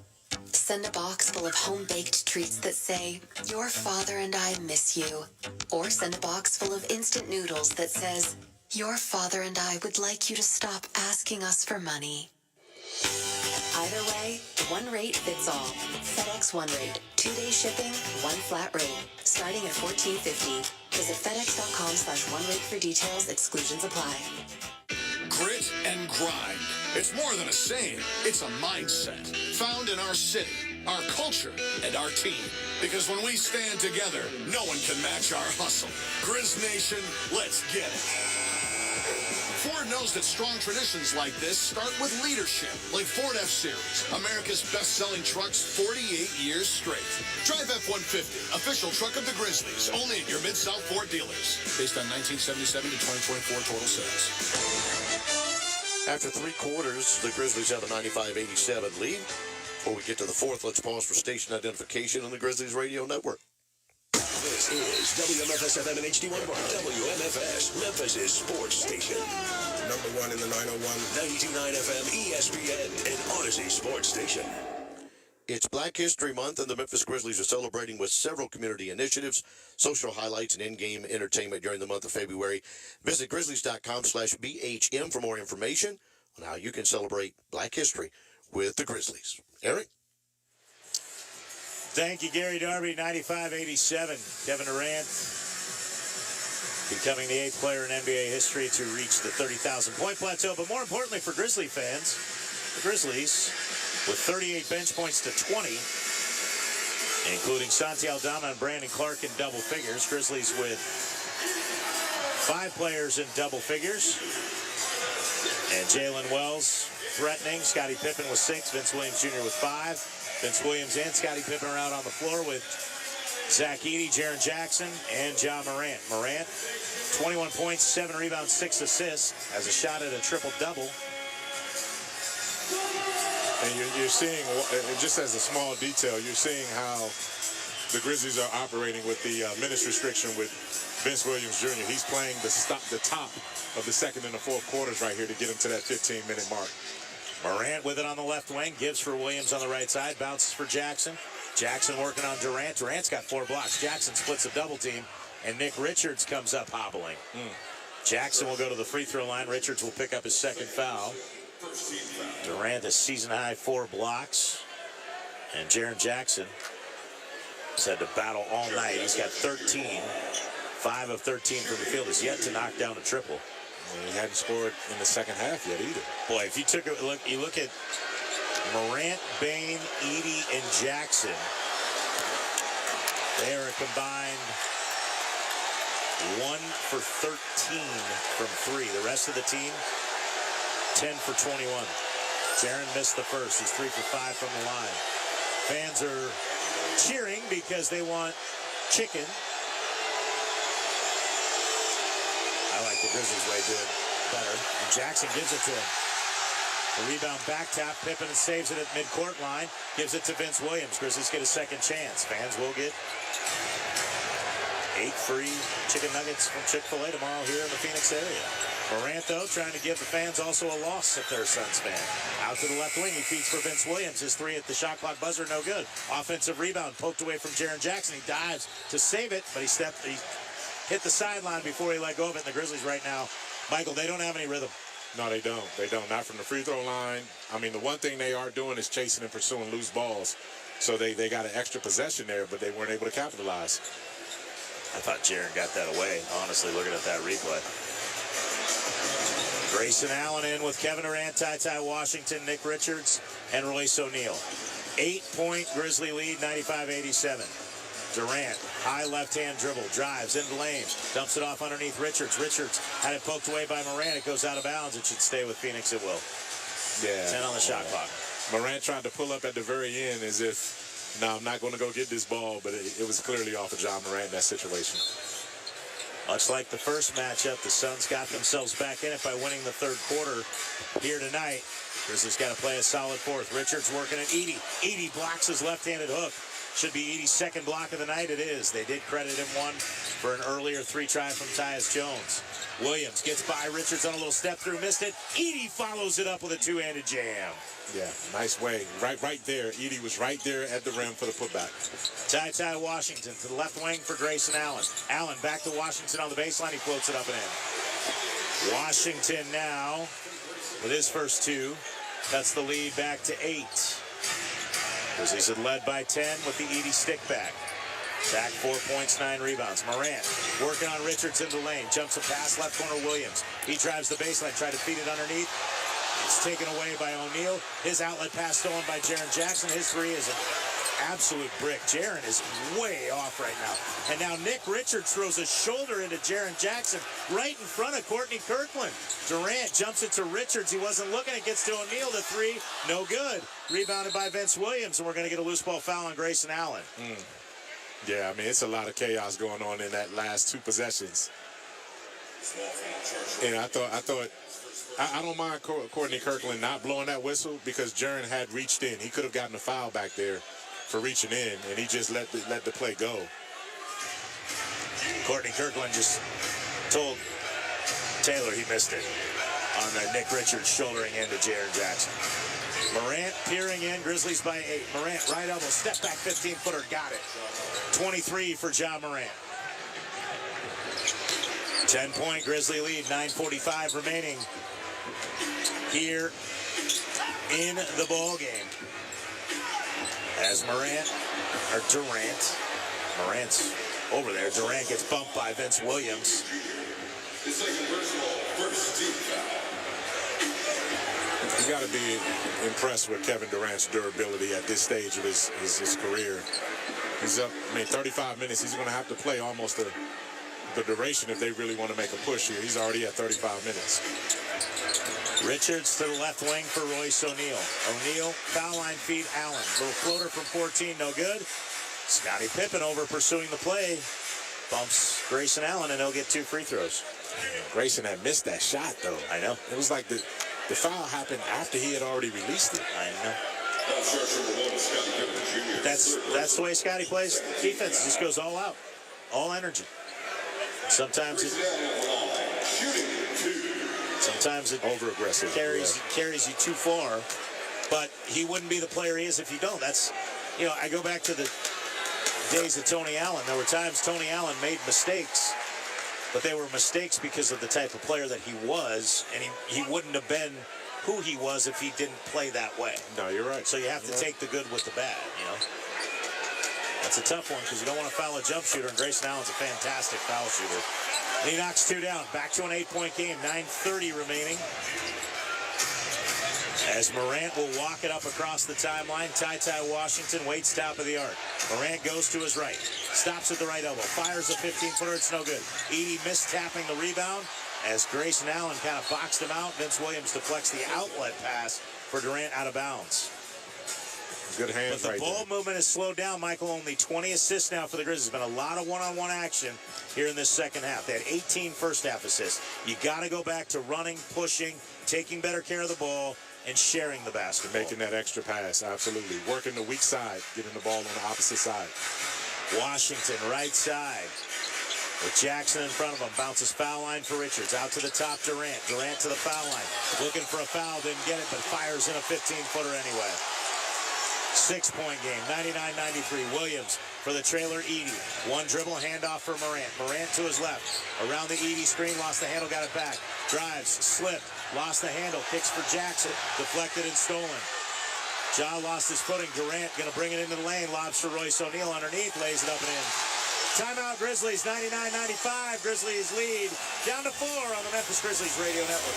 Send a box full of home-baked treats that say, "Your father and I miss you." Or send a box full of instant noodles that says, "Your father and I would like you to stop asking us for money." Either way, one rate fits all. FedEx One Rate. 2-day shipping, one flat rate. Starting at $14.50. Visit FedEx.com/OneRate for details. Exclusions apply. Grit and grind. It's more than a saying. It's a mindset found in our city, our culture, and our team. Because when we stand together, no one can match our hustle. Grizz Nation, let's get it. Ford knows that strong traditions like this start with leadership, like Ford F-Series, America's best-selling trucks 48 years straight. Drive F-150, official truck of the Grizzlies, only at your Mid-South Ford dealers. Based on 1977 to 2024 total sales. After three quarters, the Grizzlies have a 95-87 lead. Before we get to the fourth, let's pause for station identification on the Grizzlies Radio Network. This is WMFS FM and HD1 Bar. WMFS, Memphis' sports station. Number one in the 901. 92.9 FM, ESPN, and Odyssey Sports Station. It's Black History Month, and the Memphis Grizzlies are celebrating with several community initiatives, social highlights, and in-game entertainment during the month of February. Visit Grizzlies.com/BHM for more information on how you can celebrate Black History with the Grizzlies. Eric? Thank you, Gary Darby. 95-87. Kevin Durant Becoming the 8th player in NBA history to reach the 30,000-point plateau. But more importantly for Grizzly fans, the Grizzlies with 38 bench points to 20, including Santi Aldama and Brandon Clark in double figures. Grizzlies with 5 players in double figures. And Jalen Wells threatening. Scottie Pippen with 6. Vince Williams Jr. with 5. Vince Williams and Scottie Pippen are out on the floor with Zach Edey, Jaren Jackson, and Ja Morant. Morant, 21 points, 7 rebounds, 6 assists, has a shot at a triple-double. And you're seeing, just as a small detail, you're seeing how the Grizzlies are operating with the minutes restriction with Vince Williams Jr. He's playing the top of the second and the fourth quarters right here to get him to that 15-minute mark. Morant with it on the left wing, gives for Williams on the right side, bounces for Jackson. Jackson working on Durant. Durant's got 4 blocks. Jackson splits a double team, and Nick Richards comes up hobbling. Jackson will go to the free throw line. Richards will pick up his second foul. Durant, a season-high 4 blocks. And Jaren Jackson has had to battle all night. He's got 13. 5 of 13 from the field. Has yet to knock down a triple. Well, he hadn't scored in the second half yet either. Boy, if you took a look, you look at Morant, Bain, Edey, and Jackson. They are a combined 1 for 13 from 3. The rest of the team, 10 for 21. Jaren missed the first. He's 3 for 5 from the line. Fans are cheering because they want chicken. I like the Grizzlies way doing better. And Jackson gives it to him. The rebound back tap. Pippen saves it at midcourt line. Gives it to Vince Williams. Grizzlies get a second chance. Fans will get 8 free chicken nuggets from Chick-fil-A tomorrow here in the Phoenix area. Morant, though, trying to give the fans also a loss if they're a Suns fan. Out to the left wing. He feeds for Vince Williams. His 3 at the shot clock buzzer, no good. Offensive rebound poked away from Jaren Jackson. He dives to save it, but he hit the sideline before he let go of it. And the Grizzlies right now, Michael, they don't have any rhythm. No, they don't. They don't. Not from the free throw line. I mean, the one thing they are doing is chasing and pursuing loose balls. So they got an extra possession there, but they weren't able to capitalize. I thought Jaren got that away, honestly, looking at that replay. Grayson Allen in with Kevin Durant, Ty Washington, Nick Richards, and Royce O'Neal. 8-point Grizzly lead, 95-87. Durant, high left-hand dribble, drives into the lane, dumps it off underneath Richards. Richards had it poked away by Morant. It goes out of bounds. It should stay with Phoenix. It will. Yeah. 10 on the shot clock. Morant tried to pull up at the very end as if, no, I'm not going to go get this ball, but it was clearly off of John Morant in that situation. Much like the first matchup, the Suns got themselves back in it by winning the third quarter here tonight. Grizzlies got to play a solid fourth. Richards working at Edey. Edey blocks his left-handed hook. Should be Edey's second block of the night. It is. They did credit him one for an earlier 3-try from Tyus Jones. Williams gets by Richards on a little step through, missed it. Edey follows it up with a 2-handed jam. Yeah, nice way. Right there. Edey was right there at the rim for the putback. Ty Washington to the left wing for Grayson Allen. Allen back to Washington on the baseline. He floats it up and in. Washington now, with his first 2, cuts the lead back to 8. Grizzlies had led by 10 with the Edey stick back. Back 4 points, 9 rebounds. Morant working on Richards in the lane. Jumps a pass, left corner Williams. He drives the baseline, tried to feed it underneath. It's taken away by O'Neal. His outlet pass stolen by Jaren Jackson. His 3 is an absolute brick. Jaren is way off right now. And now Nick Richards throws a shoulder into Jaren Jackson right in front of Courtney Kirkland. Durant jumps it to Richards. He wasn't looking. It gets to O'Neal. The 3, no good. Rebounded by Vince Williams, and we're going to get a loose ball foul on Grayson Allen. Yeah, I mean, it's a lot of chaos going on in that last 2 possessions. And I don't mind Courtney Kirkland not blowing that whistle because Jaren had reached in. He could have gotten a foul back there for reaching in, and he just let the play go. Courtney Kirkland just told Taylor he missed it on Nick Richards shouldering into Jaren Jackson. Morant peering in, Grizzlies by 8. Morant, right elbow, step back 15-footer, got it. 23 for Ja Morant. 10-point Grizzly lead, 9:45 remaining here in the ball game. As Durant's over there. Durant gets bumped by Vince Williams. It's like a first ball, first team foul. You got to be impressed with Kevin Durant's durability at this stage of his career. He's up, 35 minutes. He's going to have to play almost the duration if they really want to make a push here. He's already at 35 minutes. Richards to the left wing for Royce O'Neal. O'Neal, foul line feed Allen. Little floater from 14, no good. Scottie Pippen over pursuing the play. Bumps Grayson Allen, and he'll get 2 free throws. Grayson had missed that shot, though. I know. It was like the foul happened after he had already released it. I know. That's the way Scottie plays defense. Just goes all out, all energy. Sometimes it over aggressive carries you too far, but he wouldn't be the player he is if you don't. That's, I go back to the days of Tony Allen. There were times Tony Allen made mistakes, but they were mistakes because of the type of player that he was, and he wouldn't have been who he was if he didn't play that way. No, you're right. So you have to take the good with the bad, That's a tough one because you don't want to foul a jump shooter, and Grayson Allen's a fantastic foul shooter. And he knocks 2 down. Back to an 8-point game, 9:30 remaining. As Morant will walk it up across the timeline, Ty Washington waits top of the arc. Morant goes to his right, stops at the right elbow, fires a 15-footer, it's no good. Edey mistapping the rebound as Grayson Allen kind of boxed him out. Vince Williams deflects the outlet pass for Durant out of bounds. Good hands But the ball movement has slowed down, Michael. Only 20 assists now for the Grizzlies. There's been a lot of one-on-one action here in this second half. They had 18 first-half assists. You got to go back to running, pushing, taking better care of the ball, and sharing the basketball. Making that extra pass, absolutely. Working the weak side, getting the ball on the opposite side. Washington, right side. With Jackson in front of him, bounces foul line for Richards. Out to the top, Durant. Durant to the foul line. Looking for a foul, didn't get it, but fires in a 15-footer anyway. 6-point game, 99-93. Williams for the trailer, Edey. One dribble, handoff for Morant. Morant to his left. Around the Edey screen, lost the handle, got it back. Drives, slipped, lost the handle, kicks for Jackson. Deflected and stolen. Ja lost his footing. Durant going to bring it into the lane. Lobs for Royce O'Neal underneath, lays it up and in. Timeout Grizzlies, 99-95. Grizzlies lead down to 4 on the Memphis Grizzlies Radio Network.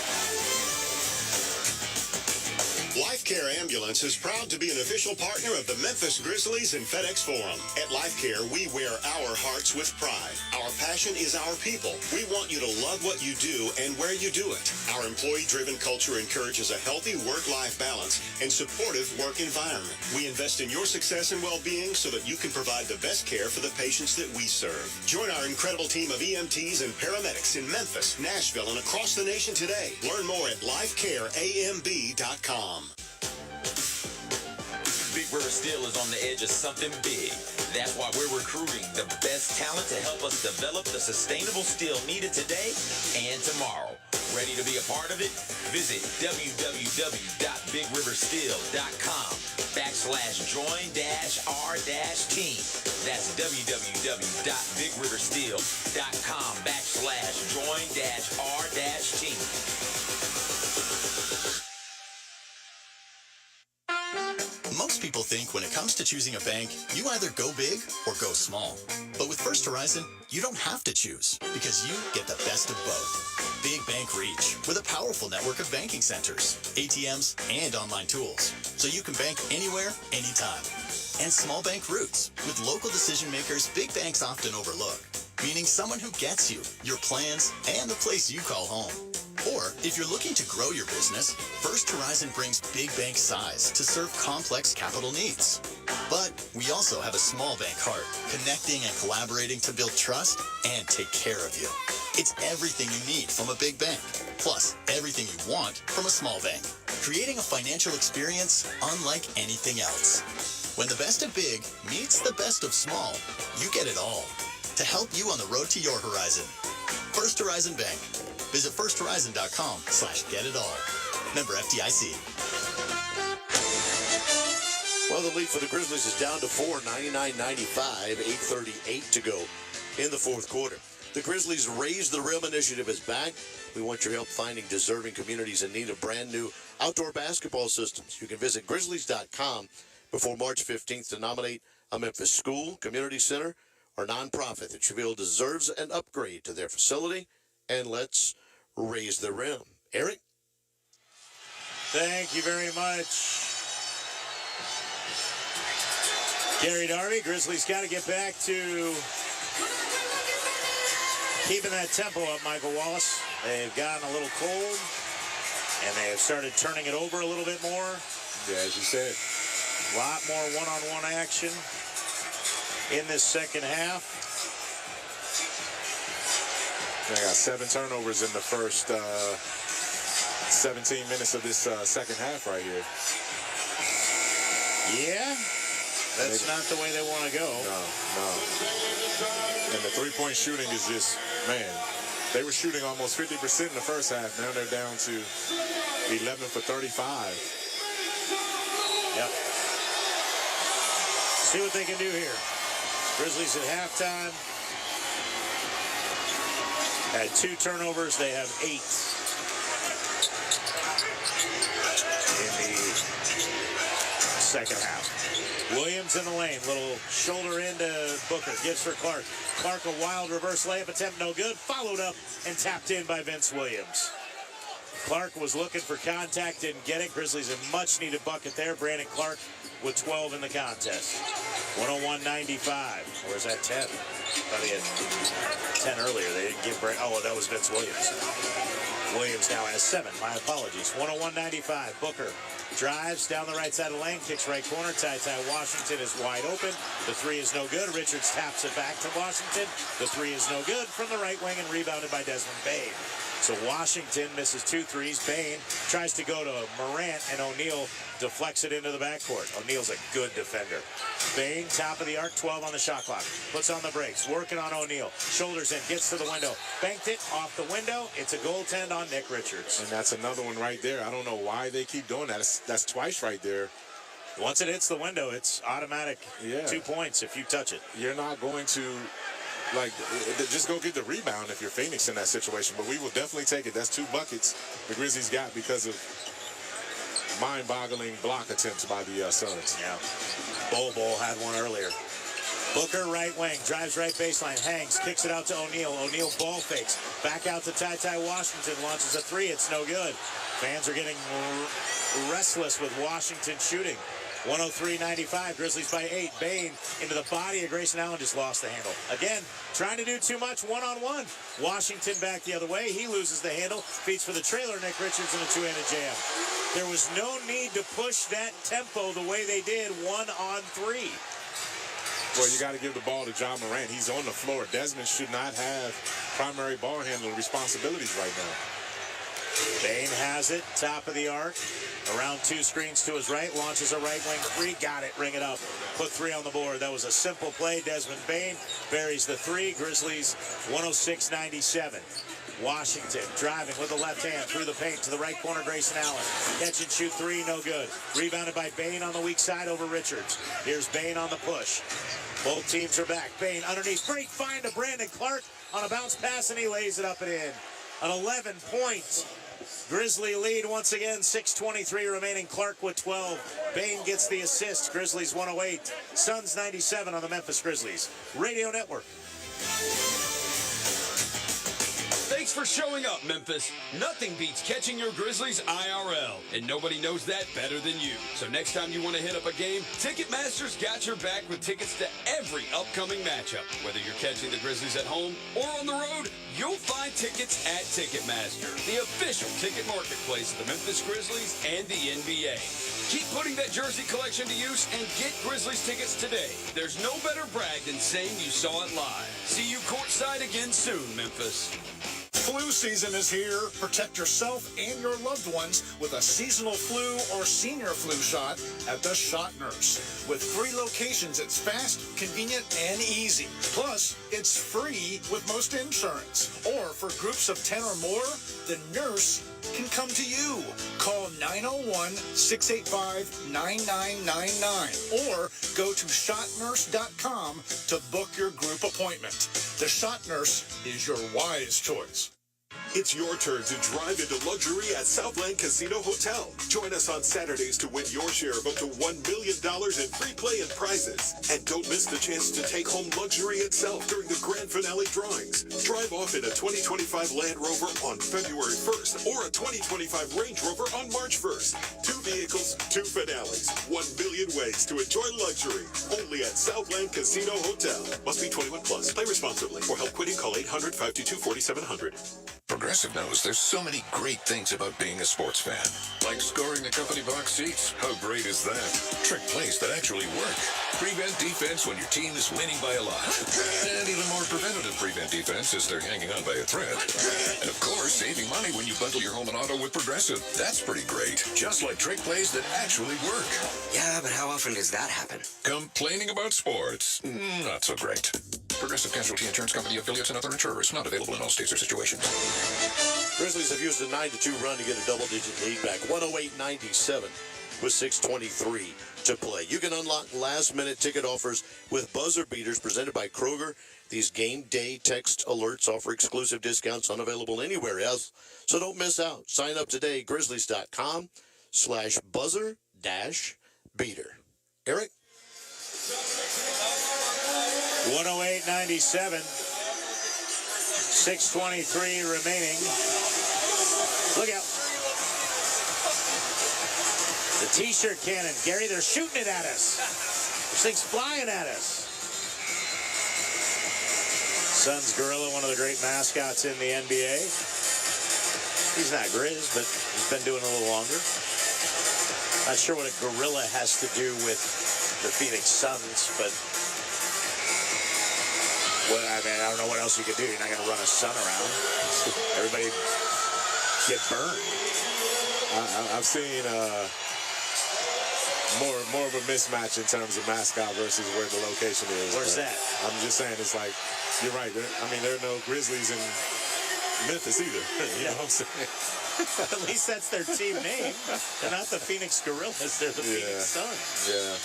LifeCare Ambulance is proud to be an official partner of the Memphis Grizzlies and FedEx Forum. At LifeCare, we wear our hearts with pride. Our passion is our people. We want you to love what you do and where you do it. Our employee-driven culture encourages a healthy work-life balance and supportive work environment. We invest in your success and well-being so that you can provide the best care for the patients that we serve. Join our incredible team of EMTs and paramedics in Memphis, Nashville, and across the nation today. Learn more at lifecareamb.com. Big River Steel is on the edge of something big. That's why we're recruiting the best talent to help us develop the sustainable steel needed today and tomorrow. Ready to be a part of it? Visit www.bigriversteel.com/join-r-team. That's www.bigriversteel.com/join-r-team. Most people think when it comes to choosing a bank, you either go big or go small. But with First Horizon, you don't have to choose because you get the best of both. Big bank reach with a powerful network of banking centers, ATMs, and online tools, so you can bank anywhere, anytime. And small bank roots with local decision makers big banks often overlook, meaning someone who gets you, your plans, and the place you call home. Or, if you're looking to grow your business, First Horizon brings big bank size to serve complex capital needs. But we also have a small bank heart, connecting and collaborating to build trust and take care of you. It's everything you need from a big bank, plus everything you want from a small bank, creating a financial experience unlike anything else. When the best of big meets the best of small, you get it all to help you on the road to your horizon. First Horizon Bank. Visit firsthorizon.com/get-it-all. Member FDIC. Well, the lead for the Grizzlies is down to 4, 99-95, 8:38 to go in the fourth quarter. The Grizzlies' Raise the Rim initiative is back. We want your help finding deserving communities in need of brand new outdoor basketball systems. You can visit Grizzlies.com before March 15th to nominate a Memphis school, community center, or nonprofit that you feel deserves an upgrade to their facility, and let's raise the rim. Eric? Thank you very much, Gary Darby. Grizzlies got to get back to keeping that tempo up, Michael Wallace. They've gotten a little cold, and they have started turning it over a little bit more. Yeah, as you said. A lot more one-on-one action in this second half. They got 7 turnovers in the first 17 minutes of this second half right here. Yeah, that's not the way they want to go. No. And the three-point shooting is just, man, they were shooting almost 50% in the first half. Now they're down to 11 for 35. Yep. See what they can do here. Grizzlies at halftime had 2 turnovers. They have 8 in the second half. Williams in the lane. Little shoulder into Booker. Gives for Clark. Clark, a wild reverse layup attempt. No good. Followed up and tapped in by Vince Williams. Clark was looking for contact. Didn't get it. Grizzlies a much-needed bucket there. Brandon Clark with 12 in the contest. 101-95. Or is that 10? I thought he had 10 earlier. They didn't give Brandon. Oh, that was Vince Williams. Williams now has 7. My apologies. 101-95. Booker drives down the right side of the lane. Kicks right corner. Ty Washington is wide open. The 3 is no good. Richards taps it back to Washington. The 3 is no good from the right wing and rebounded by Desmond Bane. So Washington misses 2 threes. Bane tries to go to Morant, and O'Neal deflects it into the backcourt. O'Neal's a good defender. Bane, top of the arc, 12 on the shot clock. Puts on the brakes, working on O'Neal. Shoulders in, gets to the window. Banked it off the window. It's a goaltend on Nick Richards. And that's another one right there. I don't know why they keep doing that. That's twice right there. Once it hits the window, it's automatic 2 points if you touch it. You're not going to... just go get the rebound if you're Phoenix in that situation. But we will definitely take it. That's 2 buckets the Grizzlies got because of mind-boggling block attempts by the Suns. Yeah. Bol had one earlier. Booker, right wing, drives right baseline, hangs, kicks it out to O'Neal. O'Neal ball fakes. Back out to Ty Washington, launches a 3. It's no good. Fans are getting restless with Washington shooting. 103-95, Grizzlies by 8. Bane into the body of Grayson Allen, just lost the handle. Again, trying to do too much one-on-one. Washington back the other way. He loses the handle. Feeds for the trailer, Nick Richards in a 2-handed jam. There was no need to push that tempo the way they did 1-on-3. Well, you got to give the ball to John Morant. He's on the floor. Desmond should not have primary ball handling responsibilities right now. Bane has it, top of the arc. Around 2 screens to his right, launches a right wing 3, got it, ring it up. Put 3 on the board. That was a simple play. Desmond Bane buries the 3. Grizzlies 106-97. Washington driving with the left hand through the paint to the right corner, Grayson Allen. Catch and shoot 3, no good. Rebounded by Bane on the weak side over Richards. Here's Bane on the push. Both teams are back. Bane underneath. Great find to Brandon Clark on a bounce pass, and he lays it up and in. An 11-point Grizzly lead once again, 6:23 remaining. Clark with 12. Bane gets the assist. Grizzlies 108. Suns 97 on the Memphis Grizzlies Radio Network. Thanks for showing up, Memphis. Nothing beats catching your Grizzlies IRL, and nobody knows that better than you. So next time you want to hit up a game, Ticketmaster's got your back with tickets to every upcoming matchup. Whether you're catching the Grizzlies at home or on the road, you'll find tickets at Ticketmaster, the official ticket marketplace of the Memphis Grizzlies and the NBA. Keep putting that jersey collection to use and get Grizzlies tickets today. There's no better brag than saying you saw it live. See you courtside again soon, Memphis. Flu season is here. Protect yourself and your loved ones with a seasonal flu or senior flu shot at the Shot Nurse. With 3 locations, it's fast, convenient, and easy. Plus, it's free with most insurance. Or for groups of 10 or more, the nurse can come to you. Call 901-685-9999 or go to shotnurse.com to book your group appointment. The Shot Nurse is your wise choice. It's your turn to drive into luxury at Southland Casino Hotel. Join us on Saturdays to win your share of up to $1 million in free play and prizes. And don't miss the chance to take home luxury itself during the grand finale drawings. Drive off in a 2025 Land Rover on February 1st or a 2025 Range Rover on March 1st. 2 vehicles, 2 finales. 1 billion ways to enjoy luxury. Only at Southland Casino Hotel. Must be 21 plus. Play responsibly. For help quitting, call 800-522-4700. Progressive knows there's so many great things about being a sports fan. Like scoring the company box seats. How great is that? Trick plays that actually work. Prevent defense when your team is winning by a lot. And even more preventative prevent defense as they're hanging on by a thread. And of course, saving money when you bundle your home and auto with Progressive. That's pretty great. Just like trick plays that actually work. Yeah, but how often does that happen? Complaining about sports, not so great. Progressive Casualty Insurance Company affiliates and other insurers. Not available in all states or situations. Grizzlies have used a 9-2 run to get a double-digit lead back. 108-97 with 6:23 to play. You can unlock last-minute ticket offers with buzzer beaters presented by Kroger. These game day text alerts offer exclusive discounts unavailable anywhere else. So don't miss out. Sign up today, grizzlies.com/buzzer-beater. Eric? 108-97. 6:23 remaining. Look out. The T-shirt cannon. Gary, they're shooting it at us. This thing's flying at us. Suns Gorilla, one of the great mascots in the NBA. He's not Grizz, but he's been doing it a little longer. Not sure what a gorilla has to do with the Phoenix Suns, but well, I mean, I don't know what else you could do. You're not going to run a sun around. Everybody get burned. I've seen more of a mismatch in terms of mascot versus where the location is. Where's that? I'm just saying, it's like, you're right. There are no Grizzlies in Memphis either. You know what I'm saying? At least that's their team name. They're not the Phoenix Gorillas. They're the Phoenix Suns. Yeah.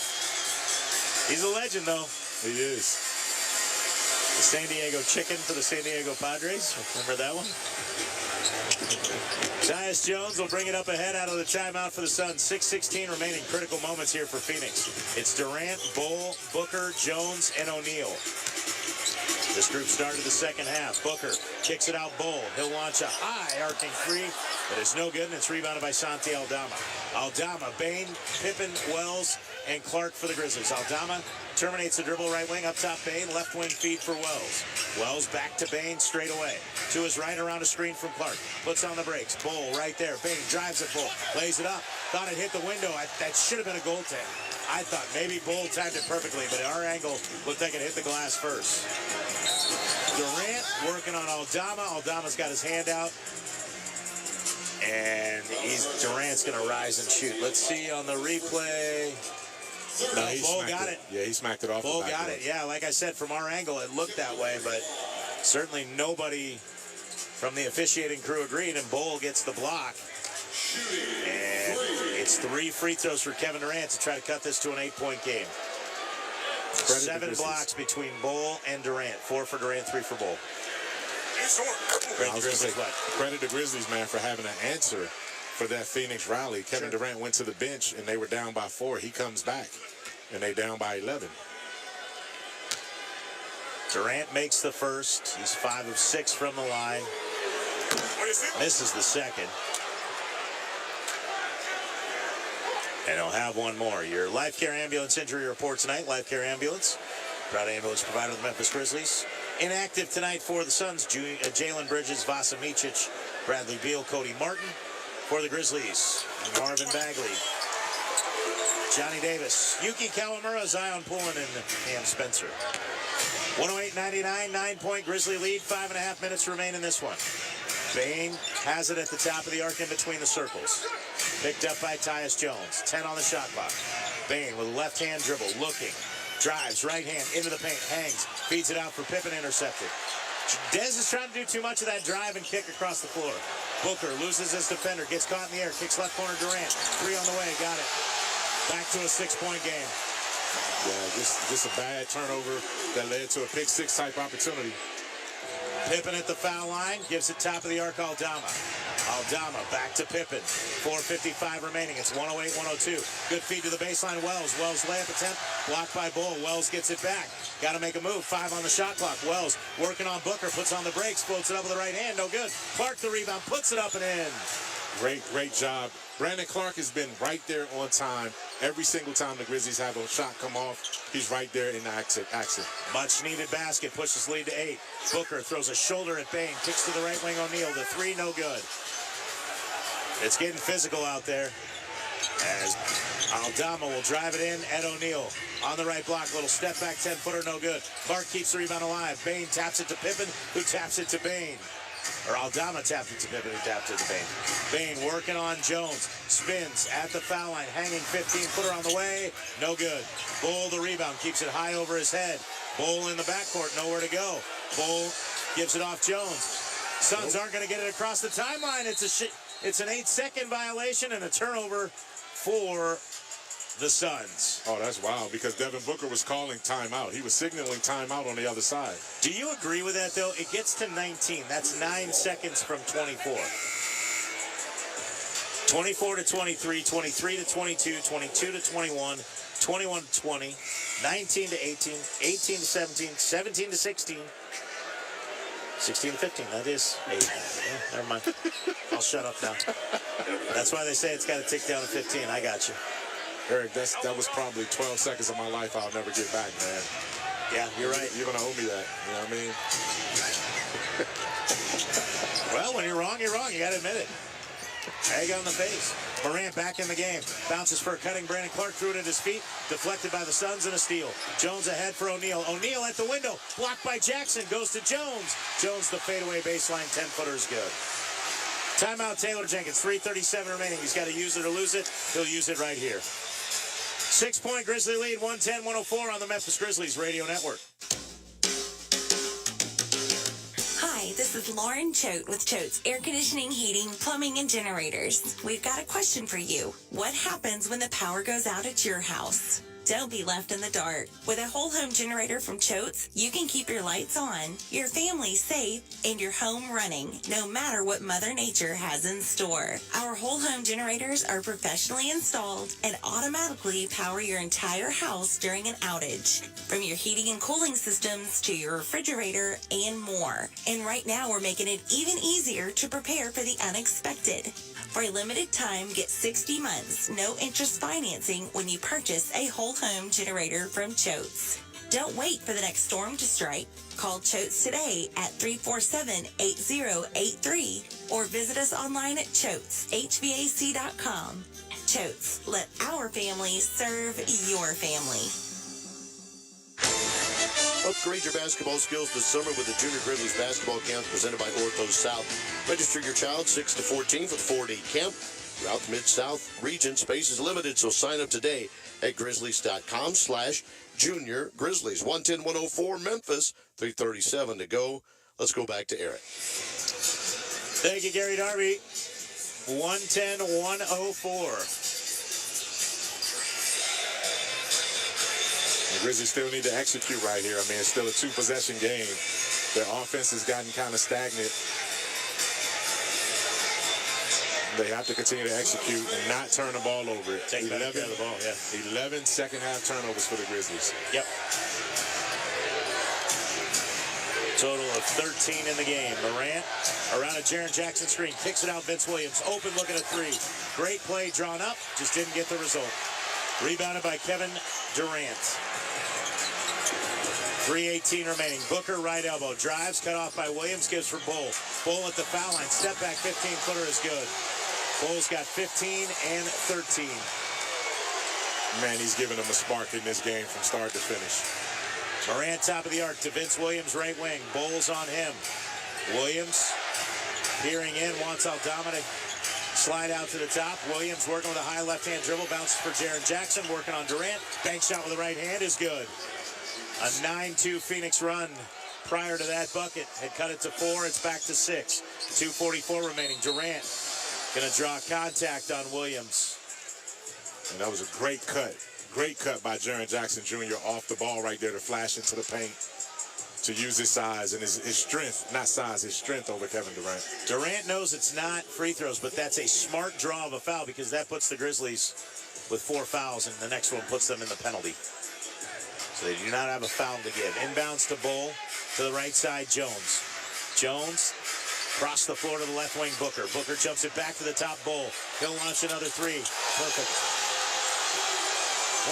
He's a legend, though. He is. The San Diego Chicken for the San Diego Padres. Remember that one? Tyus Jones will bring it up ahead out of the timeout for the Suns. 6:16 remaining, critical moments here for Phoenix. It's Durant, Bull, Booker, Jones, and O'Neal. This group started the second half. Booker kicks it out. Bull. He'll launch a high arcing three, but it's no good, and it's rebounded by Santi Aldama. Aldama, Bain, Pippen, Wells, and Clark for the Grizzlies. Aldama terminates the dribble right wing, up top Bain, left wing feed for Wells. Wells back to Bain straight away. To his right around a screen from Clark. Puts on the brakes. Bull right there. Bain drives it Bull. Lays it up. Thought it hit the window. That should have been a goaltend. I thought maybe Bull timed it perfectly, but at our angle looked like it hit the glass first. Durant working on Aldama. Aldama's got his hand out. And Durant's going to rise and shoot. Let's see on the replay. No, Bull got it. Yeah, he smacked it off. Bull got it. Yeah, like I said, from our angle, it looked that way, but certainly nobody from the officiating crew agreed, and Bull gets the block. And it's 3 free throws for Kevin Durant to try to cut this to an 8-point game. 7 blocks between Bull and Durant. 4 for Durant, 3 for Bull. Credit the Grizzlies, man, for having an answer for that Phoenix rally. Kevin Durant went to the bench, and they were down by 4. He comes back, and they down by 11. Durant makes the first. He's 5 of 6 from the line. Misses the second. And he'll have one more. Your Life Care Ambulance injury report tonight. Life Care Ambulance, proud ambulance provider of the Memphis Grizzlies. Inactive tonight for the Suns, Jalen Bridges, Vasa Micic, Bradley Beal, Cody Martin. For the Grizzlies, Marvin Bagley, Johnny Davis, Yuki Kawamura, Zion Pullen, and Cam Spencer. 108-99, 9-point Grizzly lead. 5.5 minutes remain in this one. Bain has it at the top of the arc in between the circles. Picked up by Tyus Jones. 10 on the shot clock. Bain with a left-hand dribble, looking. Drives, right hand, into the paint, hangs. Feeds it out for Pippen, intercepted. Dez is trying to do too much of that drive and kick across the floor. Booker loses his defender, gets caught in the air, kicks left corner Durant. 3 on the way, got it. Back to a 6-point game. Yeah, just a bad turnover that led to a pick-6 type opportunity. Pippen at the foul line, gives it top of the arc, Aldama. Aldama back to Pippen. 4:55 remaining. It's 108-102. Good feed to the baseline, Wells. Wells layup attempt, blocked by Bull. Wells gets it back. Got to make a move. 5 on the shot clock. Wells working on Booker. Puts on the brakes. Floats it up with the right hand. No good. Clark the rebound. Puts it up and in. Great job. Brandon Clark has been right there on time. Every single time the Grizzlies have a shot come off, he's right there in the action. Much needed basket. Pushes lead to 8. Booker throws a shoulder at Bain. Kicks to the right wing. O'Neal. The 3, no good. It's getting physical out there. As Aldama will drive it in. Ed O'Neal on the right block. Little step back 10-footer, no good. Clark keeps the rebound alive. Bain taps it to Pippen, who taps it to Bain. Or Aldama tapped it to Pippen, who tapped it to Bain. Bain working on Jones. Spins at the foul line. Hanging 15-footer on the way. No good. Bull the rebound. Keeps it high over his head. Bull in the backcourt. Nowhere to go. Bull gives it off Jones. Suns aren't going to get it across the timeline. It's an 8-second violation and a turnover for the Suns. Oh, that's wild, because Devin Booker was calling timeout. He was signaling timeout on the other side. Do you agree with that, though? It gets to 19. That's 9 seconds from 24. 24 to 23, 23 to 22, 22 to 21, 21 to 20, 19 to 18, 18 to 17, 17 to 16, 16 to 15. That is 8. Yeah, never mind. I'll shut up now. That's why they say it's got to tick down to 15. I got you. Eric, that was probably 12 seconds of my life I'll never get back, man. Yeah, you're right. You're going to owe me that. You know what I mean? Well, when you're wrong, you're wrong. You got to admit it. Egg on the face. Morant back in the game. Bounces for a cutting Brandon Clark. Threw it at his feet. Deflected by the Suns and a steal. Jones ahead for O'Neal. O'Neal at the window. Blocked by Jackson. Goes to Jones. Jones the fadeaway baseline. 10-footer is good. Timeout Taylor Jenkins. 3:37 remaining. He's got to use it or lose it. He'll use it right here. 6-point Grizzly lead. 110-104 on the Memphis Grizzlies Radio Network. Hi, this is Lauren Choate with Choate's Air Conditioning, Heating, Plumbing, and Generators. We've got a question for you. What happens when the power goes out at your house? Don't be left in the dark. With a whole home generator from Choate's, you can keep your lights on, your family safe, and your home running, no matter what Mother Nature has in store. Our whole home generators are professionally installed and automatically power your entire house during an outage, from your heating and cooling systems to your refrigerator and more. And right now, we're making it even easier to prepare for the unexpected. For a limited time, get 60 months, no interest financing when you purchase a whole home generator from Choate's. Don't wait for the next storm to strike. Call Choate's today at 347-8083 or visit us online at choateshvac.com. Choate's, let our family serve your family. Upgrade your basketball skills this summer with the Junior Grizzlies basketball camp presented by Ortho South. Register your child 6 to 14 for the 4-day camp. Throughout the Mid-South region, space is limited, so sign up today at grizzlies.com/Junior Grizzlies. 110-104 Memphis, 3:37 to go. Let's go back to Eric. Thank you, Gary Darby. 110-104. The Grizzlies still need to execute right here. I mean, it's still a 2-possession game. Their offense has gotten kind of stagnant. They have to continue to execute and not turn the ball over. Take 11 care of the ball, yeah. 11 second-half turnovers for the Grizzlies. Yep. Total of 13 in the game. Morant around a Jaren Jackson screen. Kicks it out. Vince Williams. Open looking at 3. Great play drawn up. Just didn't get the result. Rebounded by Kevin Durant. 3:18 remaining. Booker right elbow. Drives. Cut off by Williams. Gives for Bull. Bull at the foul line. Step back 15-footer is good. Bull's got 15 and 13. Man, he's giving them a spark in this game from start to finish. Morant top of the arc to Vince Williams, right wing. Bulls on him. Williams peering in, wants Aldama to slide out to the top. Williams working with a high left-hand dribble. Bounces for Jaren Jackson, working on Durant. Bank shot with the right hand is good. A 9-2 Phoenix run prior to that bucket. Had cut it to 4. It's back to 6. 2:44 remaining. Durant going to draw contact on Williams. And that was a great cut. Great cut by Jaren Jackson Jr. off the ball right there to flash into the paint, to use his size and his strength, not size, his strength over Kevin Durant. Durant knows it's not free throws, but that's a smart draw of a foul because that puts the Grizzlies with 4 fouls, and the next one puts them in the penalty. So they do not have a foul to give. Inbounds to Bull. To the right side, Jones. Jones across the floor to the left wing, Booker. Booker jumps it back to the top, Bull. He'll launch another three. Perfect.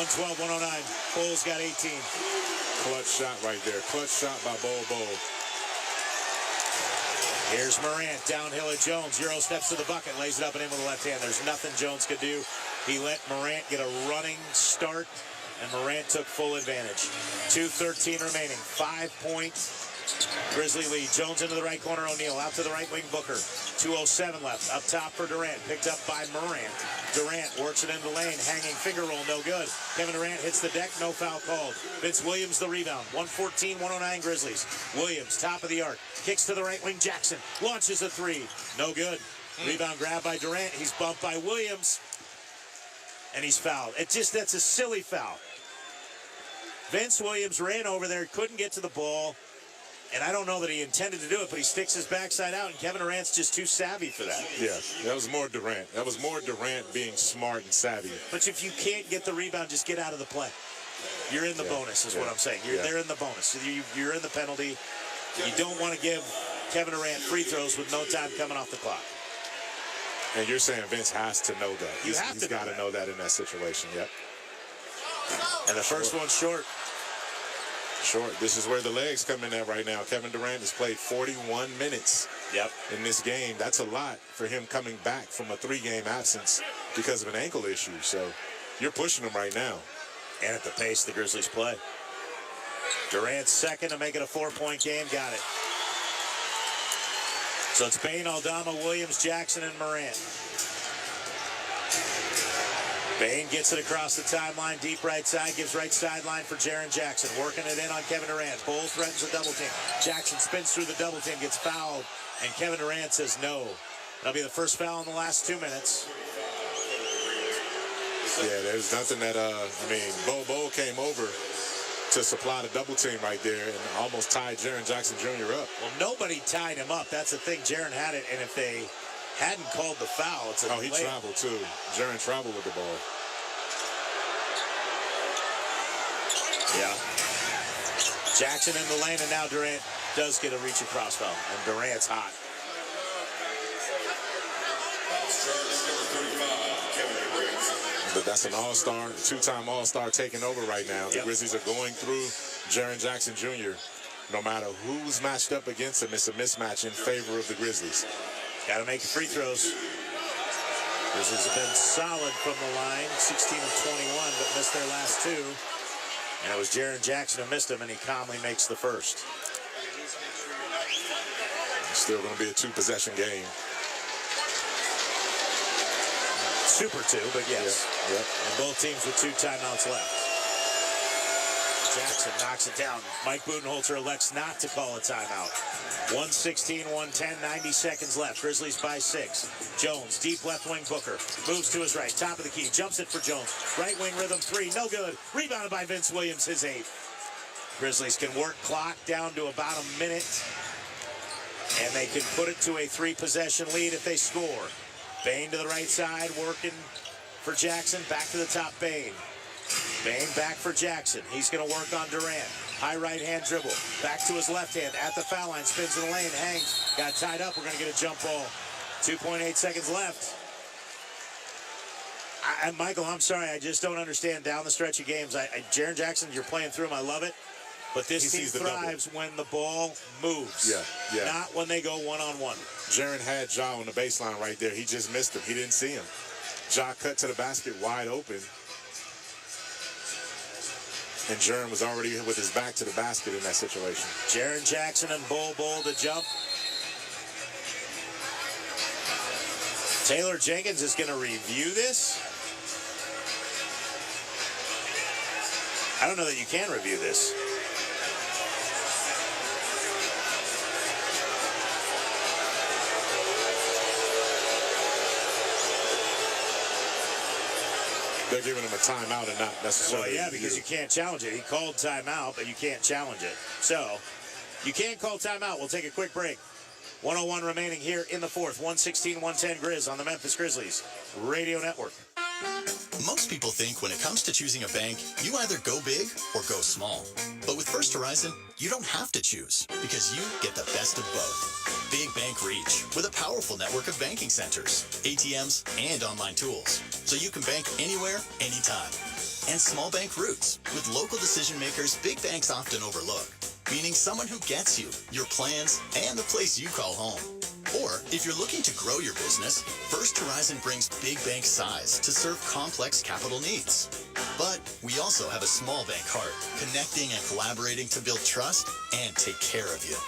112-109. Bull's got 18. Clutch shot right there. Clutch shot by Bull. Here's Morant, downhill at Jones. Euro steps to the bucket, lays it up and in with the left hand. There's nothing Jones could do. He let Morant get a running start, and Morant took full advantage. 2:13 remaining. 5-point Grizzly lead. Jones into the right corner, O'Neal. Out to the right wing, Booker. 2:07 left. Up top for Durant. Picked up by Morant. Durant works it into the lane. Hanging finger roll, no good. Kevin Durant hits the deck, no foul called. Vince Williams the rebound. 114-109 Grizzlies. Williams, top of the arc. Kicks to the right wing, Jackson. Launches a three. No good. Rebound grab by Durant. He's bumped by Williams. And he's fouled. That's a silly foul. Vince Williams ran over there, couldn't get to the ball. And I don't know that he intended to do it, but he sticks his backside out, and Kevin Durant's just too savvy for that. Yeah, that was more Durant. That was more Durant being smart and savvy. But if you can't get the rebound, just get out of the play. You're in the bonus is what I'm saying. They're in the bonus. You're in the penalty. You don't want to give Kevin Durant free throws with no time coming off the clock. And you're saying Vince has to know that. He's got to know that in that situation, yep. And the first one's short. Short. This is where the legs come in at right now. Kevin Durant has played 41 minutes in this game. That's a lot for him coming back from a 3-game absence because of an ankle issue. So you're pushing him right now. And at the pace the Grizzlies play. Durant's second to make it a 4-point game. Got it. So it's Bane, Aldama, Williams, Jackson, and Morant. Bane gets it across the timeline, deep right side, gives right sideline for Jaren Jackson, working it in on Kevin Durant. Bull threatens a double team. Jackson spins through the double team, gets fouled, and Kevin Durant says no. That'll be the first foul in the last 2 minutes. Yeah, there's nothing that, Bo came over to supply the double team right there and almost tied Jaren Jackson Jr. up. Well, nobody tied him up. That's the thing. Jaren had it, and if they hadn't called the foul, it's a he traveled too. Jaren traveled with the ball. Yeah. Jackson in the lane, and now Durant does get a reach across foul, and Durant's hot. But that's an all-star, two-time all-star taking over right now. The Grizzlies are going through Jaren Jackson Jr. No matter who's matched up against him, it's a mismatch in favor of the Grizzlies. Got to make free throws. Grizzlies have been solid from the line, 16 of 21, but missed their last two. And it was Jaren Jackson who missed them, and he calmly makes the first. It's still going to be a two-possession game. Super two, but yes. Yep. And both teams with 2 timeouts left. Jackson knocks it down. Mike Budenholzer elects not to call a timeout. 116-110, 90 seconds left. Grizzlies by 6. Jones, deep left wing Booker. Moves to his right, top of the key. Jumps it for Jones. Right wing rhythm 3, no good. Rebounded by Vince Williams, his 8th. Grizzlies can work clock down to about a minute. And they can put it to a 3-possession lead if they score. Bane to the right side, working for Jackson. Back to the top, Bane. Bane back for Jackson. He's going to work on Durant. High right-hand dribble. Back to his left hand at the foul line. Spins in the lane, hangs. Got tied up. We're going to get a jump ball. 2.8 seconds left. Michael, I'm sorry. I just don't understand down the stretch of games. Jaren Jackson, you're playing through him. I love it. But this team thrives when the ball moves. Yeah. Not when they go one-on-one. Jaren had Ja on the baseline right there. He just missed him. He didn't see him. Ja cut to the basket wide open. And Jaren was already with his back to the basket in that situation. Jaren Jackson and Bull to jump. Taylor Jenkins is going to review this. I don't know that you can review this. They're giving him a timeout and not necessarily. Well, yeah, because you can't challenge it. He called timeout, but you can't challenge it. So, you can't call timeout. We'll take a quick break. 1:01 remaining here in the fourth. 116-110 Grizz on the Memphis Grizzlies Radio Network. Most people think when it comes to choosing a bank, you either go big or go small. But with First Horizon, you don't have to choose because you get the best of both. Big bank reach with a powerful network of banking centers, ATMs, and online tools. So you can bank anywhere, anytime. And small bank roots with local decision makers big banks often overlook. Meaning someone who gets you, your plans, and the place you call home. Or if you're looking to grow your business, First Horizon brings big bank size to serve complex capital needs. But we also have a small bank heart, connecting and collaborating to build trust and take care of you.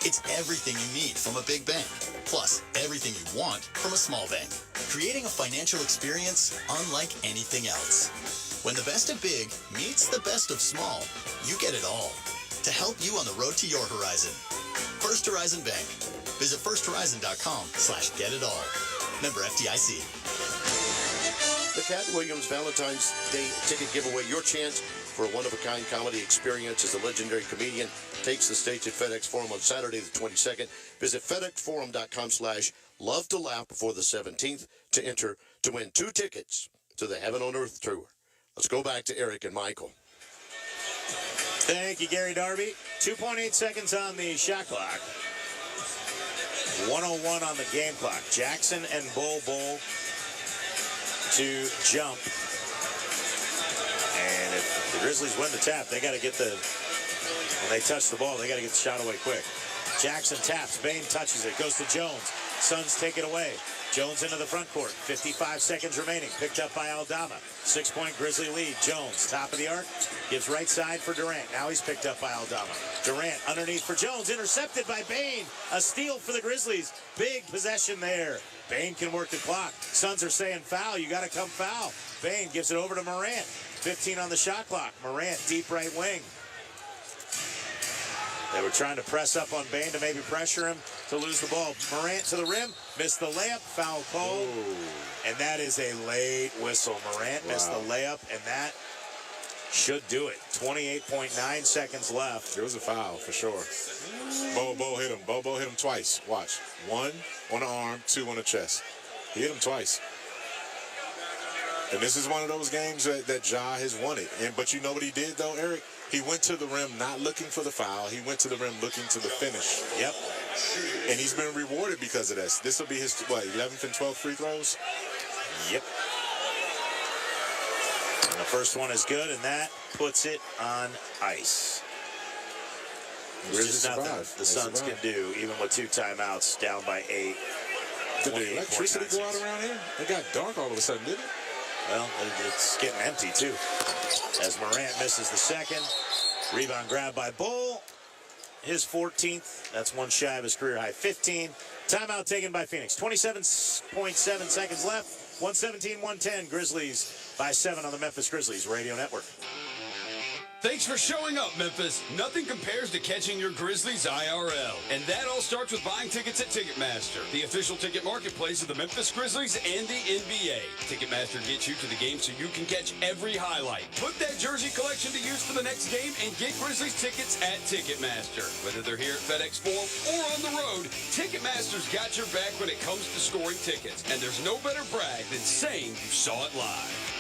It's everything you need from a big bank, plus everything you want from a small bank. Creating a financial experience unlike anything else. When the best of big meets the best of small, you get it all. To help you on the road to your horizon. First Horizon Bank. Visit firsthorizon.com/getitall. Member FDIC. The Cat Williams Valentine's Day ticket giveaway. Your chance for a one-of-a-kind comedy experience as the legendary comedian takes the stage at FedEx Forum on Saturday the 22nd. Visit FedExForum.com/love to laugh before the 17th to enter to win 2 tickets to the Heaven on Earth Tour. Let's go back to Eric and Michael. Thank you, Gary Darby. 2.8 seconds on the shot clock. 101 on the game clock. Jackson and Bull to jump. And if the Grizzlies win the tap, they got to get when they touch the ball, they got to get the shot away quick. Jackson taps. Bain touches it. Goes to Jones. Suns take it away. Jones into the front court. 55 seconds remaining. Picked up by Aldama. 6-point Grizzly lead. Jones, top of the arc. Gives right side for Durant. Now he's picked up by Aldama. Durant underneath for Jones. Intercepted by Bain. A steal for the Grizzlies. Big possession there. Bain can work the clock. Suns are saying foul. You got to come foul. Bain gives it over to Morant. 15 on the shot clock. Morant, deep right wing. They were trying to press up on Bain to maybe pressure him to lose the ball. Morant to the rim, missed the layup, foul call. And that is a late whistle. Morant missed the layup, and that should do it. 28.9 seconds left. There was a foul for sure. Bo hit him. Bo hit him twice. Watch. 1 on the arm, 2 on the chest. He hit him twice. And this is one of those games that Ja has won it. But you know what he did, though, Eric? He went to the rim not looking for the foul. He went to the rim looking to the finish. Yep. And he's been rewarded because of this. This will be his, 11th and 12th free throws? Yep. And the first one is good, and that puts it on ice. There's just nothing the Suns can do, even with 2 timeouts, down by 8. Did the electricity go out around here? It got dark all of a sudden, didn't it? Well, it's getting empty, too. As Morant misses the second. Rebound grab by Bull. His 14th. That's one shy of his career high 15. Timeout taken by Phoenix. 27.7 seconds left. 117-110. Grizzlies by 7 on the Memphis Grizzlies Radio Network. Thanks for showing up, Memphis. Nothing compares to catching your Grizzlies IRL. And that all starts with buying tickets at Ticketmaster, the official ticket marketplace of the Memphis Grizzlies and the NBA. Ticketmaster gets you to the game so you can catch every highlight. Put that jersey collection to use for the next game and get Grizzlies tickets at Ticketmaster. Whether they're here at FedEx Forum or on the road, Ticketmaster's got your back when it comes to scoring tickets. And there's no better brag than saying you saw it live.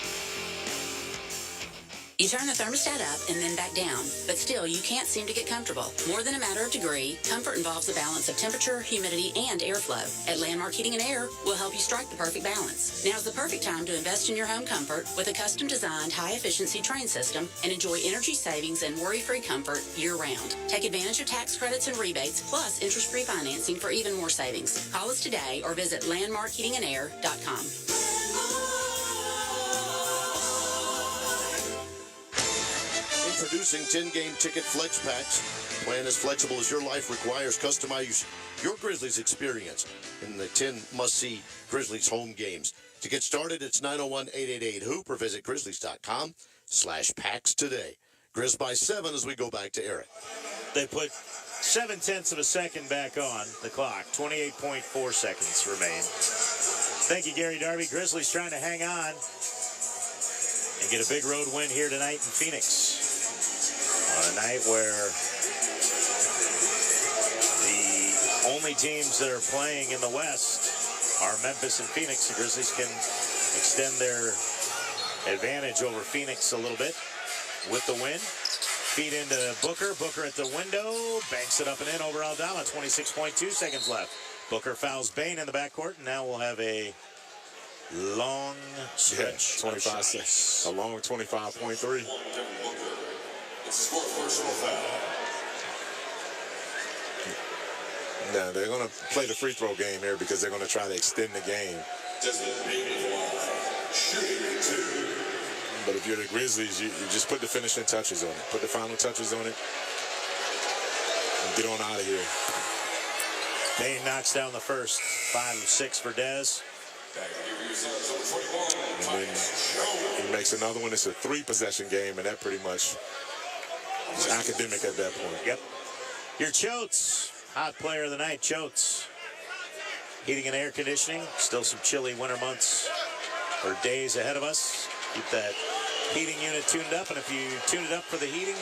You turn the thermostat up and then back down, but still you can't seem to get comfortable. More than a matter of degree, comfort involves a balance of temperature, humidity, and airflow. At Landmark Heating and Air, we'll help you strike the perfect balance. Now's the perfect time to invest in your home comfort with a custom-designed high-efficiency train system and enjoy energy savings and worry-free comfort year-round. Take advantage of tax credits and rebates, plus interest-free financing for even more savings. Call us today or visit landmarkheatingandair.com. Introducing 10-game ticket flex packs. Plan as flexible as your life requires. Customize your Grizzlies experience in the 10 must-see Grizzlies home games. To get started, it's 901-888-HOOP or visit Grizzlies.com/packs today. Grizz by 7 as we go back to Eric. They put 0.7 of a second back on the clock. 28.4 seconds remain. Thank you, Gary Darby. Grizzlies trying to hang on and get a big road win here tonight in Phoenix. On a night where the only teams that are playing in the West are Memphis and Phoenix. The Grizzlies can extend their advantage over Phoenix a little bit with the win. Feed into Booker. Booker at the window. Banks it up and in over Aldama. 26.2 seconds left. Booker fouls Bain in the backcourt, and now we'll have a long stretch. 25 seconds. A long 25.3. It's for personal foul. Now, they're going to play the free throw game here because they're going to try to extend the game. But if you're the Grizzlies, you just put the finishing touches on it. Put the final touches on it. And get on out of here. Bain knocks down the first. 5 of 6 for Dez. And then he makes another one. It's a 3-possession game, and that pretty much is academic at that point. Yep. Your Choates. Hot player of the night, Choates. Heating and air conditioning. Still some chilly winter months or days ahead of us. Keep that heating unit tuned up. And if you tune it up for the heating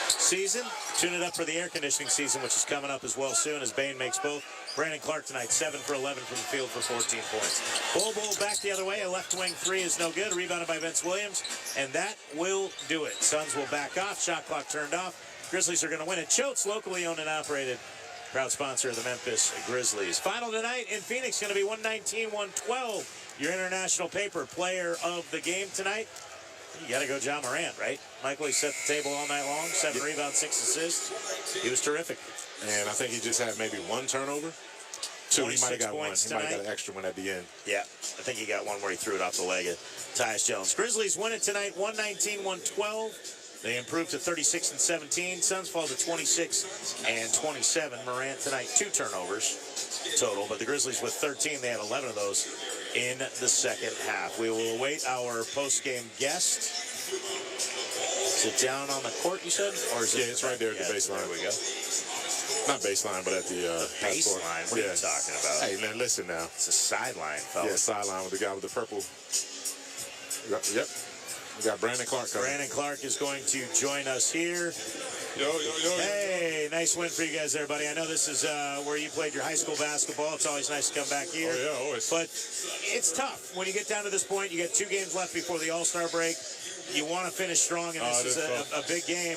season, tune it up for the air conditioning season, which is coming up as well soon as Bain makes both. Brandon Clark tonight, 7 for 11 from the field for 14 points. Bull back the other way. A left wing 3 is no good. Rebounded by Vince Williams. And that will do it. Suns will back off. Shot clock turned off. Grizzlies are going to win it. Choates, locally owned and operated. Proud sponsor of the Memphis Grizzlies. Final tonight in Phoenix going to be 119-112. Your international paper player of the game tonight. You got to go John Morant, right? Michael, he set the table all night long. 7 rebounds, 6 assists. He was terrific. And I think he just had maybe 1 turnover. 2. He might have got 1. He might have got an extra one at the end. Yeah, I think he got one where he threw it off the leg of Tyus Jones. Grizzlies win it tonight, 119-112. They improved to 36-17. Suns fall to 26-27. Morant tonight, 2 turnovers total, but the Grizzlies with 13. They had 11 of those in the second half. We will await our post-game guest. Is it down on the court, you said? Or is it's right there at the baseline. There we go. Not baseline, but at the baseline. What are you talking about? Hey, man, listen now. It's a sideline, fellas. Yeah, sideline with the guy with the purple. Yep. We got Brandon Clark coming. Brandon Clark is going to join us here. Yo. Hey, nice win for you guys there, buddy. I know this is where you played your high school basketball. It's always nice to come back here. Oh, yeah, always. But it's tough. When you get down to this point, you got 2 games left before the All-Star break. You want to finish strong, and this is a big game.